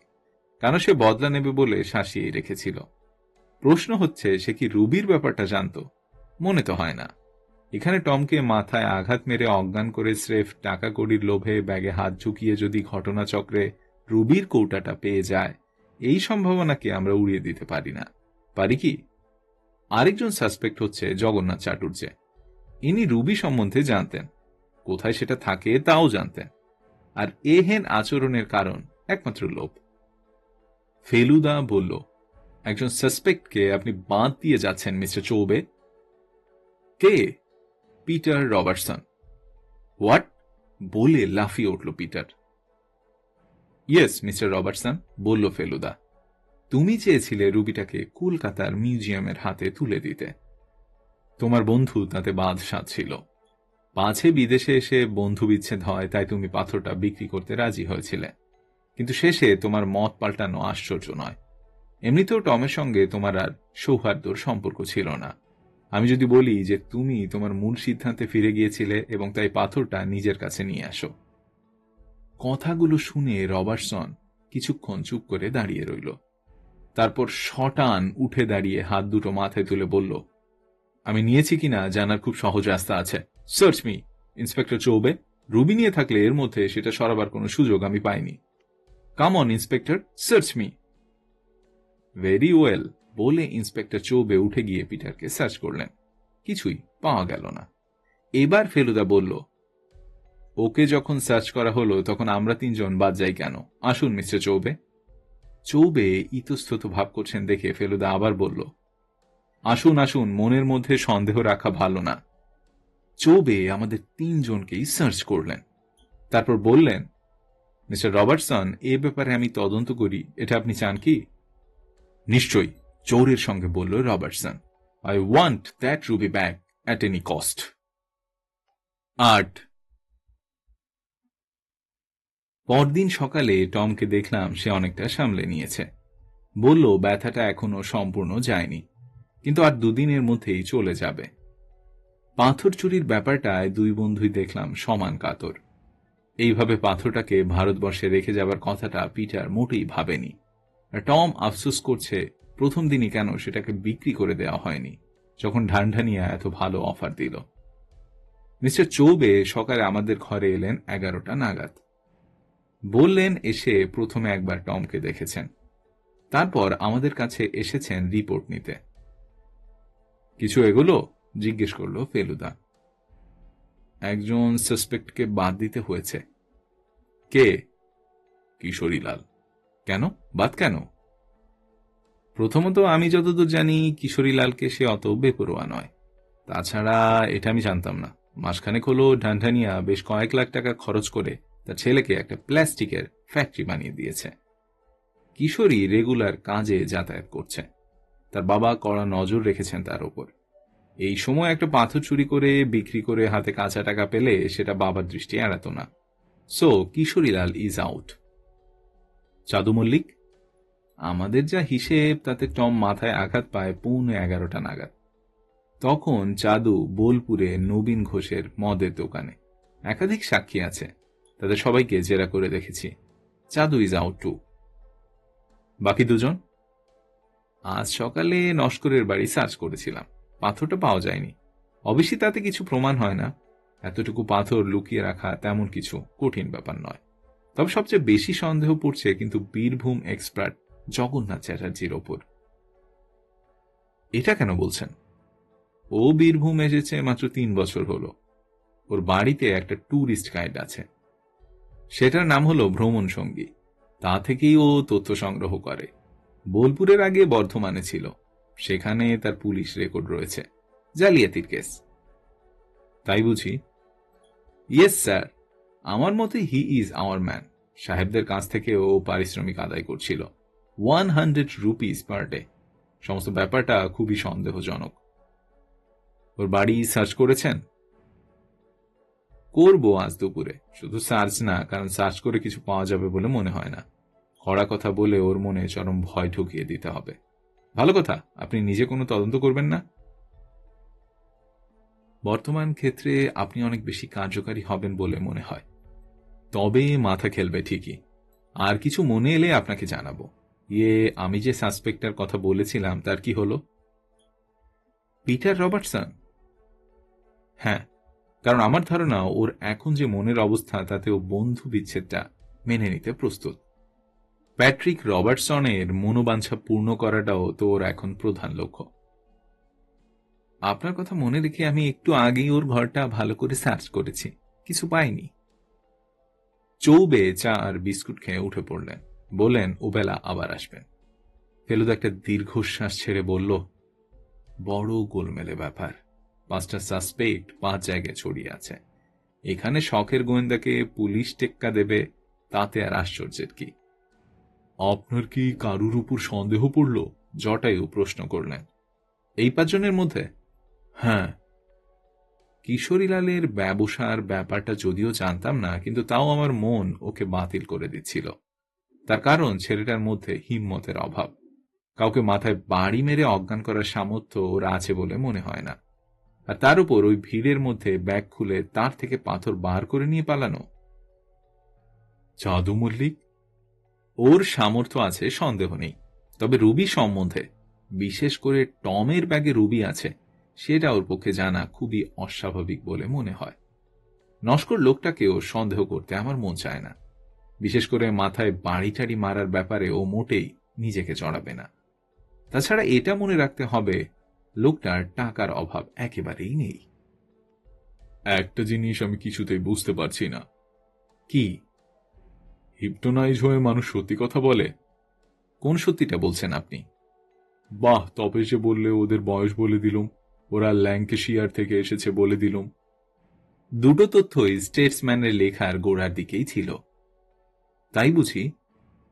কারণ সে বদলা নেবে বলে শাসিয়ে রেখেছিল। প্রশ্ন হচ্ছে, সে কি রুবির ব্যাপারটা জানত? মনে তো হয় না। এখানে টমকে মাথায় আঘাত মেরে অজ্ঞান করে স্রেফ টাকা কড়ির লোভে ব্যাগে হাত ঝুঁকিয়ে যদি ঘটনাচক্রে রুবির কৌটাটা পেয়ে যায়, এই সম্ভাবনাকে আমরা উড়িয়ে দিতে পারি না, পারি কি? আরেকজন সাসপেক্ট হচ্ছে জগন্নাথ চাটুর্যে। ইনি রুবি সম্বন্ধে জানতেন, কোথায় সেটা থাকে তাও জানতেন, আর এহেন আচরণের কারণ একমাত্র লোভ। ফেলুদা বলল, একজন সাসপেক্টকে আপনি বাদ দিয়ে যাচ্ছেন মিস্টার চৌবে। কে? Peter Robertson. হোয়াট? বলে লাফিয়ে উঠল পিটার। ইয়েস মিস্টার রবার্টসন, বলল ফেলুদা। তুমি চেয়েছিলে রুবিটাকে কলকাতার মিউজিয়ামের হাতে তুলে দিতে। তোমার বন্ধু তাতে বাদ সাধছিল। পাছে বিদেশে এসে বন্ধু বিচ্ছেদ হয় তাই তুমি পাথরটা বিক্রি করতে রাজি হয়েছিলে, কিন্তু শেষে তোমার মত পাল্টানো আশ্চর্য নয়। এমনিতেও টমের সঙ্গে তোমার আর সৌহার্দ্যর সম্পর্ক ছিল না। আমি যদি বলি যে তুমি তোমার মূল সিদ্ধান্তে ফিরে গিয়েছিলে এবং তাই পাথরটা নিজের কাছে নিয়ে আসো। কথাগুলো শুনে রবার্টসন কিছুক্ষণ চুপ করে দাঁড়িয়ে রইল। তারপর শটান উঠে দাঁড়িয়ে হাত দুটো মাথায় তুলে বলল, আমি নিয়েছি কিনা জানার খুব সহজ রাস্তা আছে। Search me, inspector Choubey. Ruby নিয়ে থাকলে এর মধ্যে সেটা সরাবার কোনো সুযোগ আমি পাইনি। Come on inspector, search me. Very well বলে ইন্সপেক্টর চৌবে উঠে গিয়ে পিটারকে সার্চ করলেন। কিছুই পাওয়া গেল না। এবার ফেলুদা বলল, ওকে যখন সার্চ করা হলো তখন আমরা তিনজন বাদ যাই কেন? আসুন মিস্টার চৌবে। চৌবে ইতস্তত ভাব করছেন দেখে ফেলুদা আবার বলল, আসুন আসুন, মনের মধ্যে সন্দেহ রাখা ভালো না। চৌবে আমাদের তিনজনকেই সার্চ করলেন, তারপর বললেন, মিস্টার রবার্টসন, এ ব্যাপারে আমি তদন্ত করি, এটা আপনি চান কি? নিশ্চয়ই, চৌরের সঙ্গে বলল Robertson. I want that Ruby back at any cost. 8 পরদিন সকালে টমকে দেখলাম সে অনেকটা সামলে নিয়েছে। বলল ব্যথাটা এখনো সম্পূর্ণ যায়নি, কিন্তু আর দুদিনের মধ্যেই চলে যাবে। পাথর চুরির ব্যাপারটায় দুই বন্ধুই দেখলাম সমান কাতর। এইভাবে পাথরটাকে ভারতবর্ষে রেখে যাবার কথাটা পিটার মোটেই ভাবেনি। টম আফসোস করছে প্রথম দিনই কেন সেটাকে বিক্রি করে দেওয়া হয়নি, যখন ঢানঢানিয়া এত ভালো অফার দিল। মিস্টার চৌবে সকালে আমাদের ঘরে এলেন 11টা নাগাদ। বললেন এসে প্রথমে একবার টমকে দেখেছেন, তারপর আমাদের কাছে এসেছেন রিপোর্ট নিতে। কিছু এগুলো জিজ্ঞেস করল ফেলুদা। একজন সাসপেক্টকে বাদ দিতে হয়েছে। কে? কিশোরীলাল। কেন বাদ কেন? প্রথমত আমি যতদূর জানি কিশোরীলালকে সে অত বেপরোয়া নয়। তাছাড়া এটা আমি জানতাম না, মাসখানেক হলো ঢানঢানিয়া বেশ কয়েক লাখ টাকা খরচ করে তার ছেলেকে একটা প্লাস্টিকের ফ্যাক্টরি বানিয়ে দিয়েছে। কিশোরী রেগুলার কাজে যাতায়াত করছে, তার বাবা কড়া নজর রেখেছেন তার উপর। এই সময় একটা পাথর চুরি করে বিক্রি করে হাতে কাঁচা টাকা পেলে সেটা বাবার দৃষ্টি এড়াত না। So Kishorilal is out. Chandu Mallick? আমাদের যা হিসেব তাতে টম মাথায় আঘাত পায় 11:15 নাগাদ। তখন চাঁদু বোলপুরে নবীন ঘোষের মদের দোকানে। একাধিক সাক্ষী আছে, তাদের সবাইকে জেরা করে দেখেছি। চাঁদু ইজ আউট টু। বাকি দুজন? আজ সকালে নস্করের বাড়ি সার্চ করেছিলাম, পাথরটা পাওয়া যায়নি। অবশ্যই তাতে কিছু প্রমাণ হয় না, এতটুকু পাথর লুকিয়ে রাখা তেমন কিছু কঠিন ব্যাপার নয়। তবে সবচেয়ে বেশি সন্দেহ পড়ছে কিন্তু বীরভূম এক্সপার্ট জগন্নাথ চ্যাটার্জির ওপর। এটা কেন বলছেন? ও বীরভূম এসেছে মাত্র 3 বছর হলো। ওর বাড়িতে একটা ট্যুরিস্ট গাইড আছে, সেটার নাম হলো ভ্রমণ সঙ্গী। তা থেকেই ও তথ্য সংগ্রহ করে। বোলপুরের আগে বর্ধমানে ছিল, সেখানে তার পুলিশ রেকর্ড রয়েছে, জালিয়াতির কেস। তাই বুঝি? ইয়েস স্যার, আমার মতে হি ইজ আওয়ার ম্যান। সাহেবদের কাছ থেকে ও পারিশ্রমিক আদায় করছিল 100 রুপিস পার ডে। সমস্ত ব্যাপারটা খুবই সন্দেহজনক। ওর বাড়ি সার্চ করেছেন? করবো আজ দুপুরে। শুধু সার্চ না, কারণ সার্চ করে কিছু পাওয়া যাবে বলে মনে হয় না। কড়া কথা বলে ওর মনে চরম ভয় ঢুকিয়ে দিতে হবে। ভালো কথা, আপনি নিজে কোনো তদন্ত করবেন না? বর্তমান ক্ষেত্রে আপনি অনেক বেশি কার্যকারী হবেন বলে মনে হয়, তবে মাথা খেলবে ঠিকই। আর কিছু মনে এলে আপনাকে জানাবো। আমি যে সাসপেক্টার কথা বলেছিলাম তার কি হলো? Peter Robertson? হ্যাঁ, কারণ আমার ধারণা ওর এখন যে মনের অবস্থা তাতে ও বন্ধু বিচ্ছেদটা মেনে নিতে প্রস্তুত। প্যাট্রিক রবার্টসনের মনোবাঞ্ছা পূর্ণ করাটাও তো ওর এখন প্রধান লক্ষ্য। আপনার কথা মনে রেখে আমি একটু আগেই ওর ঘরটা ভালো করে সার্চ করেছি, কিছু পাইনি। চৌবে চা আর বিস্কুট খেয়ে উঠে পড়লেন, বললেন ওবেলা আবার আসবেন। ফেলুদা একটা দীর্ঘশ্বাস ছেড়ে বলল, বড় গোলমেলে ব্যাপার। 5টা সাসপেক্ট 5 জায়গায় ছড়িয়ে আছে। এখানে শখের গোয়েন্দাকে পুলিশ টেক্কা দেবে, তাতে আর আশ্চর্যের কি? আপনার কি কারুর উপর সন্দেহ পড়ল? জটায়ু প্রশ্ন করলেন। এই 5 জনের মধ্যে? হ্যাঁ। কিশোরীলালের ব্যবসার ব্যাপারটা যদিও জানতাম না, কিন্তু তাও আমার মন ওকে বাতিল করে দিচ্ছিল। তার কারণ ছেলেটার মধ্যে হিম্মতের অভাব। কাউকে মাথায় বাড়ি মেরে অজ্ঞান করার সামর্থ্য ওর আছে বলে মনে হয় না। আর তার উপর ওই ভিড়ের মধ্যে ব্যাগ খুলে তার থেকে পাথর বার করে নিয়ে পালানো। চাঁদু মল্লিক? ওর সামর্থ্য আছে, সন্দেহ নেই। তবে রুবি সম্বন্ধে, বিশেষ করে টমের ব্যাগে রুবি আছে, সেটা ওর পক্ষে জানা খুবই অস্বাভাবিক বলে মনে হয়। নস্কর লোকটাকেও সন্দেহ করতে আমার মন চায় না। বিশেষ করে মাথায় বাড়ি টাড়ি মারার ব্যাপারে ও মোটেই নিজেকে চড়াবে না। তাছাড়া এটা মনে রাখতে হবে, লোকটার টাকার অভাব একেবারেই নেই। একটা জিনিস আমি কিছুতেই বুঝতে পারছি না। কি? হিপটোনাইজ হয়ে মানুষ সত্যি কথা বলে? কোন সত্যিটা বলছেন আপনি? বাহ, তবে যে বললে ওদের বয়স বলে দিলুম, ওরা ল্যাঙ্কেশিয়ার থেকে এসেছে বলে দিলুম। দুটো তথ্যই স্টেটসম্যানের লেখার গোড়ার দিকেই ছিল। তাই বুঝি?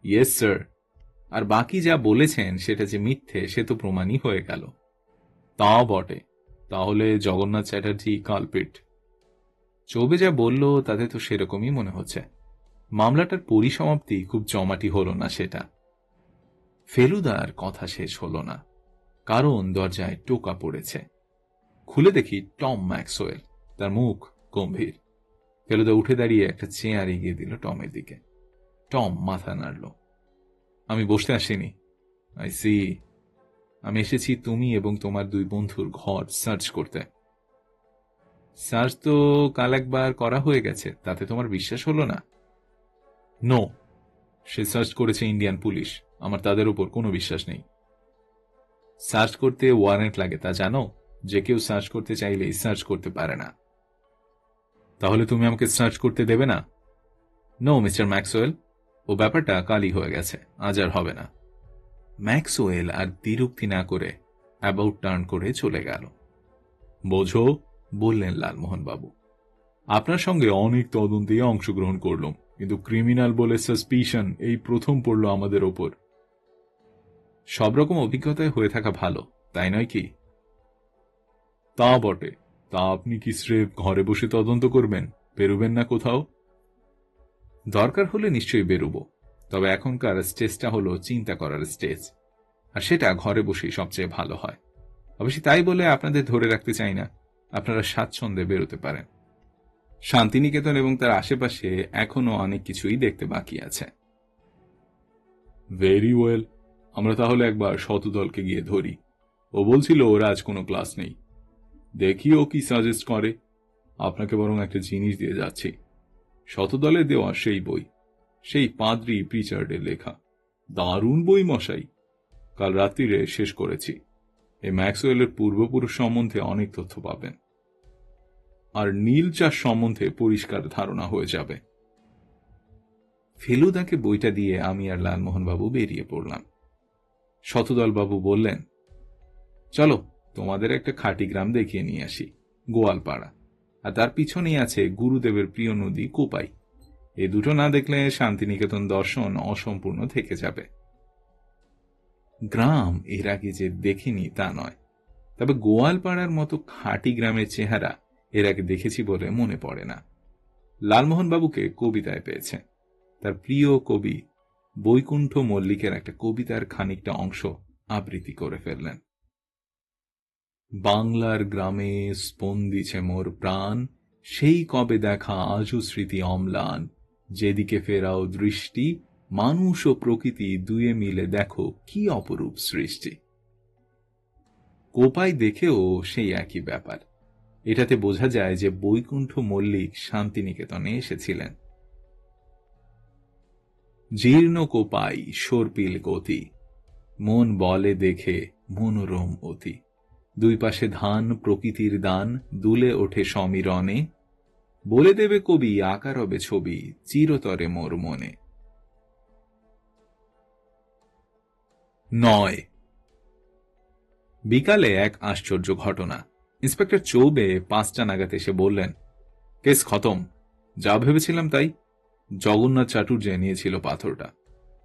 Yes sir. আর বাকি যা বলেছেন সেটা যে মিথ্যে সে তো প্রমাণই হয়ে গেল। তা বটে। তাহলে জগন্নাথ চ্যাটার্জি কালপিট। চৌবে যা বলল তাতে তো সেরকমই মনে হচ্ছে। মামলাটার পরিসমাপ্তি খুব জমাটি হল না সেটা। ফেলুদার কথা শেষ হল না, কারণ দরজায় টোকা পড়েছে। খুলে দেখি টম ম্যাক্সওয়েল। তার মুখ গম্ভীর। ফেলুদা উঠে দাঁড়িয়ে একটা চেয়ার এগিয়ে দিল টমের দিকে। টম মাথা নাড়ল। আমি বসতে আসিনি। I see. আমি এসেছি তুমি এবং তোমার 2 বন্ধুর ঘর সার্চ করতে। সার্চ তো কাল একবার করা হয়ে গেছে, তাতে তোমার বিশ্বাস হলো না? নো। সে সার্চ করেছে ইন্ডিয়ান পুলিশ, আমার তাদের উপর কোনো বিশ্বাস নেই। সার্চ করতে ওয়ারেন্ট লাগে তা জানো? যে কেউ সার্চ করতে চাইলেই সার্চ করতে পারে না। তাহলে তুমি আমাকে সার্চ করতে দেবে না? নো মিস্টার ম্যাক্সওয়েল, ও ব্যাপারটা কালই হয়ে গেছে, আজ আর হবে না। ম্যাক্সওয়েল আর দ্বিরুক্তি না করে অ্যাবাউট টার্ন করে চলে গেল। বোঝো, বললেন লালমোহন বাবু, আপনার সঙ্গে অনেক তদন্তে অংশগ্রহণ করলাম, কিন্তু ক্রিমিনাল বলে সাসপিশন এই প্রথম পড়ল আমাদের ওপর। সব রকম অভিজ্ঞতায় হয়ে থাকা ভালো, তাই নয় কি? তা বটে। তা আপনি কি স্রেফ ঘরে বসে তদন্ত করবেন, বেরোবেন না কোথাও? দরকার হলে নিশ্চয়ই বেরোবো, তবে এখনকার স্টেজটা হলো চিন্তা করার স্টেজ, আর সেটা ঘরে বসেই সবচেয়ে ভালো হয়। অবশ্যই তাই বলে আপনাদের ধরে রাখতে চাই না, আপনারা স্বাচ্ছন্দ্যে বেরোতে পারেন। শান্তিনিকেতন এবং তার আশেপাশে এখনো অনেক কিছুই দেখতে বাকি আছে। ভেরি ওয়েল, আমরা তাহলে একবার শতদলকে গিয়ে ধরি। ও বলছিল ওর আজ কোনো ক্লাস নেই। দেখি ও কি সাজেস্ট করে। আপনাকে বরং একটা জিনিস দিয়ে যাচ্ছি, শতদলে দেওয়া সেই বই, সেই পাদ্রি প্রিচার্ডের লেখা। দারুণ বই মশাই, কাল রাত্রিরে শেষ করেছি। এই ম্যাক্সওয়েলের পূর্বপুরুষ সম্বন্ধে অনেক তথ্য পাবেন, আর নীল চাষ সম্বন্ধে পরিষ্কার ধারণা হয়ে যাবে। ফেলুদাকে বইটা দিয়ে আমি আর লালমোহনবাবু বেরিয়ে পড়লাম। শতদলবাবু বললেন, চলো তোমাদের একটা খাঁটি গ্রাম দেখিয়ে নিয়ে আসি, গোয়ালপাড়া, আর তার পিছনেই আছে গুরুদেবের প্রিয় নদী কোপাই। এই দুটো না দেখলে শান্তিনিকেতন দর্শন অসম্পূর্ণ থেকে যাবে। গ্রাম এর আগে যে দেখিনি তা নয়, তবে গোয়ালপাড়ার মতো খাঁটি গ্রামের চেহারা এর আগে দেখেছি বলে মনে পড়ে না। লালমোহনবাবুকে কবিতায় পেয়েছে। তার প্রিয় কবি বৈকুণ্ঠ মল্লিকের একটা কবিতার খানিকটা অংশ আবৃত্তি করে ফেললেন। বাংলার গ্রামে স্পন্দিছে মোর প্রাণ, সেই কবে দেখা আজও স্মৃতি অম্লান, যেদিকে ফেরাও দৃষ্টি, মানুষ ও প্রকৃতি দুয়ে মিলে দেখো কি অপরূপ সৃষ্টি। কোপাই দেখেও সেই একই ব্যাপার। এটাতে বোঝা যায় যে বৈকুণ্ঠ মল্লিক শান্তিনিকেতনে এসেছিলেন। জীর্ণ কোপাই সর্পিল গতি, মন বলে দেখে মনোরম অতি, দুই পাশে ধান প্রকৃতির দান, দুলে ওঠে সমীরণে, বলে দেবে কবি আকার হবে ছবি, চিরতরে মোর মনে। 9 বিকালে এক আশ্চর্য ঘটনা। ইন্সপেক্টর চৌবে 5টা নাগাদ এসে বললেন, কেস খতম, যা ভেবেছিলাম তাই। জগন্নাথ চাটুর্যে নিয়েছিল পাথরটা।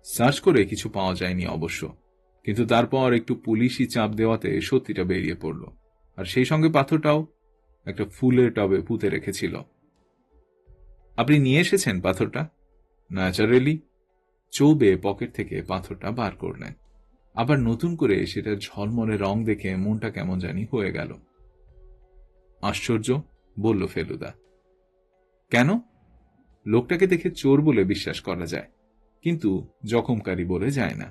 সার্চ করে কিছু পাওয়া যায়নি অবশ্য, কিন্তু তারপর একটু পুলিশি চাপ দেওয়াতে সত্যিটা বেরিয়ে পড়ল, আর সেই সঙ্গে পাথরটাও একটা ফুলের টবে পুঁতে রেখেছিল। আপনি নিয়ে এসেছেন পাথরটা? ন্যাচারালি। চৌবে পকেট থেকে পাথরটা বার করলেন। আবার নতুন করে সেটা ঝলমলে রং দেখে মনটা কেমন জানি হয়ে গেল। আশ্চর্য, বলল ফেলুদা। কেন? লোকটাকে দেখে চোর বলে বিশ্বাস করা যায়, কিন্তু জখমকারী বলে যায় না।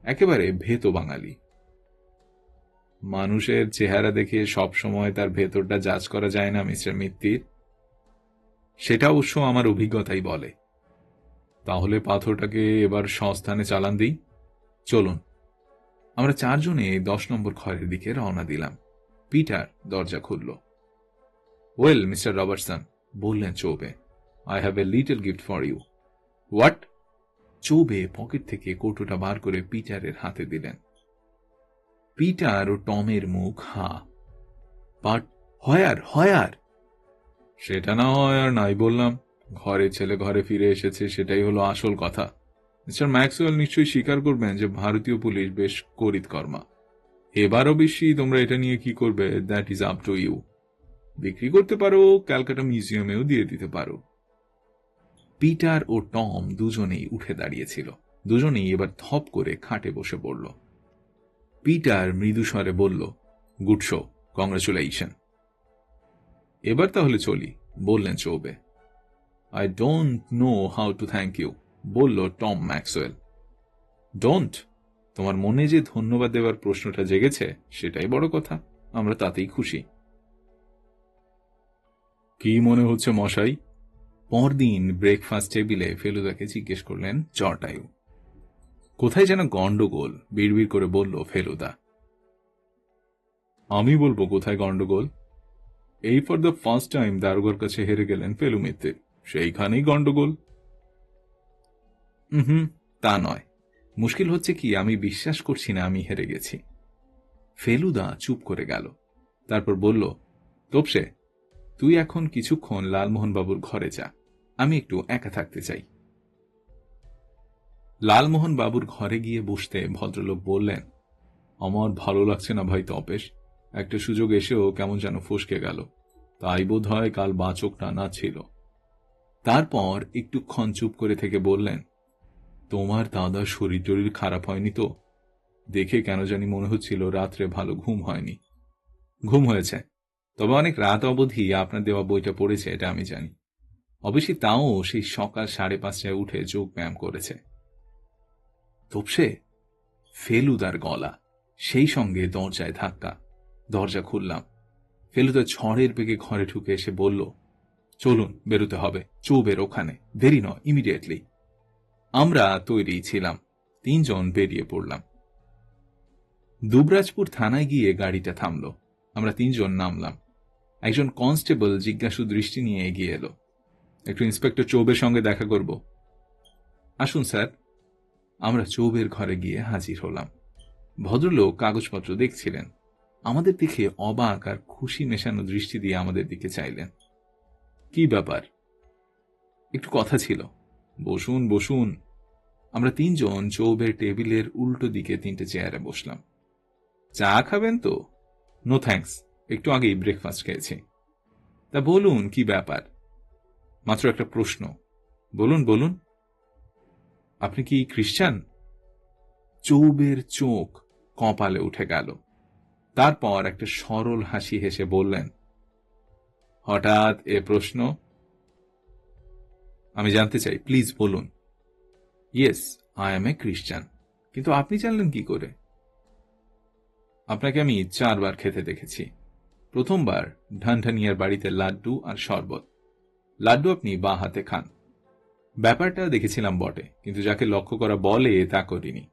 একেবারে ভেত বাঙালি। মানুষের চেহারা দেখে সব সময় তার ভেতরটা যাচ করা যায় না মিস্টার মিত্তির। সেটা অবশ্য আমার অভিজ্ঞতাই বলে। তাহলে পাথরটাকে এবার সংস্থানে চালান দিই। চলুন। আমরা 4 জনে 10 নম্বর ঘরের দিকে রওনা দিলাম। পিটার দরজা খুলল। ওয়েল মিস্টার রবার্টসন, বললেন Choubey, I have a little gift for you. What? Choubey pocket থেকে কৌটোটা বার করে পিটারের হাতে দিলেন। পিটার ও টমের মুখ হা। বাট হয়ার হয়ার? সেটা না হয় আর নাই বললাম। ঘরে ছেলে ঘরে ফিরে এসেছে, সেটাই হলো আসল কথা। মিস্টার ম্যাক্সওয়েল নিশ্চয়ই স্বীকার করবেন যে ভারতীয় পুলিশ বেশ করিতকর্মা। এবারও বেশি তোমরা এটা নিয়ে কি করবে, that is up to you. বিক্রি করতে পারো, ক্যালকাটা মিউজিয়ামেও দিয়ে দিতে পারো। পিটার ও টম দুজনেই উঠে দাঁড়িয়েছিল। দুজনেই এবার থপ করে খাটে বসে পড়ল। পিটার মৃদুস্বরে বলল, গুড শো, কংগ্রাচুলেশন। এবার তাহলে চলি, বললেন Choubey. I don't know how to thank you, বলল টম ম্যাক্সওয়েল। ডোন্ট? তোমার মনে যে ধন্যবাদ দেওয়ার প্রশ্নটা জেগেছে সেটাই বড় কথা, আমরা তাতেই খুশি। কি মনে হচ্ছে মশাই? পরদিন ব্রেকফাস্ট টেবিলে ফেলুদাকে জিজ্ঞেস করলেন জটায়ু। কোথায় যেন গন্ডগোল, বিড়বিড় করে বলল ফেলুদা। আমি বলবো কোথায় গন্ডগোল? এই ফর দ্য ফার্স্ট টাইম দারোগার কাছে হেরে গেলেন ফেলু মিত্তির, সেইখানেই গন্ডগোল। তা নয়, মুশকিল হচ্ছে কি আমি বিশ্বাস করছি না আমি হেরে গেছি। ফেলুদা চুপ করে গেল, তারপর বলল, তোপসে, তুই এখন কিছুক্ষণ লালমোহনবাবুর ঘরে যা, আমি একটু একা থাকতে চাই। লালমোহনবাবুর ঘরে গিয়ে বসতে ভদ্রলোক বললেন, আমার ভালো লাগছে না ভাই তপেশ, একটা সুযোগ এসেও কেমন যেন ফসকে গেল, তাই বোধ হয় কাল বাচক টানা ছিল। তারপর একটুক্ষণ চুপ করে থেকে বললেন, তোমার দাদার শরীর টরীর খারাপ হয়নি তো? দেখে কেন জানি মনে হচ্ছিল রাত্রে ভালো ঘুম হয়নি। ঘুম হয়েছে, তবে অনেক রাত অবধি আপনার দেওয়া বইটা পড়েছে, এটা আমি জানি। অবশ্যই তাও সেই সকাল 5:30টায় উঠে যোগ ব্যায়াম করেছে। তোপসে, ফেলুদার গলা, সেই সঙ্গে দরজায় ধাক্কা। দরজা খুললাম। ফেলুদা ঝড়ের বেগে ঘরে ঢুকে এসে বলল, চলুন, বেরোতে হবে, চৌবের ওখানে, দেরি নয়, ইমিডিয়েটলি। আমরা তৈরি ছিলাম। তিনজন বেরিয়ে পড়লাম। দুবরাজপুর থানায় গিয়ে গাড়িটা থামল। আমরা তিনজন নামলাম। একজন কনস্টেবল জিজ্ঞাসু দৃষ্টি নিয়ে এগিয়ে এলো। একটু ইন্সপেক্টর চৌবের সঙ্গে দেখা করব। আসুন স্যার। আমরা চৌবের ঘরে গিয়ে হাজির হলাম। ভদ্রলোক কাগজপত্র দেখছিলেন। আমাদের দিকে অবাক আর খুশি মেশানো দৃষ্টি দিয়ে আমাদের দিকে চাইলেন। কি ব্যাপার? একটু কথা ছিল। বসুন বসুন। আমরা তিনজন চৌবের টেবিলের উল্টো দিকে তিনটে চেয়ারে বসলাম। চা খাবেন তো? নো থ্যাঙ্কস, একটু আগেই ব্রেকফাস্ট খেয়েছি। তা বলুন কি ব্যাপার? মাত্র একটা প্রশ্ন। বলুন বলুন। আপনি কি খ্রিস্টান? চৌবের চোখ কপালে উঠে গেল। তারপর একটা সরল হাসি হেসে বললেন, হঠাৎ এ প্রশ্ন? আমি জানতে চাই, প্লিজ বলুন। ইয়েস, আই এম এ খ্রিস্টান। কিন্তু আপনি জানলেন কি করে? আপনাকে আমি 4 বার খেতে দেখেছি। প্রথমবার ঢানঢানিয়ার বাড়িতে লাড্ডু আর শরবত। লাড্ডু আপনি বাঁ হাতে খান। ব্যাপারটা দেখেছিলাম বটে, কিন্তু যাকে লক্ষ্য করা বলে তা করিনি,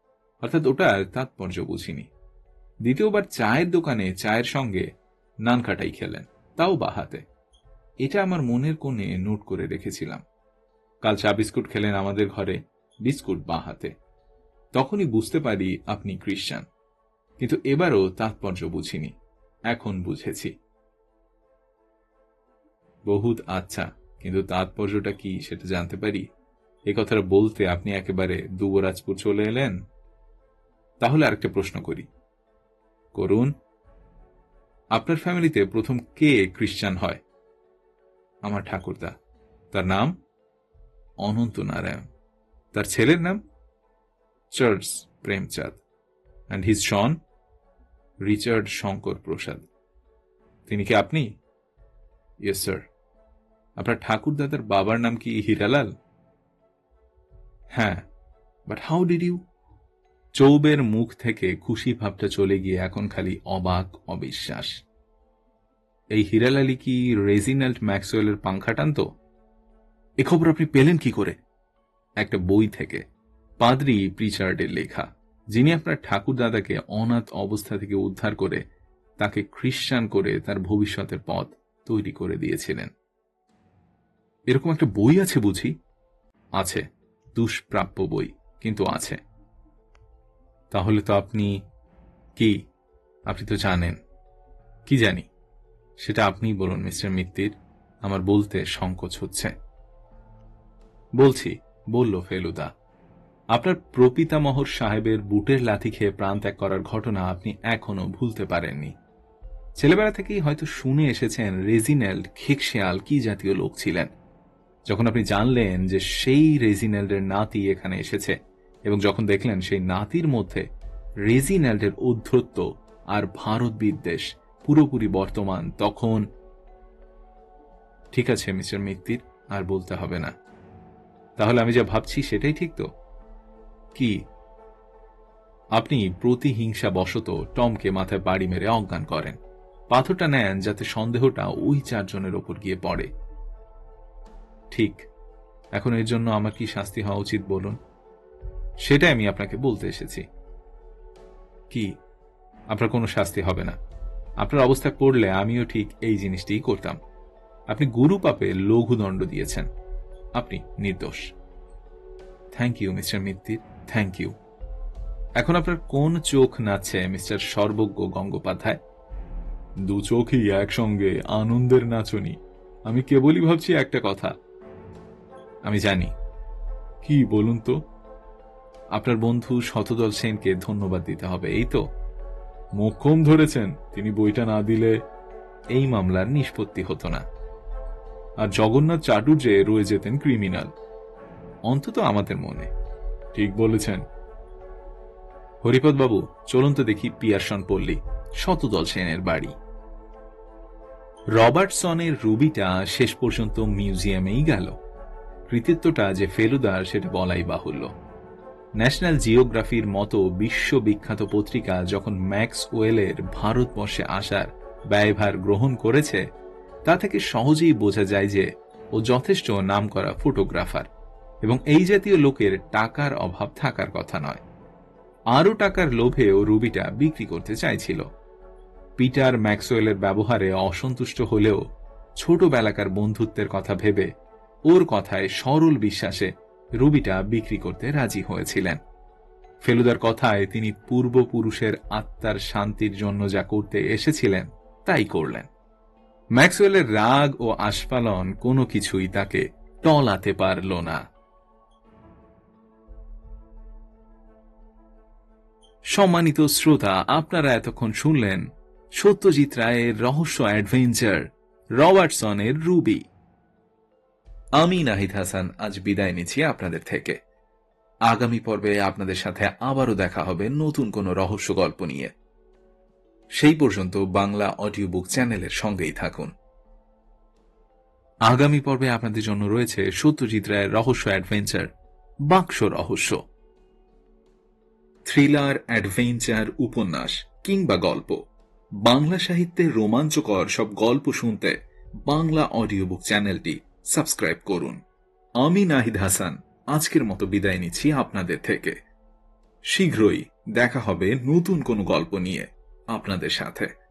অর্থাৎ ওটার তাৎপর্য বুঝিনি। দ্বিতীয়বার চায়ের দোকানে চায়ের সঙ্গে নান কাটাই খেলেন, তাও বাঁ হাতে। এটা আমার মনের কোণে নোট করে রেখেছিলাম। কাল চা বিস্কুট খেলেন আমাদের ঘরে, বিস্কুট বাঁ হাতে। তখনই বুঝতে পারি আপনি খ্রিস্টান, কিন্তু এবারও তাৎপর্য বুঝিনি। এখন বুঝেছি। বহুত আচ্ছা, কিন্তু তাৎপর্যটা কি সেটা জানতে পারি? এই কথাটা বলতে আপনি একেবারে দুবরাজপুর চলে এলেন। তাহলে আরেকটা প্রশ্ন করি। করুন। আপনার ফ্যামিলিতে প্রথম কে খ্রিস্টান হয়? আমার ঠাকুরদা। তার নাম? অনন্ত নারায়ণ। তার ছেলের নাম? Charles Premchand. And his son? Richard Shankar Prasad. তিনি কি আপনি? Yes sir. আপনার ঠাকুরদাদার বাবার নাম কি হীরালাল? হ্যাঁ। But how did you? চৌবের মুখ থেকে খুশি ভাবটা চলে গিয়ে এখন খালি অবাক অবিশ্বাস। এই হীরালালই কি রেজিনাল্ড ম্যাক্সওয়েলের পাংখা টানতো? এ খবর আপনি পেলেন কি করে? একটা বই থেকে, পাদ্রি প্রিচার্ডের লেখা, যিনি আপনার ঠাকুরদাদাকে অনাথ অবস্থা থেকে উদ্ধার করে তাকে খ্রিস্টান করে তার ভবিষ্যতের পথ তৈরি করে দিয়েছিলেন। এরকম একটা বই আছে বুঝি? আছে, দুষ্প্রাপ্য বই, কিন্তু আছে। তাহলে তো আপনি কি? আপনি তো জানেন। কি জানি? সেটা আপনিই বলুন মিস্টার মিত্তির। আমার বলতে সংকোচ হচ্ছে। বলছি, বলল ফেলুদা। আপনার প্রপিতামহর সাহেবের বুটের লাথি খেয়ে প্রাণ ত্যাগ করার ঘটনা আপনি এখনো ভুলতে পারেননি। ছেলেবেলা থেকেই হয়তো শুনে এসেছেন রেজিনাল্ড খেকশেয়াল কি জাতীয় লোক ছিলেন। যখন আপনি জানলেন যে সেই রেজিনাল্ডের নাতি এখানে এসেছে, এবং যখন দেখলেন সেই নাতির মধ্যে রেজিনাল্ডের ঔদ্ধত্য আর ভারত বিদ্বেষ পুরোপুরি বর্তমান, তখন ঠিক আছে মিস্টার মিত্তির, আর বলতে হবে না। তাহলে আমি যা ভাবছি সেটাই ঠিক তো? কি? আপনি প্রতিহিংসা বশত টমকে মাথায় বাড়ি মেরে অজ্ঞান করেন, পাথরটা নেন যাতে সন্দেহটা ওই 4 জনের ওপর গিয়ে পড়ে। ঠিক। এখন এর জন্য আমার কি শাস্তি হওয়া উচিত বলুন? সেটাই আমি আপনাকে বলতে এসেছি। কি? আপনার কোনো শাস্তি হবে না। আপনার অবস্থায় পড়লে আমিও ঠিক এই জিনিসটিই করতাম। আপনি গুরু পাপে লঘুদণ্ড দিয়েছেন। আপনি নির্দোষ। Thank you mister Mitter, thank you. এখন আপনার কোন চোখ নাচছে মিস্টার সর্বজ্ঞ গঙ্গোপাধ্যায়? 2 চোখই একসঙ্গে আনন্দের নাচনি। আমি কেবলই ভাবছি একটা কথা। আমি জানি। কি বলুন তো? আপনার বন্ধু শতদল সেনকে ধন্যবাদ দিতে হবে, এই তো? মোক্ষম ধরেছেন। তিনি বইটা না দিলে এই মামলার নিষ্পত্তি হতো না, আর জগন্নাথ চাটুর্যে রয়ে যেতেন ক্রিমিনাল, অন্তত আমাদের মনে। ঠিক বলেছেন। হরিপদ বাবু, চলুন তো দেখি পিয়ারসন পল্লী, শতদল সেনের বাড়ি। রবার্টসনের রুবিটা শেষ পর্যন্ত মিউজিয়ামেই গেল। কৃতিত্বটা যে ফেলুদার সেটা বলাই বাহুল্য। ন্যাশনাল জিওগ্রাফির মতো বিশ্ববিখ্যাত পত্রিকা যখন ম্যাক্সওয়েলের ভারতবর্ষে আসার ব্যয়ভার গ্রহণ করেছে, তা থেকে সহজেই বোঝা যায় যে ও যথেষ্ট নামকরা ফটোগ্রাফার, এবং এই জাতীয় লোকের টাকার অভাব থাকার কথা নয়। আরও টাকার লোভে ও রুবিটা বিক্রি করতে চাইছিল। পিটার ম্যাক্সওয়েলের ব্যবহারে অসন্তুষ্ট হলেও ছোটবেলাকার বন্ধুত্বের কথা ভেবে ওর কথায় সরল বিশ্বাসে রুবিটা বিক্রি করতে রাজি হয়েছিলেন। ফেলুদার কথায় তিনি পূর্বপুরুষের আত্মার শান্তির জন্য যা করতে এসেছিলেন তাই করলেন। ম্যাক্সওয়েলের রাগ ও আস্ফালন কোনো কিছুই তাকে টলাতে পারল না। সম্মানিত শ্রোতা, আপনারা এতক্ষণ শুনলেন সত্যজিৎ রায়ের রহস্য অ্যাডভেঞ্চার রবার্টসনের রুবি। আমি নাহিদ হাসান আজ বিদায় নিচ্ছি আপনাদের থেকে। আগামী পর্বে আপনাদের সাথে আবারও দেখা হবে নতুন কোনো রহস্য গল্প নিয়ে। সেই পর্যন্ত বাংলা অডিও বুক চ্যানেলের সঙ্গেই থাকুন। আগামী পর্বে আপনাদের জন্য রয়েছে সত্যজিৎ রায়ের রহস্য অ্যাডভেঞ্চার বাক্স রহস্য। থ্রিলার, অ্যাডভেঞ্চার, উপন্যাস কিংবা গল্প, বাংলা সাহিত্যের রোমাঞ্চকর সব গল্প শুনতে বাংলা অডিও বুক চ্যানেলটি সাবস্ক্রাইব করুন। আমি নাহিদ হাসান আজকের মতো বিদায় নিচ্ছি আপনাদের থেকে। শীঘ্রই দেখা হবে নতুন কোনো গল্প নিয়ে আপনাদের সাথে।